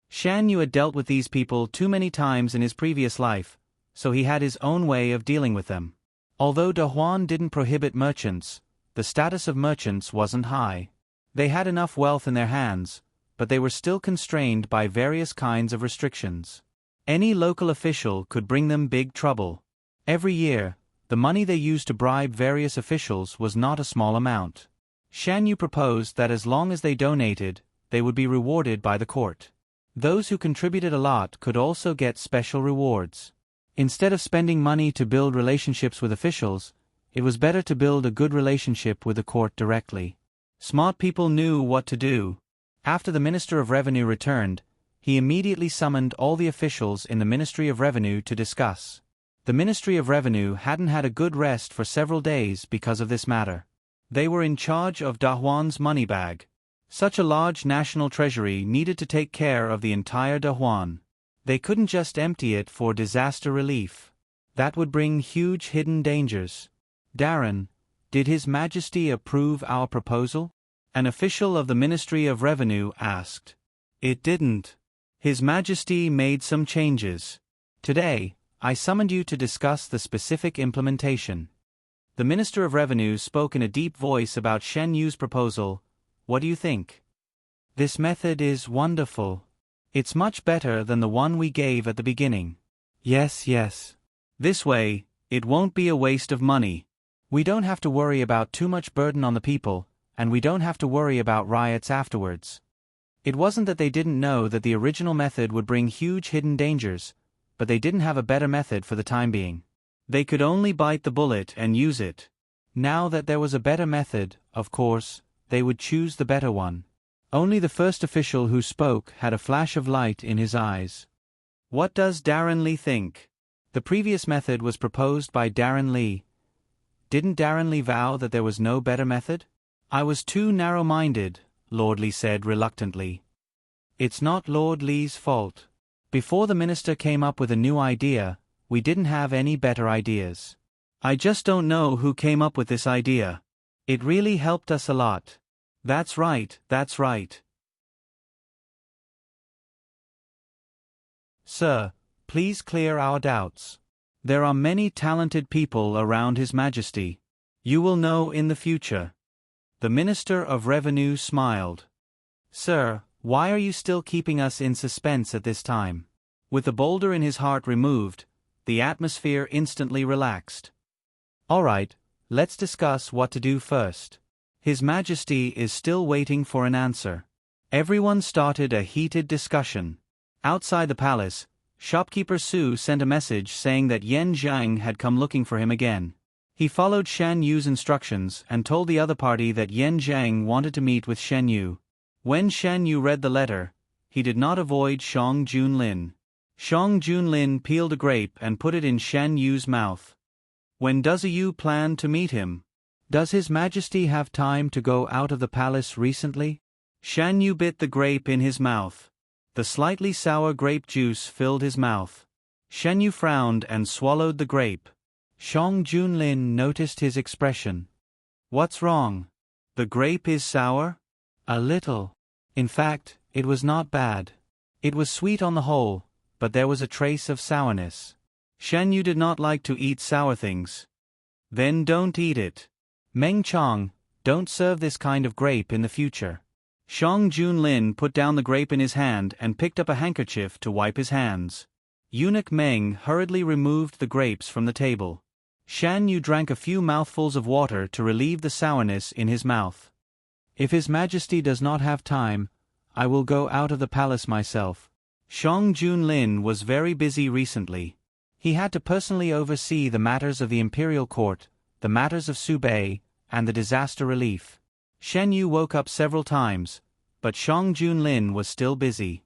Shan Yu had dealt with these people too many times in his previous life, so he had his own way of dealing with them. Although De Huan didn't prohibit merchants, the status of merchants wasn't high. They had enough wealth in their hands, but they were still constrained by various kinds of restrictions. Any local official could bring them big trouble. Every year, the money they used to bribe various officials was not a small amount. Shan Yu proposed that as long as they donated, they would be rewarded by the court. Those who contributed a lot could also get special rewards. Instead of spending money to build relationships with officials, it was better to build a good relationship with the court directly. Smart people knew what to do. After the Minister of Revenue returned, he immediately summoned all the officials in the Ministry of Revenue to discuss. The Ministry of Revenue hadn't had a good rest for several days because of this matter. They were in charge of Da Huan's money bag. Such a large national treasury needed to take care of the entire Da Huan. They couldn't just empty it for disaster relief. That would bring huge hidden dangers. "Darren, did His Majesty approve our proposal?" An official of the Ministry of Revenue asked. "It didn't. His Majesty made some changes. Today, I summoned you to discuss the specific implementation." The Minister of Revenue spoke in a deep voice about Shen Yu's proposal. "What do you think?" "This method is wonderful. It's much better than the one we gave at the beginning." Yes. "This way, it won't be a waste of money. We don't have to worry about too much burden on the people, and we don't have to worry about riots afterwards." It wasn't that they didn't know that the original method would bring huge hidden dangers, but they didn't have a better method for the time being. They could only bite the bullet and use it. Now that there was a better method, of course, they would choose the better one. Only the first official who spoke had a flash of light in his eyes. "What does Darren Lee think?" The previous method was proposed by Darren Lee. Didn't Darren Lee vow that there was no better method? "I was too narrow-minded," Lord Lee said reluctantly. "It's not Lord Lee's fault. Before the minister came up with a new idea, we didn't have any better ideas. I just don't know who came up with this idea. It really helped us a lot." That's right. "Sir, please clear our doubts. There are many talented people around His Majesty. You will know in the future." The Minister of Revenue smiled. "Sir, why are you still keeping us in suspense at this time?" With the boulder in his heart removed, the atmosphere instantly relaxed. "All right, let's discuss what to do first. His Majesty is still waiting for an answer." Everyone started a heated discussion. Outside the palace, shopkeeper Su sent a message saying that Yen Zhang had come looking for him again. He followed Shan Yu's instructions and told the other party that Yen Zhang wanted to meet with Shen Yu. When Shan Yu read the letter, he did not avoid Shang Junlin. Shang Junlin peeled a grape and put it in Shan Yu's mouth. "When does you plan to meet him? Does His Majesty have time to go out of the palace recently?" Shan Yu bit the grape in his mouth. The slightly sour grape juice filled his mouth. Shan Yu frowned and swallowed the grape. Shang Junlin noticed his expression. "What's wrong? The grape is sour?" "A little. In fact, it was not bad. It was sweet on the whole, but there was a trace of sourness." Shan Yu did not like to eat sour things. "Then don't eat it. Meng Chong, don't serve this kind of grape in the future." Shang Junlin put down the grape in his hand and picked up a handkerchief to wipe his hands. Eunuch Meng hurriedly removed the grapes from the table. Shan Yu drank a few mouthfuls of water to relieve the sourness in his mouth. "If His Majesty does not have time, I will go out of the palace myself." Shang Junlin was very busy recently. He had to personally oversee the matters of the imperial court, the matters of Subei, and the disaster relief. Shen Yu woke up several times, but Shang Junlin was still busy.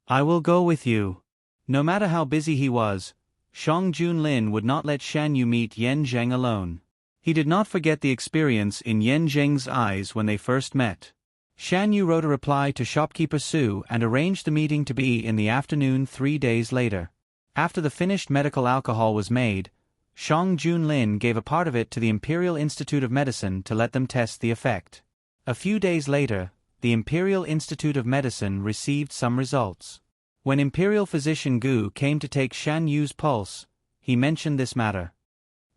"I will go with you." No matter how busy he was, Shang Junlin would not let Shan Yu meet Yen Zheng alone. He did not forget the experience in Yen Zheng's eyes when they first met. Shan Yu wrote a reply to shopkeeper Su and arranged the meeting to be in the afternoon 3 days later. After the finished medical alcohol was made, Shang Junlin gave a part of it to the Imperial Institute of Medicine to let them test the effect. A few days later, the Imperial Institute of Medicine received some results. When Imperial Physician Gu came to take Shan Yu's pulse, he mentioned this matter.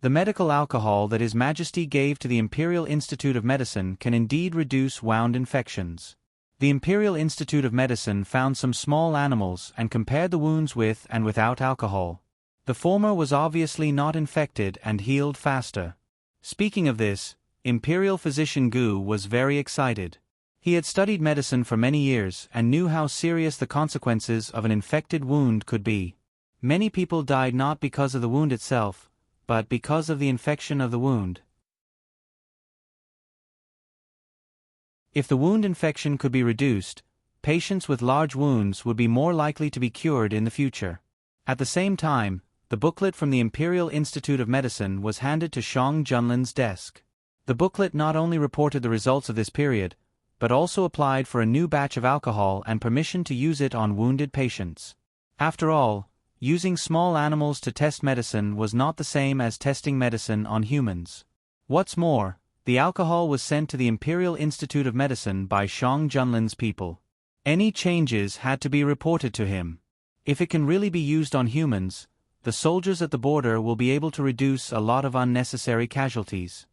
The medical alcohol that His Majesty gave to the Imperial Institute of Medicine can indeed reduce wound infections. The Imperial Institute of Medicine found some small animals and compared the wounds with and without alcohol. The former was obviously not infected and healed faster. Speaking of this, Imperial Physician Gu was very excited. He had studied medicine for many years and knew how serious the consequences of an infected wound could be. Many people died not because of the wound itself, but because of the infection of the wound. If the wound infection could be reduced, patients with large wounds would be more likely to be cured in the future. At the same time, the booklet from the Imperial Institute of Medicine was handed to Shang Junlin's desk. The booklet not only reported the results of this period, but also applied for a new batch of alcohol and permission to use it on wounded patients. After all, using small animals to test medicine was not the same as testing medicine on humans. What's more, the alcohol was sent to the Imperial Institute of Medicine by Shang Junlin's people. Any changes had to be reported to him. If it can really be used on humans, the soldiers at the border will be able to reduce a lot of unnecessary casualties.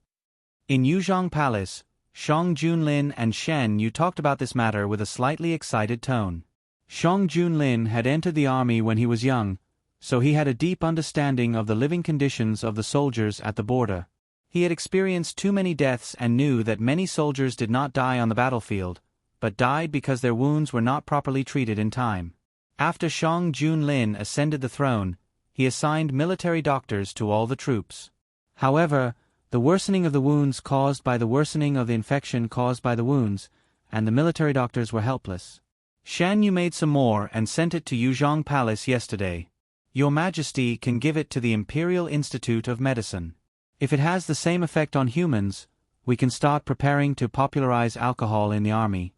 In Yuzhong Palace, Shang Junlin and Shen Yu talked about this matter with a slightly excited tone. Shang Junlin had entered the army when he was young, so he had a deep understanding of the living conditions of the soldiers at the border. He had experienced too many deaths and knew that many soldiers did not die on the battlefield, but died because their wounds were not properly treated in time. After Shang Junlin ascended the throne, he assigned military doctors to all the troops. However, the worsening of the wounds caused by the worsening of the infection caused by the wounds, and the military doctors were helpless. Shan Yu made some more and sent it to Yuzhong Palace yesterday. Your Majesty can give it to the Imperial Institute of Medicine. If it has the same effect on humans, we can start preparing to popularize alcohol in the army.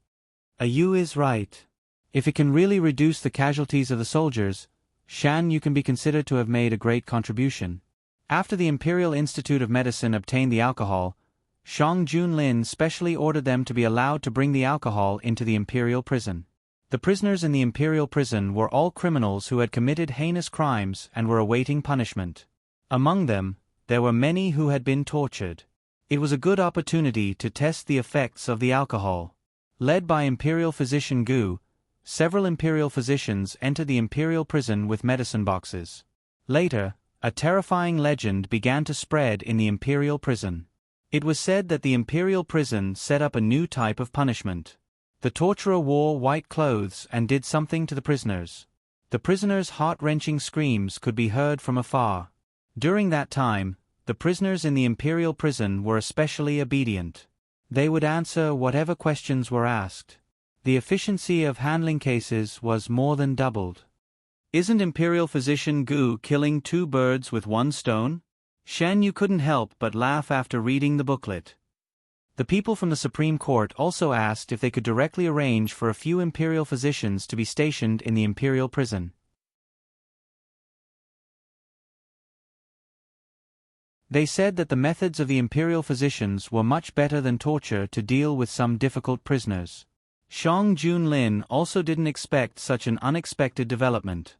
Yu is right. If it can really reduce the casualties of the soldiers, Shan Yu can be considered to have made a great contribution. After the Imperial Institute of Medicine obtained the alcohol, Shang Junlin specially ordered them to be allowed to bring the alcohol into the Imperial prison. The prisoners in the Imperial prison were all criminals who had committed heinous crimes and were awaiting punishment. Among them, there were many who had been tortured. It was a good opportunity to test the effects of the alcohol. Led by Imperial Physician Gu, several Imperial physicians entered the Imperial prison with medicine boxes. Later, a terrifying legend began to spread in the Imperial prison. It was said that the Imperial prison set up a new type of punishment. The torturer wore white clothes and did something to the prisoners. The prisoners' heart-wrenching screams could be heard from afar. During that time, the prisoners in the Imperial prison were especially obedient. They would answer whatever questions were asked. The efficiency of handling cases was more than doubled. Isn't Imperial Physician Gu killing 2 birds with 1 stone? Shan Yu couldn't help but laugh after reading the booklet. The people from the Supreme Court also asked if they could directly arrange for a few Imperial physicians to be stationed in the Imperial prison. They said that the methods of the Imperial physicians were much better than torture to deal with some difficult prisoners. Shang Junlin also didn't expect such an unexpected development.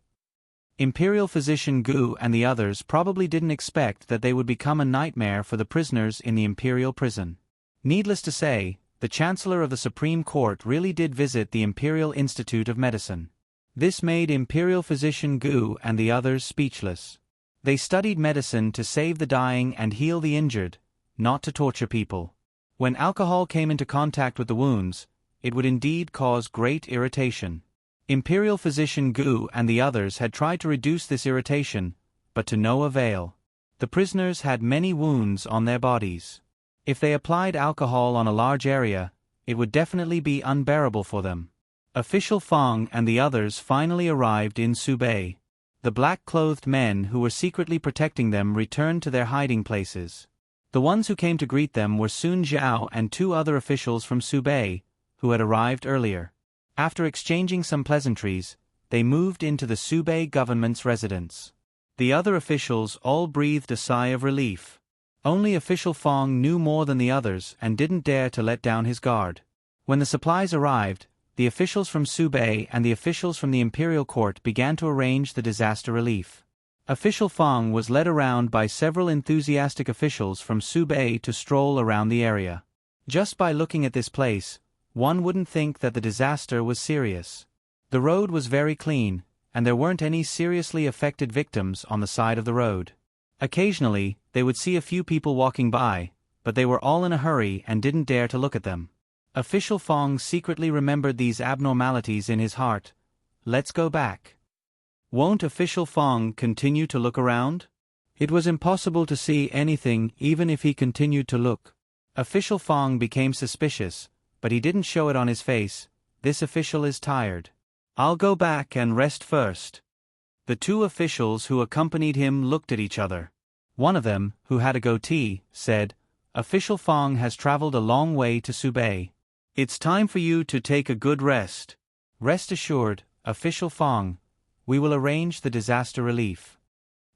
Imperial Physician Gu and the others probably didn't expect that they would become a nightmare for the prisoners in the Imperial prison. Needless to say, the Chancellor of the Supreme Court really did visit the Imperial Institute of Medicine. This made Imperial Physician Gu and the others speechless. They studied medicine to save the dying and heal the injured, not to torture people. When alcohol came into contact with the wounds, it would indeed cause great irritation. Imperial Physician Gu and the others had tried to reduce this irritation, but to no avail. The prisoners had many wounds on their bodies. If they applied alcohol on a large area, it would definitely be unbearable for them. Official Fang and the others finally arrived in Subei. The black-clothed men who were secretly protecting them returned to their hiding places. The ones who came to greet them were Sun Zhao and 2 other officials from Subei, who had arrived earlier. After exchanging some pleasantries, they moved into the Subei government's residence. The other officials all breathed a sigh of relief. Only Official Fang knew more than the others and didn't dare to let down his guard. When the supplies arrived, the officials from Subei and the officials from the Imperial Court began to arrange the disaster relief. Official Fang was led around by several enthusiastic officials from Subei to stroll around the area. Just by looking at this place, one wouldn't think that the disaster was serious. The road was very clean, and there weren't any seriously affected victims on the side of the road. Occasionally, they would see a few people walking by, but they were all in a hurry and didn't dare to look at them. Official Fang secretly remembered these abnormalities in his heart. Let's go back. Won't Official Fang continue to look around? It was impossible to see anything even if he continued to look. Official Fang became suspicious, but he didn't show it on his face. This official is tired. I'll go back and rest first. The 2 officials who accompanied him looked at each other. One of them, who had a goatee, said, Official Fang has traveled a long way to Subei. It's time for you to take a good rest. Rest assured, Official Fang, we will arrange the disaster relief.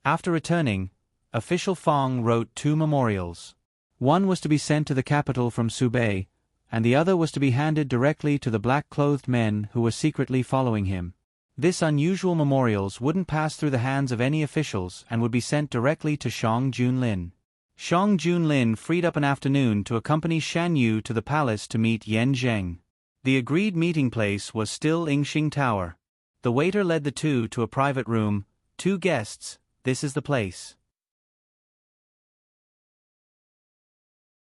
After returning, Official Fang wrote 2 memorials. One was to be sent to the capital from Subei, and the other was to be handed directly to the black-clothed men who were secretly following him. This unusual memorials wouldn't pass through the hands of any officials and would be sent directly to Shang Junlin. Shang Junlin freed up an afternoon to accompany Shan Yu to the palace to meet Yan Zheng. The agreed meeting place was still Yingxing Tower. The waiter led the 2 to a private room. 2 guests, this is the place.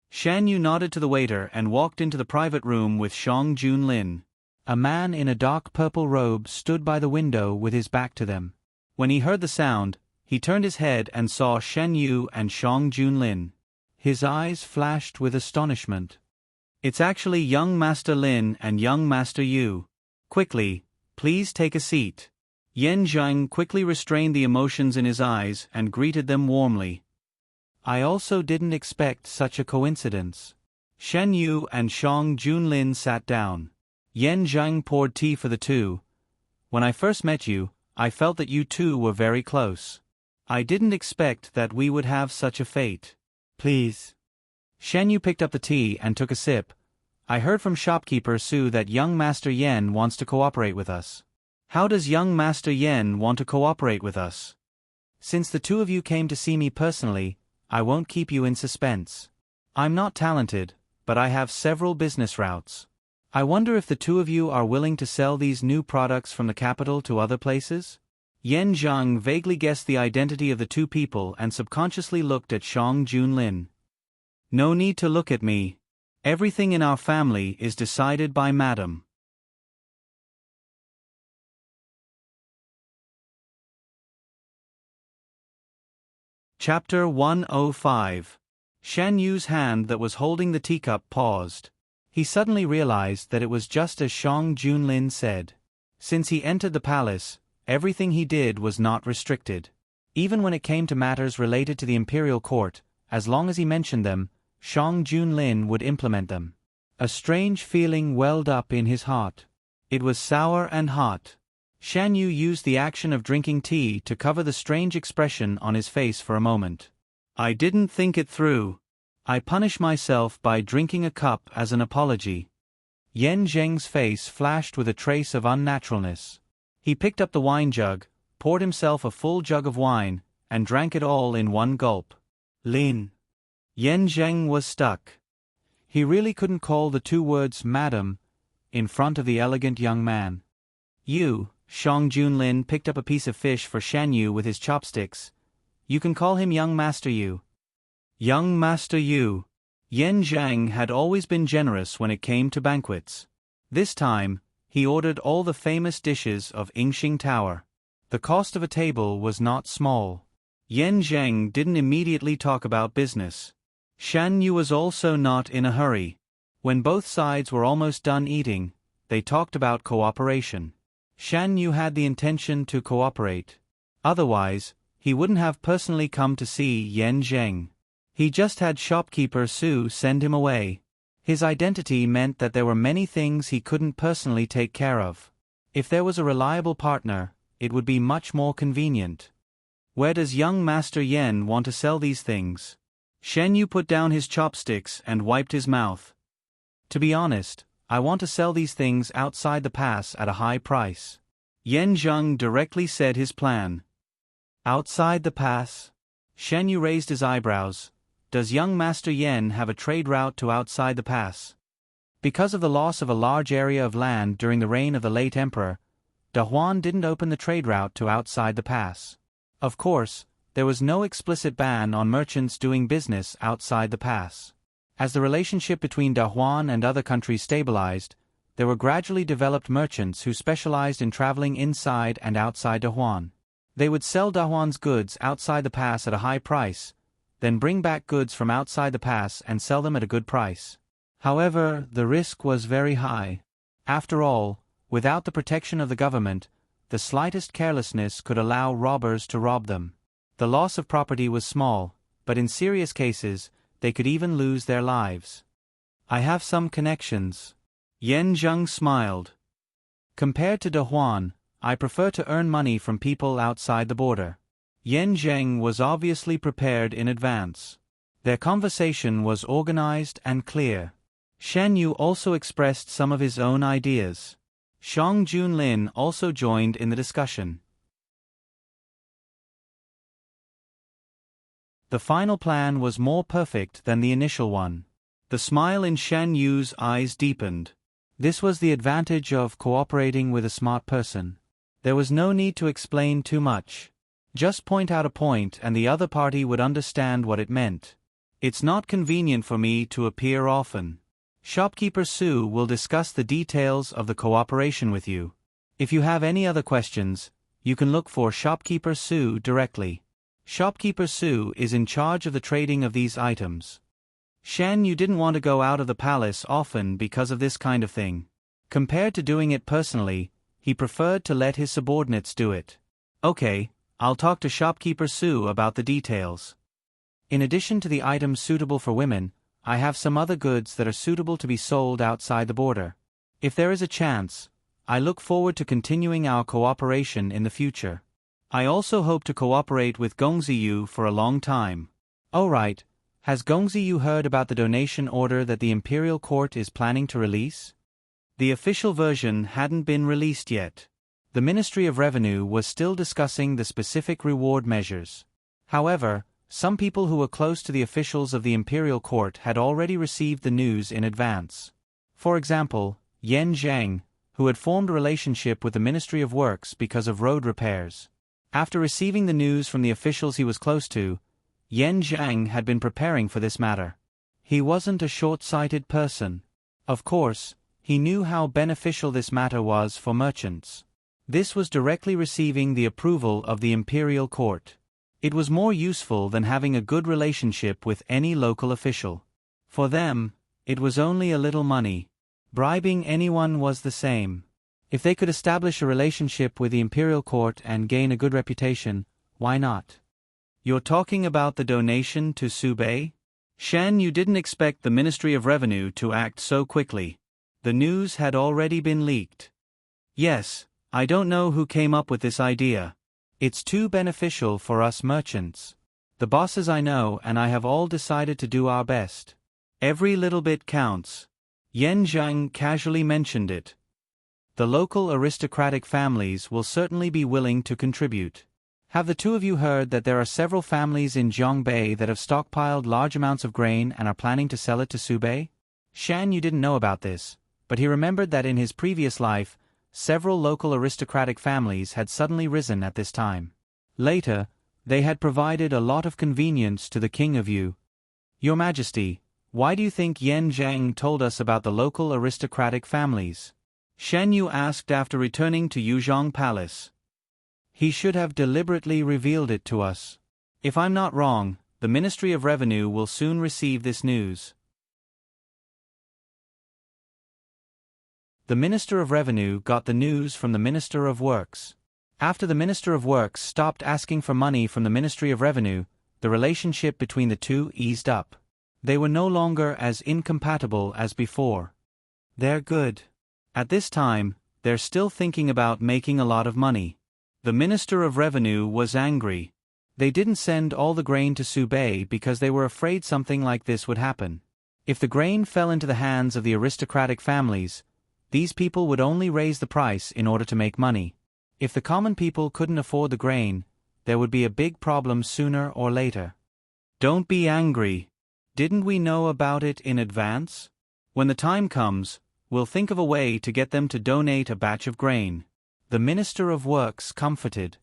Shan Yu nodded to the waiter and walked into the private room with Shang Junlin. A man in a dark purple robe stood by the window with his back to them. When he heard the sound, he turned his head and saw Shan Yu and Shang Junlin. His eyes flashed with astonishment. It's actually young Master Lin and young Master Yu. Quickly, please take a seat. Yan Zheng quickly restrained the emotions in his eyes and greeted them warmly. I also didn't expect such a coincidence. Shan Yu and Shang Junlin sat down. Yan Zheng poured tea for the 2. When I first met you, I felt that you 2 were very close. I didn't expect that we would have such a fate. Please. Shan Yu picked up the tea and took a sip. I heard from shopkeeper Su that young Master Yen wants to cooperate with us. How does young Master Yen want to cooperate with us? Since the 2 of you came to see me personally, I won't keep you in suspense. I'm not talented, but I have several business routes. I wonder if the 2 of you are willing to sell these new products from the capital to other places? Yan Zheng vaguely guessed the identity of the 2 people and subconsciously looked at Shang Junlin. No need to look at me. Everything in our family is decided by Madam. Chapter 105. Shan Yu's hand that was holding the teacup paused. He suddenly realized that it was just as Shang Junlin said. Since he entered the palace, everything he did was not restricted. Even when it came to matters related to the Imperial Court, as long as he mentioned them, Shang Junlin would implement them. A strange feeling welled up in his heart. It was sour and hot. Shan Yu used the action of drinking tea to cover the strange expression on his face for a moment. I didn't think it through. I punish myself by drinking a cup as an apology. Yan Zheng's face flashed with a trace of unnaturalness. He picked up the wine jug, poured himself a full jug of wine, and drank it all in one gulp. Lin. Yan Zheng was stuck. He really couldn't call the 2 words Madam in front of the elegant young man. You, Shang Junlin picked up a piece of fish for Shan Yu with his chopsticks. You can call him young Master Yu. Young Master Yu. Yan Zheng had always been generous when it came to banquets. This time, he ordered all the famous dishes of Yingxing Tower. The cost of a table was not small. Yan Zheng didn't immediately talk about business. Shan Yu was also not in a hurry. When both sides were almost done eating, they talked about cooperation. Shan Yu had the intention to cooperate. Otherwise, he wouldn't have personally come to see Yen Zheng. He just had shopkeeper Su send him away. His identity meant that there were many things he couldn't personally take care of. If there was a reliable partner, it would be much more convenient. Where does young Master Yen want to sell these things? Shen Yu put down his chopsticks and wiped his mouth. To be honest, I want to sell these things outside the pass at a high price. Yen Zheng directly said his plan. Outside the pass? Shen Yu raised his eyebrows. Does young Master Yen have a trade route to outside the pass? Because of the loss of a large area of land during the reign of the late emperor, Da Huan didn't open the trade route to outside the pass. Of course, there was no explicit ban on merchants doing business outside the pass. As the relationship between Da Huan and other countries stabilized, there were gradually developed merchants who specialized in traveling inside and outside Da Huan. They would sell Da Huan's goods outside the pass at a high price, then bring back goods from outside the pass and sell them at a good price. However, the risk was very high. After all, without the protection of the government, the slightest carelessness could allow robbers to rob them. The loss of property was small, but in serious cases, they could even lose their lives. I have some connections. Yen Zheng smiled. Compared to Da Huan, I prefer to earn money from people outside the border. Yen Zheng was obviously prepared in advance. Their conversation was organized and clear. Shan Yu also expressed some of his own ideas. Shang Junlin also joined in the discussion. The final plan was more perfect than the initial one. The smile in Shan Yu's eyes deepened. This was the advantage of cooperating with a smart person. There was no need to explain too much. Just point out a point and the other party would understand what it meant. It's not convenient for me to appear often. Shopkeeper Su will discuss the details of the cooperation with you. If you have any other questions, you can look for Shopkeeper Su directly. Shopkeeper Su is in charge of the trading of these items. Shan Yu didn't want to go out of the palace often because of this kind of thing. Compared to doing it personally, he preferred to let his subordinates do it. Okay, I'll talk to Shopkeeper Su about the details. In addition to the items suitable for women, I have some other goods that are suitable to be sold outside the border. If there is a chance, I look forward to continuing our cooperation in the future. I also hope to cooperate with Gongziyu for a long time. Oh right, has Gongziyu heard about the donation order that the Imperial Court is planning to release? The official version hadn't been released yet. The Ministry of Revenue was still discussing the specific reward measures. However, some people who were close to the officials of the Imperial Court had already received the news in advance. For example, Yen Zheng, who had formed a relationship with the Ministry of Works because of road repairs. After receiving the news from the officials he was close to, Yen Zheng had been preparing for this matter. He wasn't a short-sighted person. Of course, he knew how beneficial this matter was for merchants. This was directly receiving the approval of the Imperial Court. It was more useful than having a good relationship with any local official. For them, it was only a little money. Bribing anyone was the same. If they could establish a relationship with the Imperial Court and gain a good reputation, why not? You're talking about the donation to Subei? Shan Yu didn't expect the Ministry of Revenue to act so quickly. The news had already been leaked. Yes, I don't know who came up with this idea. It's too beneficial for us merchants. The bosses I know and I have all decided to do our best. Every little bit counts. Yen Zheng casually mentioned it. The local aristocratic families will certainly be willing to contribute. Have the two of you heard that there are several families in Zhongbei that have stockpiled large amounts of grain and are planning to sell it to Subei? Shan Yu didn't know about this, but he remembered that in his previous life, several local aristocratic families had suddenly risen at this time. Later, they had provided a lot of convenience to the King of Yu. Your Majesty, why do you think Yen Zheng told us about the local aristocratic families? Shen Yu asked after returning to Yuzhong Palace. He should have deliberately revealed it to us. If I'm not wrong, the Ministry of Revenue will soon receive this news. The Minister of Revenue got the news from the Minister of Works. After the Minister of Works stopped asking for money from the Ministry of Revenue, the relationship between the two eased up. They were no longer as incompatible as before. They're good. At this time, they're still thinking about making a lot of money. The Minister of Revenue was angry. They didn't send all the grain to Subei because they were afraid something like this would happen. If the grain fell into the hands of the aristocratic families, these people would only raise the price in order to make money. If the common people couldn't afford the grain, there would be a big problem sooner or later. Don't be angry. Didn't we know about it in advance? When the time comes, we'll think of a way to get them to donate a batch of grain. The Minister of Works comforted.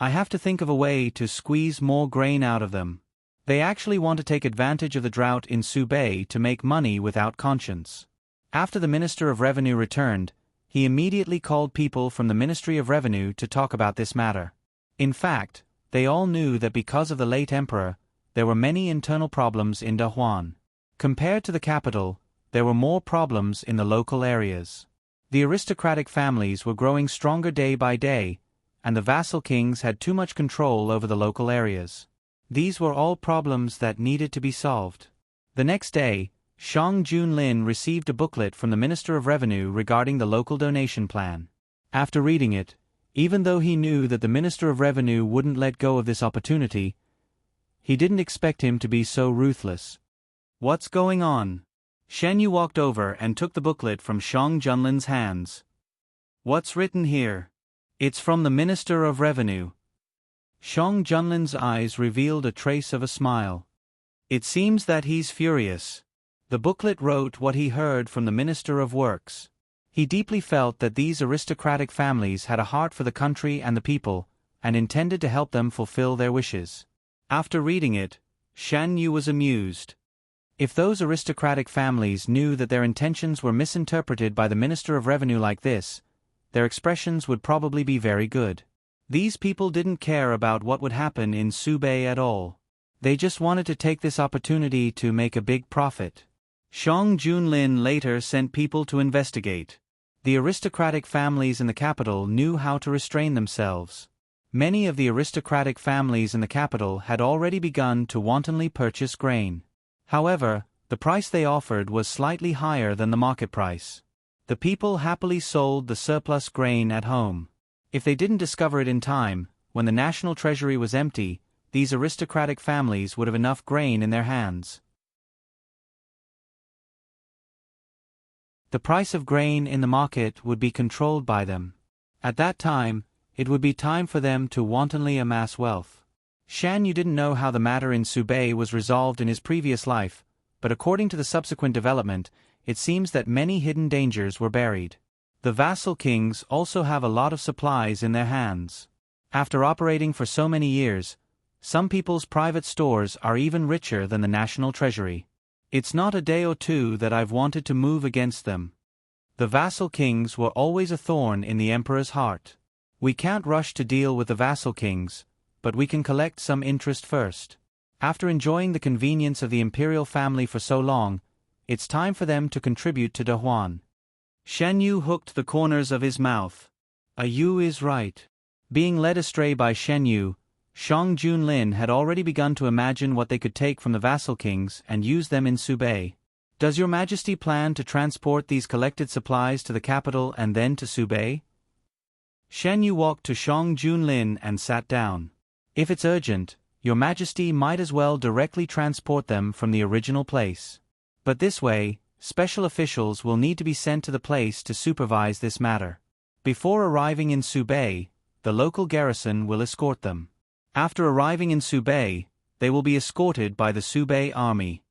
I have to think of a way to squeeze more grain out of them. They actually want to take advantage of the drought in Subei to make money without conscience. After the Minister of Revenue returned, he immediately called people from the Ministry of Revenue to talk about this matter. In fact, they all knew that because of the late emperor, there were many internal problems in Dahuan. Compared to the capital, there were more problems in the local areas. The aristocratic families were growing stronger day by day, and the vassal kings had too much control over the local areas. These were all problems that needed to be solved. The next day, Shang Junlin received a booklet from the Minister of Revenue regarding the local donation plan. After reading it, even though he knew that the Minister of Revenue wouldn't let go of this opportunity, he didn't expect him to be so ruthless. What's going on? Shen Yu walked over and took the booklet from Shang Junlin's hands. What's written here? It's from the Minister of Revenue. Shang Junlin's eyes revealed a trace of a smile. It seems that he's furious. The booklet wrote what he heard from the Minister of Works. He deeply felt that these aristocratic families had a heart for the country and the people, and intended to help them fulfill their wishes. After reading it, Shan Yu was amused. If those aristocratic families knew that their intentions were misinterpreted by the Minister of Revenue like this, their expressions would probably be very good. These people didn't care about what would happen in Subei at all. They just wanted to take this opportunity to make a big profit. Shang Junlin later sent people to investigate. The aristocratic families in the capital knew how to restrain themselves. Many of the aristocratic families in the capital had already begun to wantonly purchase grain. However, the price they offered was slightly higher than the market price. The people happily sold the surplus grain at home. If they didn't discover it in time, when the national treasury was empty, these aristocratic families would have enough grain in their hands. The price of grain in the market would be controlled by them. At that time, it would be time for them to wantonly amass wealth. Shan Yu didn't know how the matter in Subei was resolved in his previous life, but according to the subsequent development, it seems that many hidden dangers were buried. The vassal kings also have a lot of supplies in their hands. After operating for so many years, some people's private stores are even richer than the national treasury. It's not a day or two that I've wanted to move against them. The vassal kings were always a thorn in the emperor's heart. We can't rush to deal with the vassal kings, but we can collect some interest first. After enjoying the convenience of the imperial family for so long, it's time for them to contribute to Dahuan. Shen Yu hooked the corners of his mouth. Yu is right. Being led astray by Shen Yu, Shang Junlin had already begun to imagine what they could take from the vassal kings and use them in Subei. Does your majesty plan to transport these collected supplies to the capital and then to Subei? Shen Yu walked to Shang Junlin and sat down. If it's urgent, your majesty might as well directly transport them from the original place. But this way, special officials will need to be sent to the place to supervise this matter. Before arriving in Subei, the local garrison will escort them. After arriving in Subei, they will be escorted by the Subei army.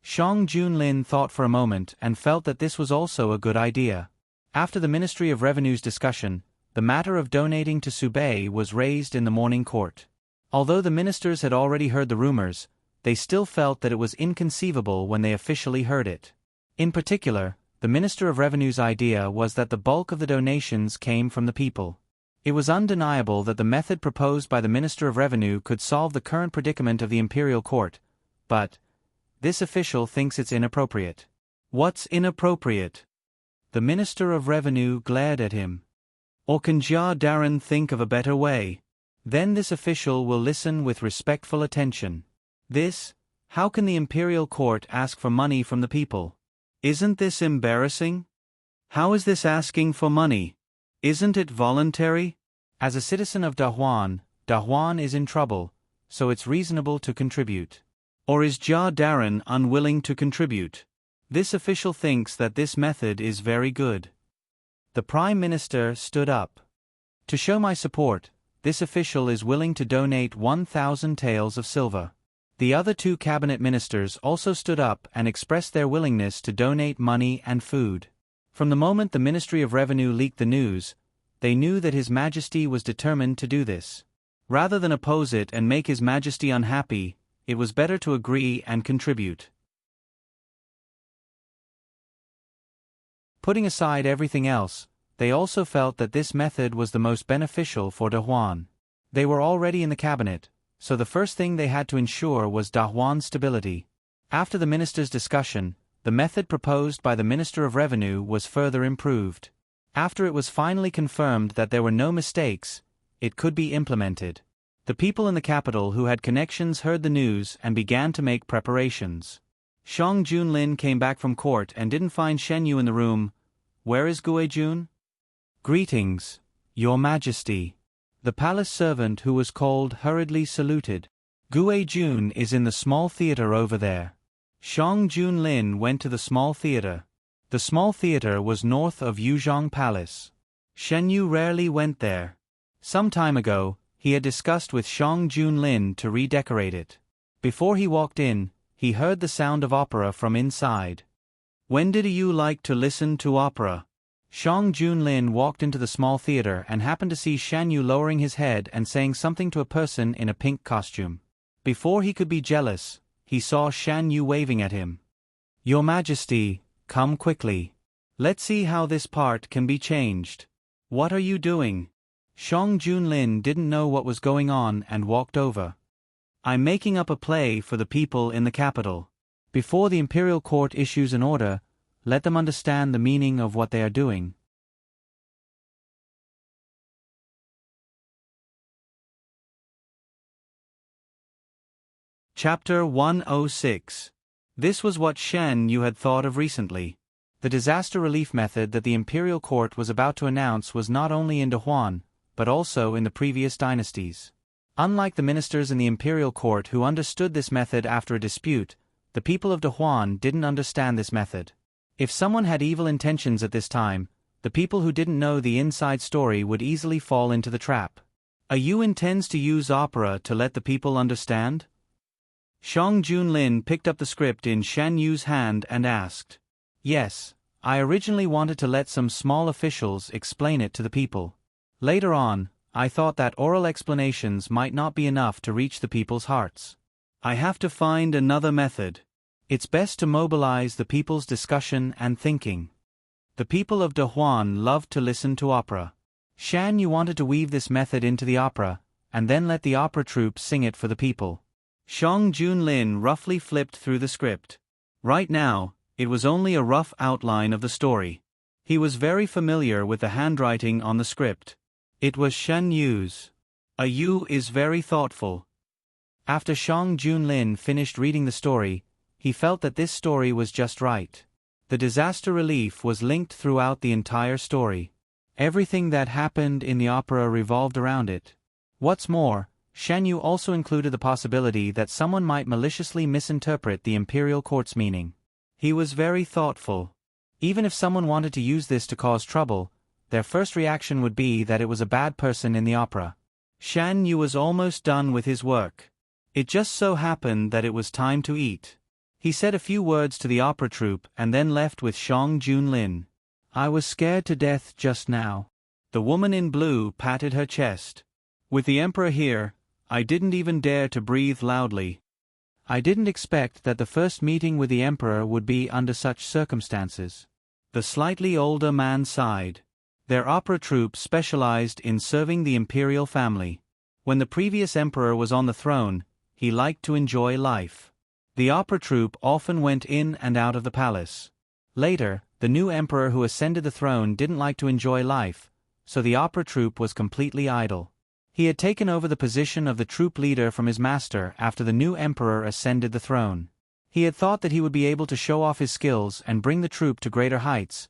Shang Junlin thought for a moment and felt that this was also a good idea. After the Ministry of Revenue's discussion, the matter of donating to Subei was raised in the morning court. Although the ministers had already heard the rumors, they still felt that it was inconceivable when they officially heard it. In particular, the Minister of Revenue's idea was that the bulk of the donations came from the people. It was undeniable that the method proposed by the Minister of Revenue could solve the current predicament of the imperial court, but this official thinks it's inappropriate. What's inappropriate? The Minister of Revenue glared at him. Or can Jia Darren think of a better way? Then this official will listen with respectful attention. How can the imperial court ask for money from the people? Isn't this embarrassing? How is this asking for money? Isn't it voluntary? As a citizen of Dahuan is in trouble, so it's reasonable to contribute. Or is Jia Darren unwilling to contribute? This official thinks that this method is very good. The Prime Minister stood up. To show my support, this official is willing to donate 1,000 taels of silver. The other 2 cabinet ministers also stood up and expressed their willingness to donate money and food. From the moment the Ministry of Revenue leaked the news, they knew that His Majesty was determined to do this. Rather than oppose it and make His Majesty unhappy, it was better to agree and contribute. Putting aside everything else, they also felt that this method was the most beneficial for Dahuan. They were already in the cabinet, so the first thing they had to ensure was Dahuan's stability. After the ministers' discussion, the method proposed by the Minister of Revenue was further improved. After it was finally confirmed that there were no mistakes, it could be implemented. The people in the capital who had connections heard the news and began to make preparations. Shang Junlin came back from court and didn't find Shen Yu in the room. Where is Guijun? Greetings, Your Majesty. The palace servant who was called hurriedly saluted. Guijun is in the small theater over there. Shang Junlin went to the small theater. The small theater was north of Yuzhong Palace. Shen Yu rarely went there. Some time ago, he had discussed with Shang Junlin to redecorate it. Before he walked in, he heard the sound of opera from inside. When did you like to listen to opera? Shang Junlin walked into the small theater and happened to see Shen Yu lowering his head and saying something to a person in a pink costume. Before he could be jealous, he saw Shen Yu waving at him. Your Majesty, come quickly. Let's see how this part can be changed. What are you doing? Shang Junlin didn't know what was going on and walked over. I'm making up a play for the people in the capital. Before the imperial court issues an order, let them understand the meaning of what they are doing. Chapter 106. This was what Shen Yu had thought of recently. The disaster relief method that the imperial court was about to announce was not only in Dahuan, but also in the previous dynasties. Unlike the ministers in the imperial court who understood this method after a dispute, the people of Dahuan didn't understand this method. If someone had evil intentions at this time, the people who didn't know the inside story would easily fall into the trap. Yu intends to use opera to let the people understand? Shang Junlin picked up the script in Shen Yu's hand and asked. Yes, I originally wanted to let some small officials explain it to the people. Later on, I thought that oral explanations might not be enough to reach the people's hearts. I have to find another method. It's best to mobilize the people's discussion and thinking. The people of Dahuan loved to listen to opera. Shan Yu wanted to weave this method into the opera, and then let the opera troupe sing it for the people. Shang Junlin roughly flipped through the script. Right now, it was only a rough outline of the story. He was very familiar with the handwriting on the script. It was Shen Yu's. Yu is very thoughtful. After Shang Junlin finished reading the story, he felt that this story was just right. The disaster relief was linked throughout the entire story. Everything that happened in the opera revolved around it. What's more, Shen Yu also included the possibility that someone might maliciously misinterpret the imperial court's meaning. He was very thoughtful. Even if someone wanted to use this to cause trouble, their first reaction would be that it was a bad person in the opera. Shan Yu was almost done with his work. It just so happened that it was time to eat. He said a few words to the opera troupe and then left with Shang Junlin. I was scared to death just now. The woman in blue patted her chest. With the emperor here, I didn't even dare to breathe loudly. I didn't expect that the first meeting with the emperor would be under such circumstances. The slightly older man sighed. Their opera troupe specialized in serving the imperial family. When the previous emperor was on the throne, he liked to enjoy life. The opera troupe often went in and out of the palace. Later, The new emperor who ascended the throne didn't like to enjoy life, so the opera troupe was completely idle. He had taken over the position of the troupe leader from his master after the new emperor ascended the throne. He had thought that he would be able to show off his skills and bring the troupe to greater heights,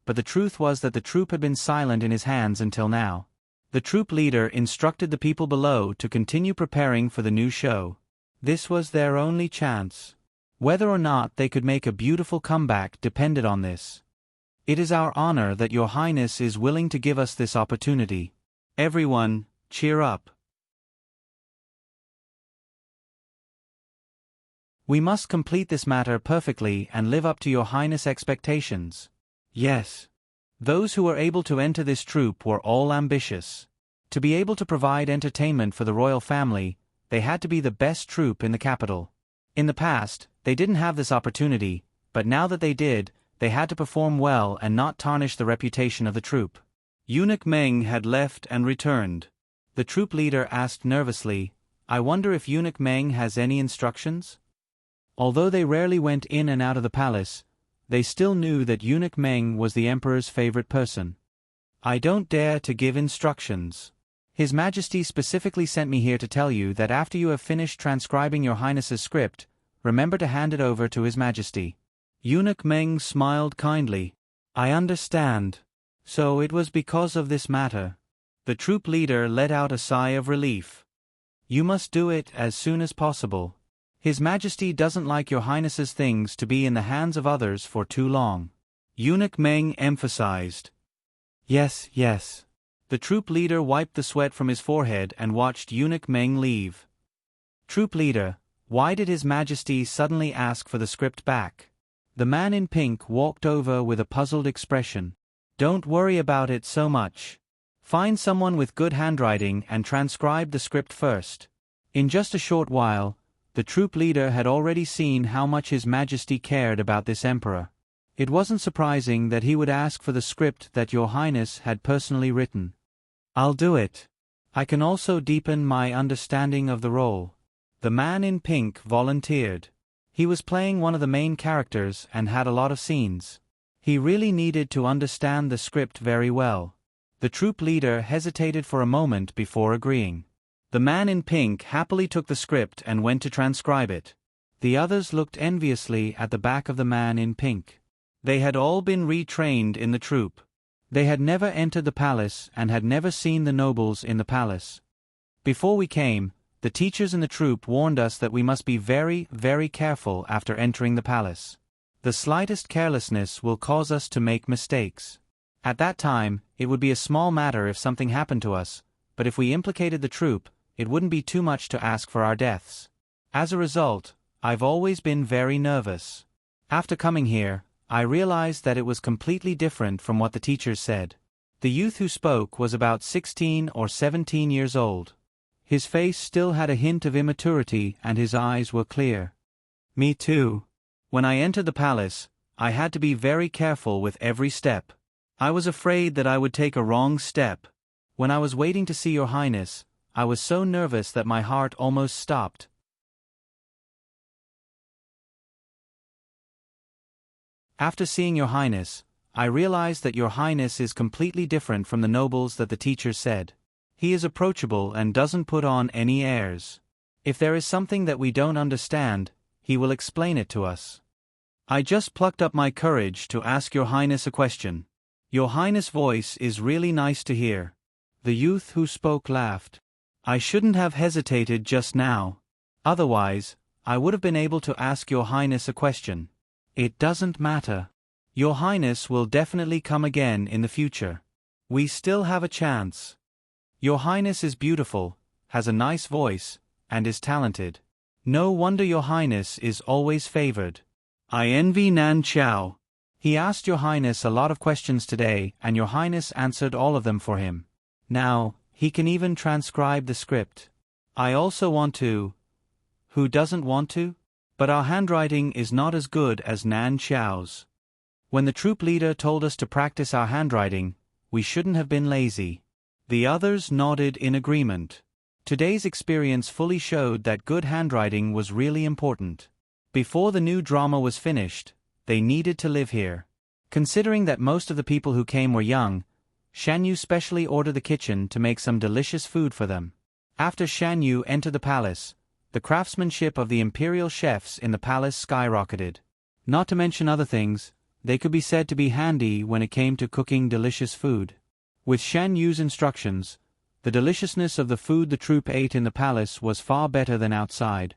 but the truth was that the troupe had been silent in his hands until now. The troupe leader instructed the people below to continue preparing for the new show. This was their only chance. Whether or not they could make a beautiful comeback depended on this. It is our honor that Your Highness is willing to give us this opportunity. Everyone, cheer up. We must complete this matter perfectly and live up to Your Highness' expectations. Yes. Those who were able to enter this troupe were all ambitious. To be able to provide entertainment for the royal family, they had to be the best troupe in the capital. In the past, they didn't have this opportunity, but now that they did, they had to perform well and not tarnish the reputation of the troupe. Eunuch Meng had left and returned. The troupe leader asked nervously, "I wonder if Eunuch Meng has any instructions?" Although they rarely went in and out of the palace, they still knew that Eunuch Meng was the emperor's favorite person. "I don't dare to give instructions. His Majesty specifically sent me here to tell you that after you have finished transcribing Your Highness's script, remember to hand it over to His Majesty." Eunuch Meng smiled kindly. "I understand. So it was because of this matter." The troop leader let out a sigh of relief. "You must do it as soon as possible. His Majesty doesn't like Your Highness's things to be in the hands of others for too long." Eunuch Meng emphasized. "Yes, yes." The troop leader wiped the sweat from his forehead and watched Eunuch Meng leave. "Troop leader, why did His Majesty suddenly ask for the script back?" The man in pink walked over with a puzzled expression. "Don't worry about it so much. Find someone with good handwriting and transcribe the script first." In just a short while, the troop leader had already seen how much His Majesty cared about this emperor. It wasn't surprising that he would ask for the script that Your Highness had personally written. "I'll do it. I can also deepen my understanding of the role." The man in pink volunteered. He was playing one of the main characters and had a lot of scenes. He really needed to understand the script very well. The troop leader hesitated for a moment before agreeing. The man in pink happily took the script and went to transcribe it. The others looked enviously at the back of the man in pink. They had all been retrained in the troupe. They had never entered the palace and had never seen the nobles in the palace. Before we came, the teachers in the troupe warned us that we must be very, very careful after entering the palace. The slightest carelessness will cause us to make mistakes. At that time, it would be a small matter if something happened to us, but if we implicated the troupe, it wouldn't be too much to ask for our deaths. As a result, I've always been very nervous. After coming here, I realized that it was completely different from what the teachers said. The youth who spoke was about 16 or 17 years old. His face still had a hint of immaturity and his eyes were clear. Me too. When I entered the palace, I had to be very careful with every step. I was afraid that I would take a wrong step. When I was waiting to see Your Highness, I was so nervous that my heart almost stopped. After seeing Your Highness, I realized that Your Highness is completely different from the nobles that the teachers said. He is approachable and doesn't put on any airs. If there is something that we don't understand, he will explain it to us. I just plucked up my courage to ask Your Highness a question. Your Highness' voice is really nice to hear. The youth who spoke laughed. I shouldn't have hesitated just now. Otherwise, I would have been able to ask Your Highness a question. It doesn't matter. Your Highness will definitely come again in the future. We still have a chance. Your Highness is beautiful, has a nice voice, and is talented. No wonder Your Highness is always favored. I envy Nan Chao. He asked Your Highness a lot of questions today and Your Highness answered all of them for him. Now, he can even transcribe the script. I also want to. Who doesn't want to? But our handwriting is not as good as Nan Chao's. When the troop leader told us to practice our handwriting, we shouldn't have been lazy. The others nodded in agreement. Today's experience fully showed that good handwriting was really important. Before the new drama was finished, they needed to live here. Considering that most of the people who came were young, Shan Yu specially ordered the kitchen to make some delicious food for them. After Shan Yu entered the palace, the craftsmanship of the imperial chefs in the palace skyrocketed. Not to mention other things, they could be said to be handy when it came to cooking delicious food. With Shan Yu's instructions, the deliciousness of the food the troop ate in the palace was far better than outside.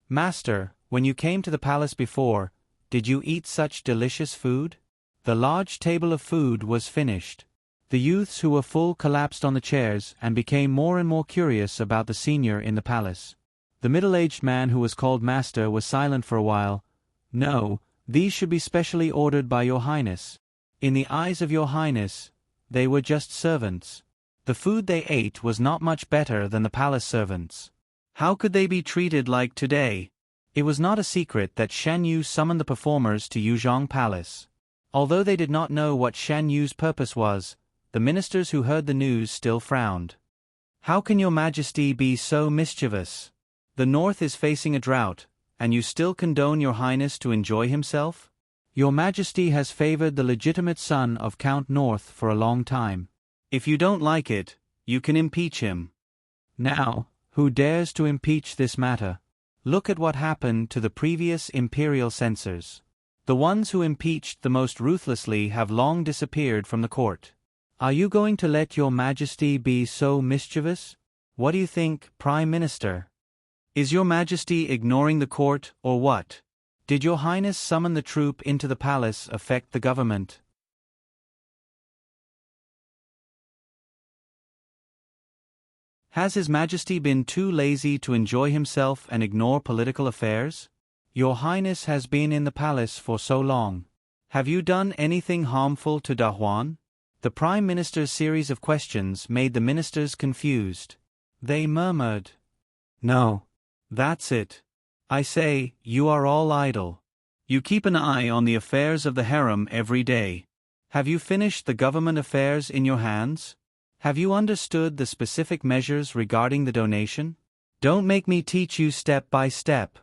Master, when you came to the palace before, did you eat such delicious food? The large table of food was finished. The youths who were full collapsed on the chairs and became more and more curious about the senior in the palace. The middle-aged man who was called Master was silent for a while. No, these should be specially ordered by your highness. In the eyes of your highness, they were just servants. The food they ate was not much better than the palace servants. How could they be treated like today? It was not a secret that Shan Yu summoned the performers to Yuzhong Palace. Although they did not know what Shan Yu's purpose was, the ministers who heard the news still frowned. How can your majesty be so mischievous? The north is facing a drought, and you still condone your highness to enjoy himself? Your majesty has favored the legitimate son of Count North for a long time. If you don't like it, you can impeach him. Now, who dares to impeach this matter? Look at what happened to the previous imperial censors. The ones who impeached the most ruthlessly have long disappeared from the court. Are you going to let your majesty be so mischievous? What do you think, Prime Minister? Is your majesty ignoring the court, or what? Did your highness summon the troop into the palace affect the government? Has his majesty been too lazy to enjoy himself and ignore political affairs? Your highness has been in the palace for so long. Have you done anything harmful to Dahuan? The Prime Minister's series of questions made the ministers confused. They murmured, "No. That's it. I say, you are all idle. You keep an eye on the affairs of the harem every day. Have you finished the government affairs in your hands? Have you understood the specific measures regarding the donation? Don't make me teach you step by step."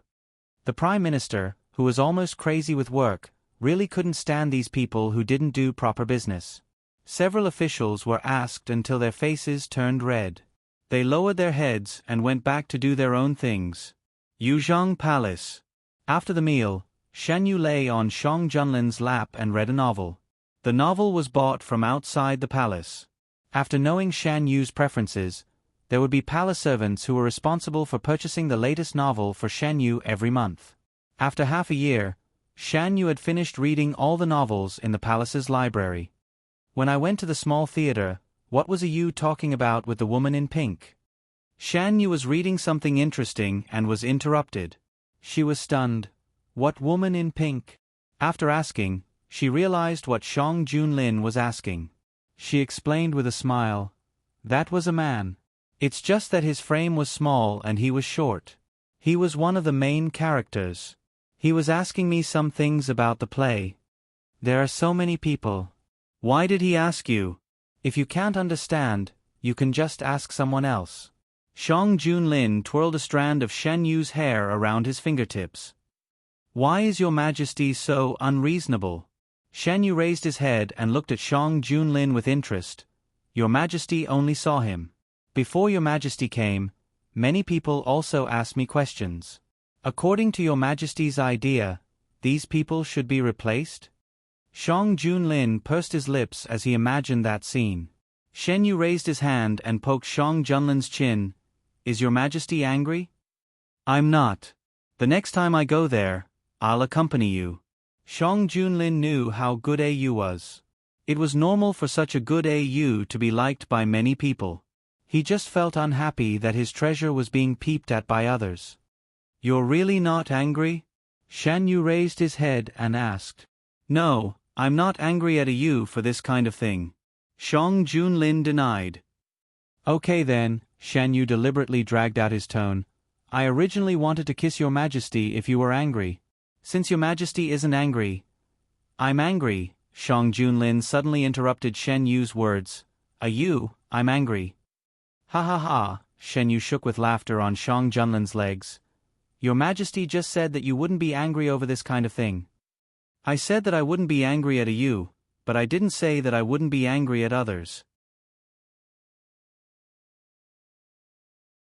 The Prime Minister, who was almost crazy with work, really couldn't stand these people who didn't do proper business. Several officials were asked until their faces turned red. They lowered their heads and went back to do their own things. Yuzhong Palace. After the meal, Shan Yu lay on Shang Junlin's lap and read a novel. The novel was bought from outside the palace. After knowing Shan Yu's preferences, there would be palace servants who were responsible for purchasing the latest novel for Shan Yu every month. After half a year, Shan Yu had finished reading all the novels in the palace's library. When I went to the small theater, what was you talking about with the woman in pink? Shan Yu was reading something interesting and was interrupted. She was stunned. What woman in pink? After asking, she realized what Shang Junlin was asking. She explained with a smile. That was a man. It's just that his frame was small and he was short. He was one of the main characters. He was asking me some things about the play. There are so many people. Why did he ask you? If you can't understand, you can just ask someone else. Shang Junlin twirled a strand of Shan Yu's hair around his fingertips. Why is your majesty so unreasonable? Shan Yu raised his head and looked at Shang Junlin with interest. Your majesty only saw him. Before your majesty came, many people also asked me questions. According to your majesty's idea, these people should be replaced? Shang Junlin pursed his lips as he imagined that scene. Shan Yu raised his hand and poked Shang Junlin's chin. Is your majesty angry? I'm not. The next time I go there, I'll accompany you. Shang Junlin knew how good AU was. It was normal for such a good AU to be liked by many people. He just felt unhappy that his treasure was being peeped at by others. You're really not angry? Shan Yu raised his head and asked. No, I'm not angry at you for this kind of thing. Shang Junlin denied. Okay then, Shan Yu deliberately dragged out his tone. I originally wanted to kiss your majesty if you were angry. Since your majesty isn't angry, I'm angry. Shang Junlin suddenly interrupted Shan Yu's words. I'm angry. Ha ha ha, Shan Yu shook with laughter on Shang Junlin's legs. Your majesty just said that you wouldn't be angry over this kind of thing. I said that I wouldn't be angry at you, but I didn't say that I wouldn't be angry at others.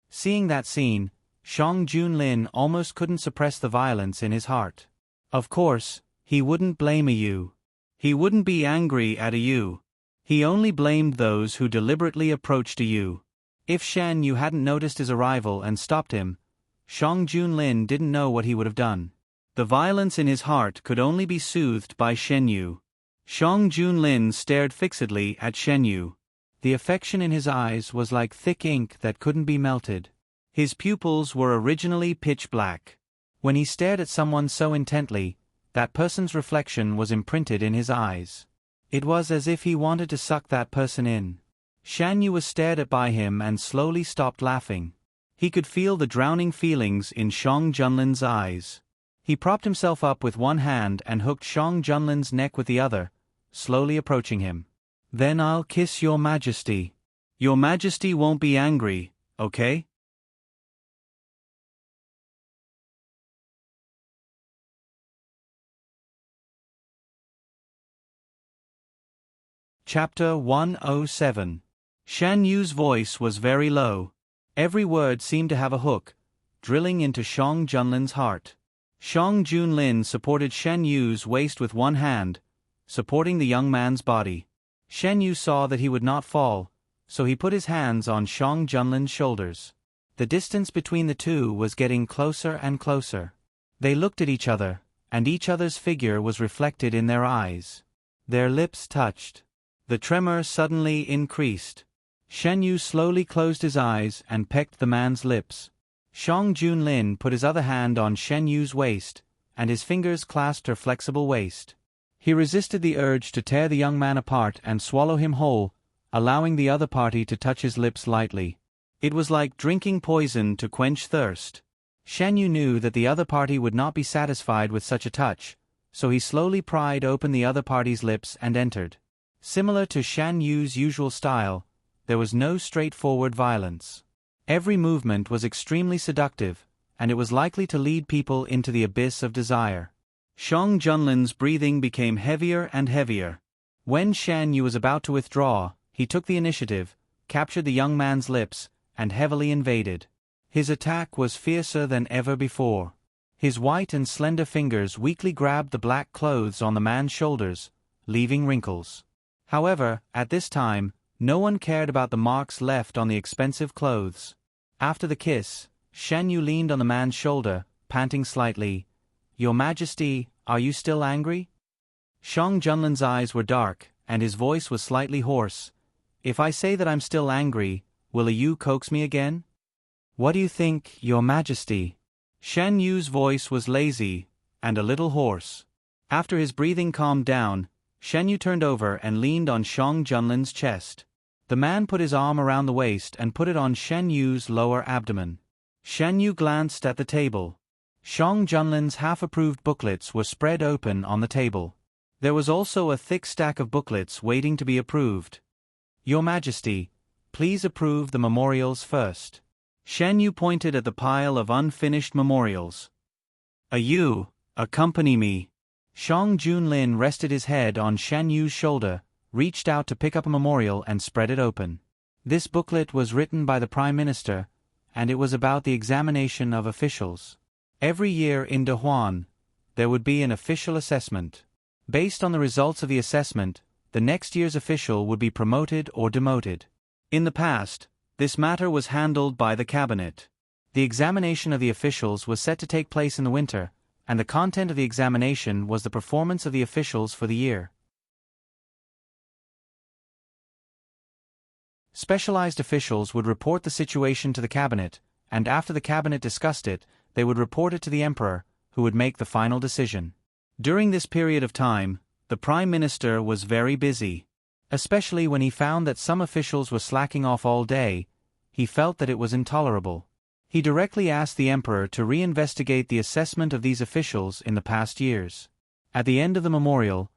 Seeing that scene, Shang Junlin almost couldn't suppress the violence in his heart. Of course, he wouldn't blame you. He wouldn't be angry at you. He only blamed those who deliberately approached you. If Shan Yu hadn't noticed his arrival and stopped him, Shang Junlin didn't know what he would have done. The violence in his heart could only be soothed by Shen Yu. Shang Junlin stared fixedly at Shen Yu. The affection in his eyes was like thick ink that couldn't be melted. His pupils were originally pitch black. When he stared at someone so intently, that person's reflection was imprinted in his eyes. It was as if he wanted to suck that person in. Shan Yu was stared at by him and slowly stopped laughing. He could feel the drowning feelings in Shang Junlin's eyes. He propped himself up with one hand and hooked Shang Junlin's neck with the other, slowly approaching him. Then I'll kiss your majesty. Your majesty won't be angry, okay? Chapter 107. Shan Yu's voice was very low. Every word seemed to have a hook, drilling into Shang Junlin's heart. Shang Junlin supported Shan Yu's waist with one hand, supporting the young man's body. Shan Yu saw that he would not fall, so he put his hands on Shang Junlin's shoulders. The distance between the two was getting closer and closer. They looked at each other, and each other's figure was reflected in their eyes. Their lips touched. The tremor suddenly increased. Shen Yu slowly closed his eyes and pecked the man's lips. Shang Junlin put his other hand on Shen Yu's waist, and his fingers clasped her flexible waist. He resisted the urge to tear the young man apart and swallow him whole, allowing the other party to touch his lips lightly. It was like drinking poison to quench thirst. Shen Yu knew that the other party would not be satisfied with such a touch, so he slowly pried open the other party's lips and entered. Similar to Shan Yu's usual style, there was no straightforward violence. Every movement was extremely seductive, and it was likely to lead people into the abyss of desire. Shang Junlin's breathing became heavier and heavier. When Shan Yu was about to withdraw, he took the initiative, captured the young man's lips, and heavily invaded. His attack was fiercer than ever before. His white and slender fingers weakly grabbed the black clothes on the man's shoulders, leaving wrinkles. However, at this time, no one cared about the marks left on the expensive clothes. After the kiss, Shen Yu leaned on the man's shoulder, panting slightly. "Your Majesty, are you still angry?" Shang Junlin's eyes were dark, and his voice was slightly hoarse. "If I say that I'm still angry, will you coax me again?" "What do you think, Your Majesty?" Shen Yu's voice was lazy, and a little hoarse. After his breathing calmed down, Shen Yu turned over and leaned on Shang Junlin's chest. The man put his arm around the waist and put it on Shen Yu's lower abdomen. Shen Yu glanced at the table. Shang Junlin's half-approved booklets were spread open on the table. There was also a thick stack of booklets waiting to be approved. "Your Majesty, please approve the memorials first." Shen Yu pointed at the pile of unfinished memorials. "You, accompany me." Shang Junlin rested his head on Shen Yu's shoulder, reached out to pick up a memorial and spread it open. This booklet was written by the Prime Minister, and it was about the examination of officials. Every year in Dehuan, there would be an official assessment. Based on the results of the assessment, the next year's official would be promoted or demoted. In the past, this matter was handled by the cabinet. The examination of the officials was set to take place in the winter, and the content of the examination was the performance of the officials for the year. Specialized officials would report the situation to the cabinet, and after the cabinet discussed it, they would report it to the emperor, who would make the final decision. During this period of time, the Prime Minister was very busy. Especially when he found that some officials were slacking off all day, he felt that it was intolerable. He directly asked the emperor to reinvestigate the assessment of these officials in the past years. At the end of the memorial,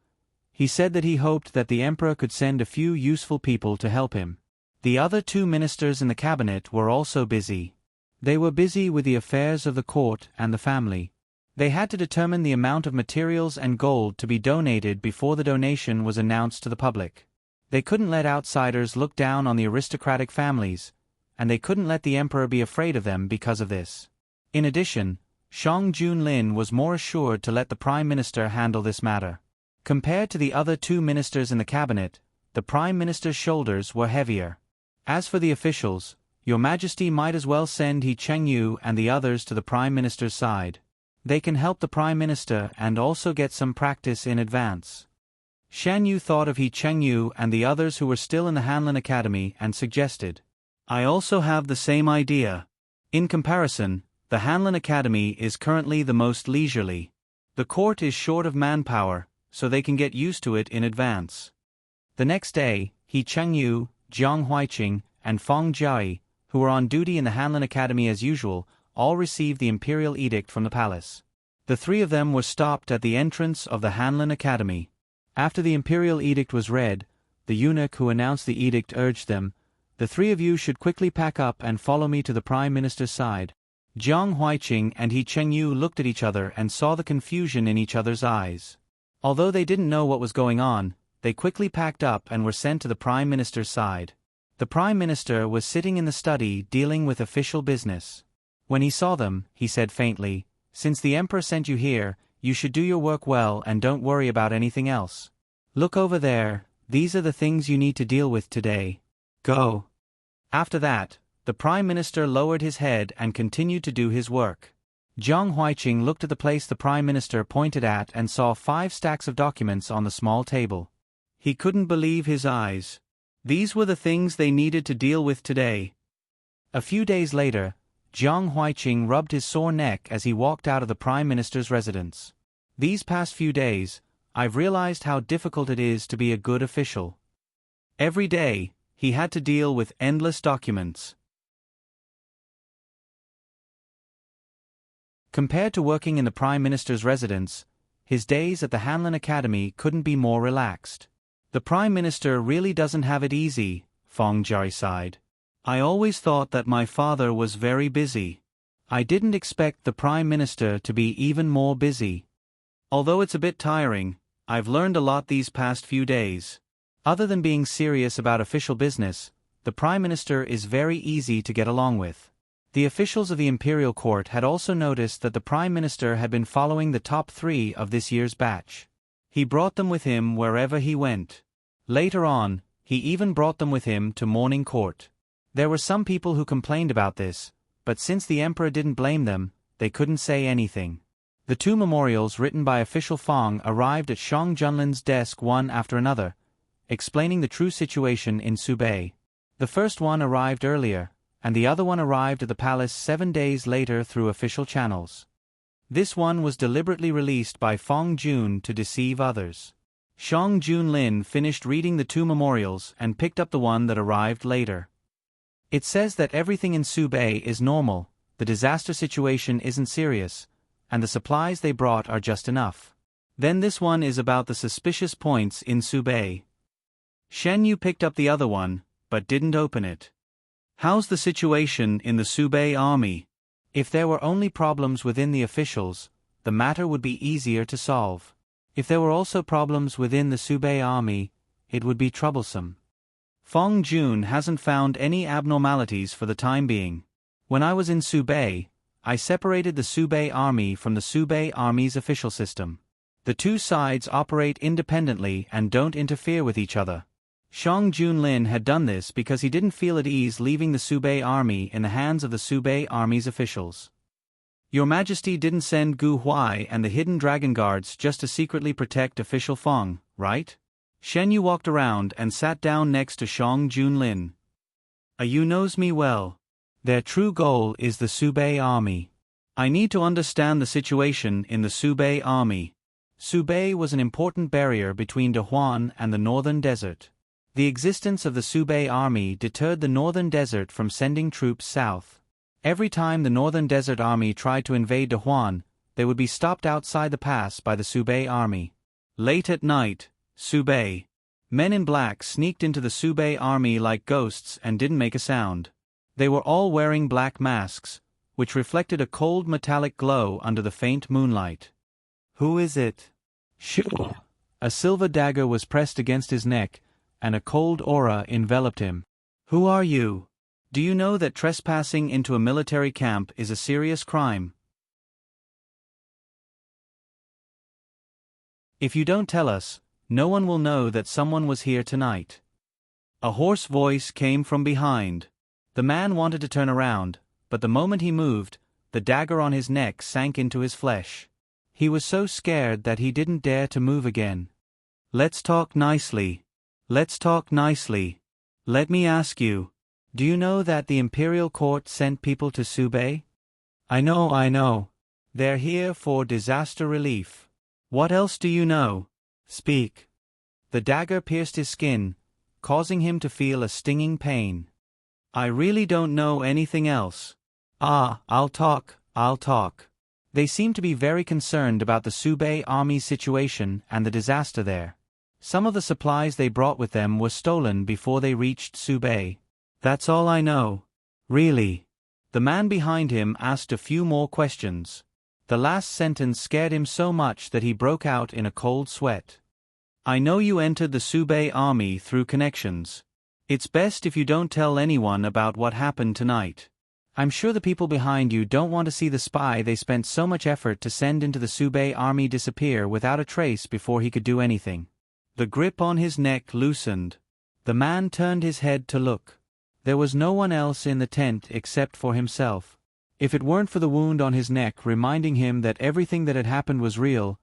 he said that he hoped that the emperor could send a few useful people to help him. The other two ministers in the cabinet were also busy. They were busy with the affairs of the court and the family. They had to determine the amount of materials and gold to be donated before the donation was announced to the public. They couldn't let outsiders look down on the aristocratic families, and they couldn't let the emperor be afraid of them because of this. In addition, Shang Junlin was more assured to let the prime minister handle this matter. Compared to the other two ministers in the cabinet, the prime minister's shoulders were heavier. As for the officials, Your Majesty might as well send He Chengyu and the others to the prime minister's side. They can help the prime minister and also get some practice in advance. Shan Yu thought of He Chengyu and the others who were still in the Hanlin Academy and suggested, I also have the same idea. In comparison, the Hanlin Academy is currently the most leisurely. The court is short of manpower, so they can get used to it in advance. The next day, He Chengyu, Jiang Huiqing, and Feng Jiai, who were on duty in the Hanlin Academy as usual, all received the imperial edict from the palace. The three of them were stopped at the entrance of the Hanlin Academy. After the imperial edict was read, the eunuch who announced the edict urged them, The three of you should quickly pack up and follow me to the prime minister's side. Jiang Huiqing and He Chengyu looked at each other and saw the confusion in each other's eyes. Although they didn't know what was going on, they quickly packed up and were sent to the prime minister's side. The prime minister was sitting in the study dealing with official business. When he saw them, he said faintly, Since the emperor sent you here, you should do your work well and don't worry about anything else. Look over there, these are the things you need to deal with today. Go. After that, the prime minister lowered his head and continued to do his work. Jiang Huiqing looked at the place the prime minister pointed at and saw 5 stacks of documents on the small table. He couldn't believe his eyes. These were the things they needed to deal with today. A few days later, Jiang Huiqing rubbed his sore neck as he walked out of the prime minister's residence. These past few days, I've realized how difficult it is to be a good official. Every day, he had to deal with endless documents. Compared to working in the prime minister's residence, his days at the Hanlin Academy couldn't be more relaxed. The prime minister really doesn't have it easy, Feng Jiai sighed. I always thought that my father was very busy. I didn't expect the prime minister to be even more busy. Although it's a bit tiring, I've learned a lot these past few days. Other than being serious about official business, the prime minister is very easy to get along with. The officials of the imperial court had also noticed that the prime minister had been following the top 3 of this year's batch. He brought them with him wherever he went. Later on, he even brought them with him to morning court. There were some people who complained about this, but since the emperor didn't blame them, they couldn't say anything. The 2 memorials written by official Feng arrived at Shang Junlin's desk one after another, explaining the true situation in Subei. The first one arrived earlier, and the other one arrived at the palace 7 days later through official channels. This one was deliberately released by Feng Jun to deceive others. Shang Junlin finished reading the 2 memorials and picked up the one that arrived later. It says that everything in Subei is normal, the disaster situation isn't serious, and the supplies they brought are just enough. Then this one is about the suspicious points in Subei. Shen Yu picked up the other one, but didn't open it. How's the situation in the Subei army? If there were only problems within the officials, the matter would be easier to solve. If there were also problems within the Subei army, it would be troublesome. Feng Jun hasn't found any abnormalities for the time being. When I was in Subei, I separated the Subei army from the Subei army's official system. The 2 sides operate independently and don't interfere with each other. Shang Junlin had done this because he didn't feel at ease leaving the Subei army in the hands of the Subei army's officials. Your Majesty didn't send Gu Huai and the hidden dragon guards just to secretly protect official Feng, right? Shen Yu walked around and sat down next to Shang Junlin. You knows me well. Their true goal is the Subei army. I need to understand the situation in the Subei army. Subei was an important barrier between Dahuan and the northern desert. The existence of the Subei army deterred the northern desert from sending troops south. Every time the northern desert army tried to invade Dahuan, they would be stopped outside the pass by the Subei army. Late at night, Subei. Men in black sneaked into the Subei army like ghosts and didn't make a sound. They were all wearing black masks, which reflected a cold metallic glow under the faint moonlight. "Who is it?" "Shoo!" A silver dagger was pressed against his neck, and a cold aura enveloped him. "Who are you? Do you know that trespassing into a military camp is a serious crime? If you don't tell us, no one will know that someone was here tonight." A hoarse voice came from behind. The man wanted to turn around, but the moment he moved, the dagger on his neck sank into his flesh. He was so scared that he didn't dare to move again. "Let's talk nicely. Let's talk nicely. Let me ask you, do you know that the Imperial Court sent people to Subei?" I know. They're here for disaster relief." "What else do you know? Speak." The dagger pierced his skin, causing him to feel a stinging pain. "I really don't know anything else." I'll talk. They seem to be very concerned about the Subei army's situation and the disaster there. Some of the supplies they brought with them were stolen before they reached Subei. That's all I know." "Really?" The man behind him asked a few more questions. The last sentence scared him so much that he broke out in a cold sweat. "I know you entered the Subei army through connections. It's best if you don't tell anyone about what happened tonight. I'm sure the people behind you don't want to see the spy they spent so much effort to send into the Subei army disappear without a trace before he could do anything." The grip on his neck loosened. The man turned his head to look. There was no one else in the tent except for himself. If it weren't for the wound on his neck reminding him that everything that had happened was real,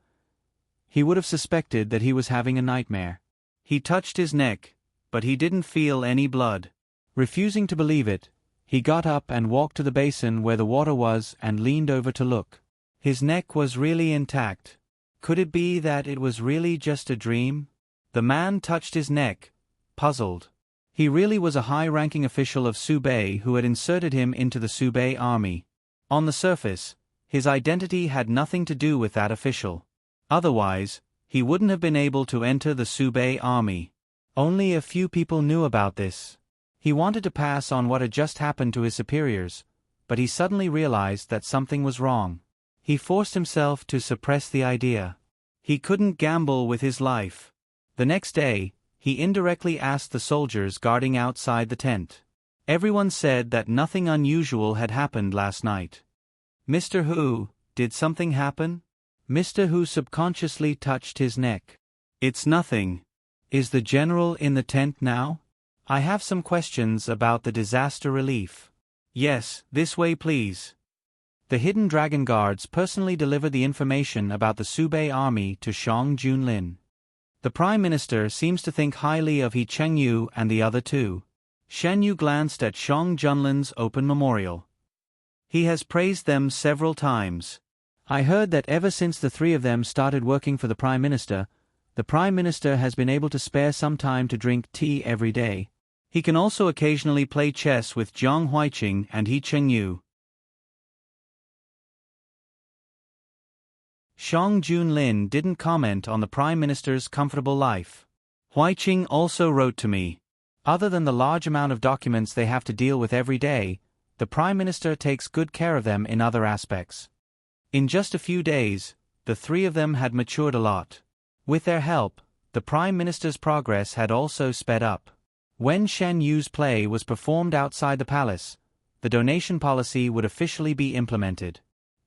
he would have suspected that he was having a nightmare. He touched his neck, but he didn't feel any blood. Refusing to believe it, he got up and walked to the basin where the water was and leaned over to look. His neck was really intact. Could it be that it was really just a dream? The man touched his neck, puzzled. He really was a high-ranking official of Subei who had inserted him into the Subei army. On the surface, his identity had nothing to do with that official. Otherwise, he wouldn't have been able to enter the Subei army. Only a few people knew about this. He wanted to pass on what had just happened to his superiors, but he suddenly realized that something was wrong. He forced himself to suppress the idea. He couldn't gamble with his life. The next day, he indirectly asked the soldiers guarding outside the tent. Everyone said that nothing unusual had happened last night. "Mr. Hu, did something happen?" Mr. Hu subconsciously touched his neck. "It's nothing. Is the general in the tent now? I have some questions about the disaster relief." "Yes, this way please." The hidden dragon guards personally delivered the information about the Subei army to Shang Junlin. The Prime Minister seems to think highly of He Chengyu and the other two. Shen Yu glanced at Shang Junlin's open memorial. He has praised them several times. I heard that ever since the three of them started working for the Prime Minister has been able to spare some time to drink tea every day. He can also occasionally play chess with Jiang Huiqing and He Chengyu. Shang Junlin didn't comment on the Prime Minister's comfortable life. Huiqing also wrote to me. Other than the large amount of documents they have to deal with every day, the Prime Minister takes good care of them in other aspects. In just a few days, the three of them had matured a lot. With their help, the Prime Minister's progress had also sped up. When Shen Yu's play was performed outside the palace, the donation policy would officially be implemented.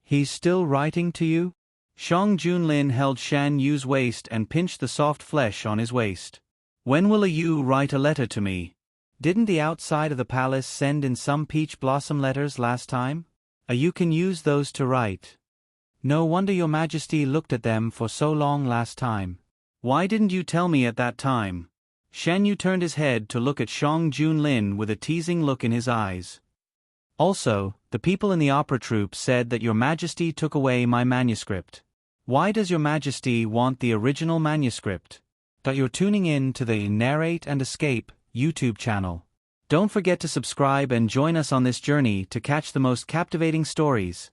"He's still writing to you?" Shang Junlin held Shan Yu's waist and pinched the soft flesh on his waist. "When will you write a letter to me? Didn't the outside of the palace send in some peach blossom letters last time? You can use those to write." "No wonder your Majesty looked at them for so long last time." "Why didn't you tell me at that time?" Shan Yu turned his head to look at Shang Junlin with a teasing look in his eyes. "Also, the people in the opera troupe said that your Majesty took away my manuscript. Why does your Majesty want the original manuscript?" That you're tuning in to the Narrate and Escape YouTube channel. Don't forget to subscribe and join us on this journey to catch the most captivating stories.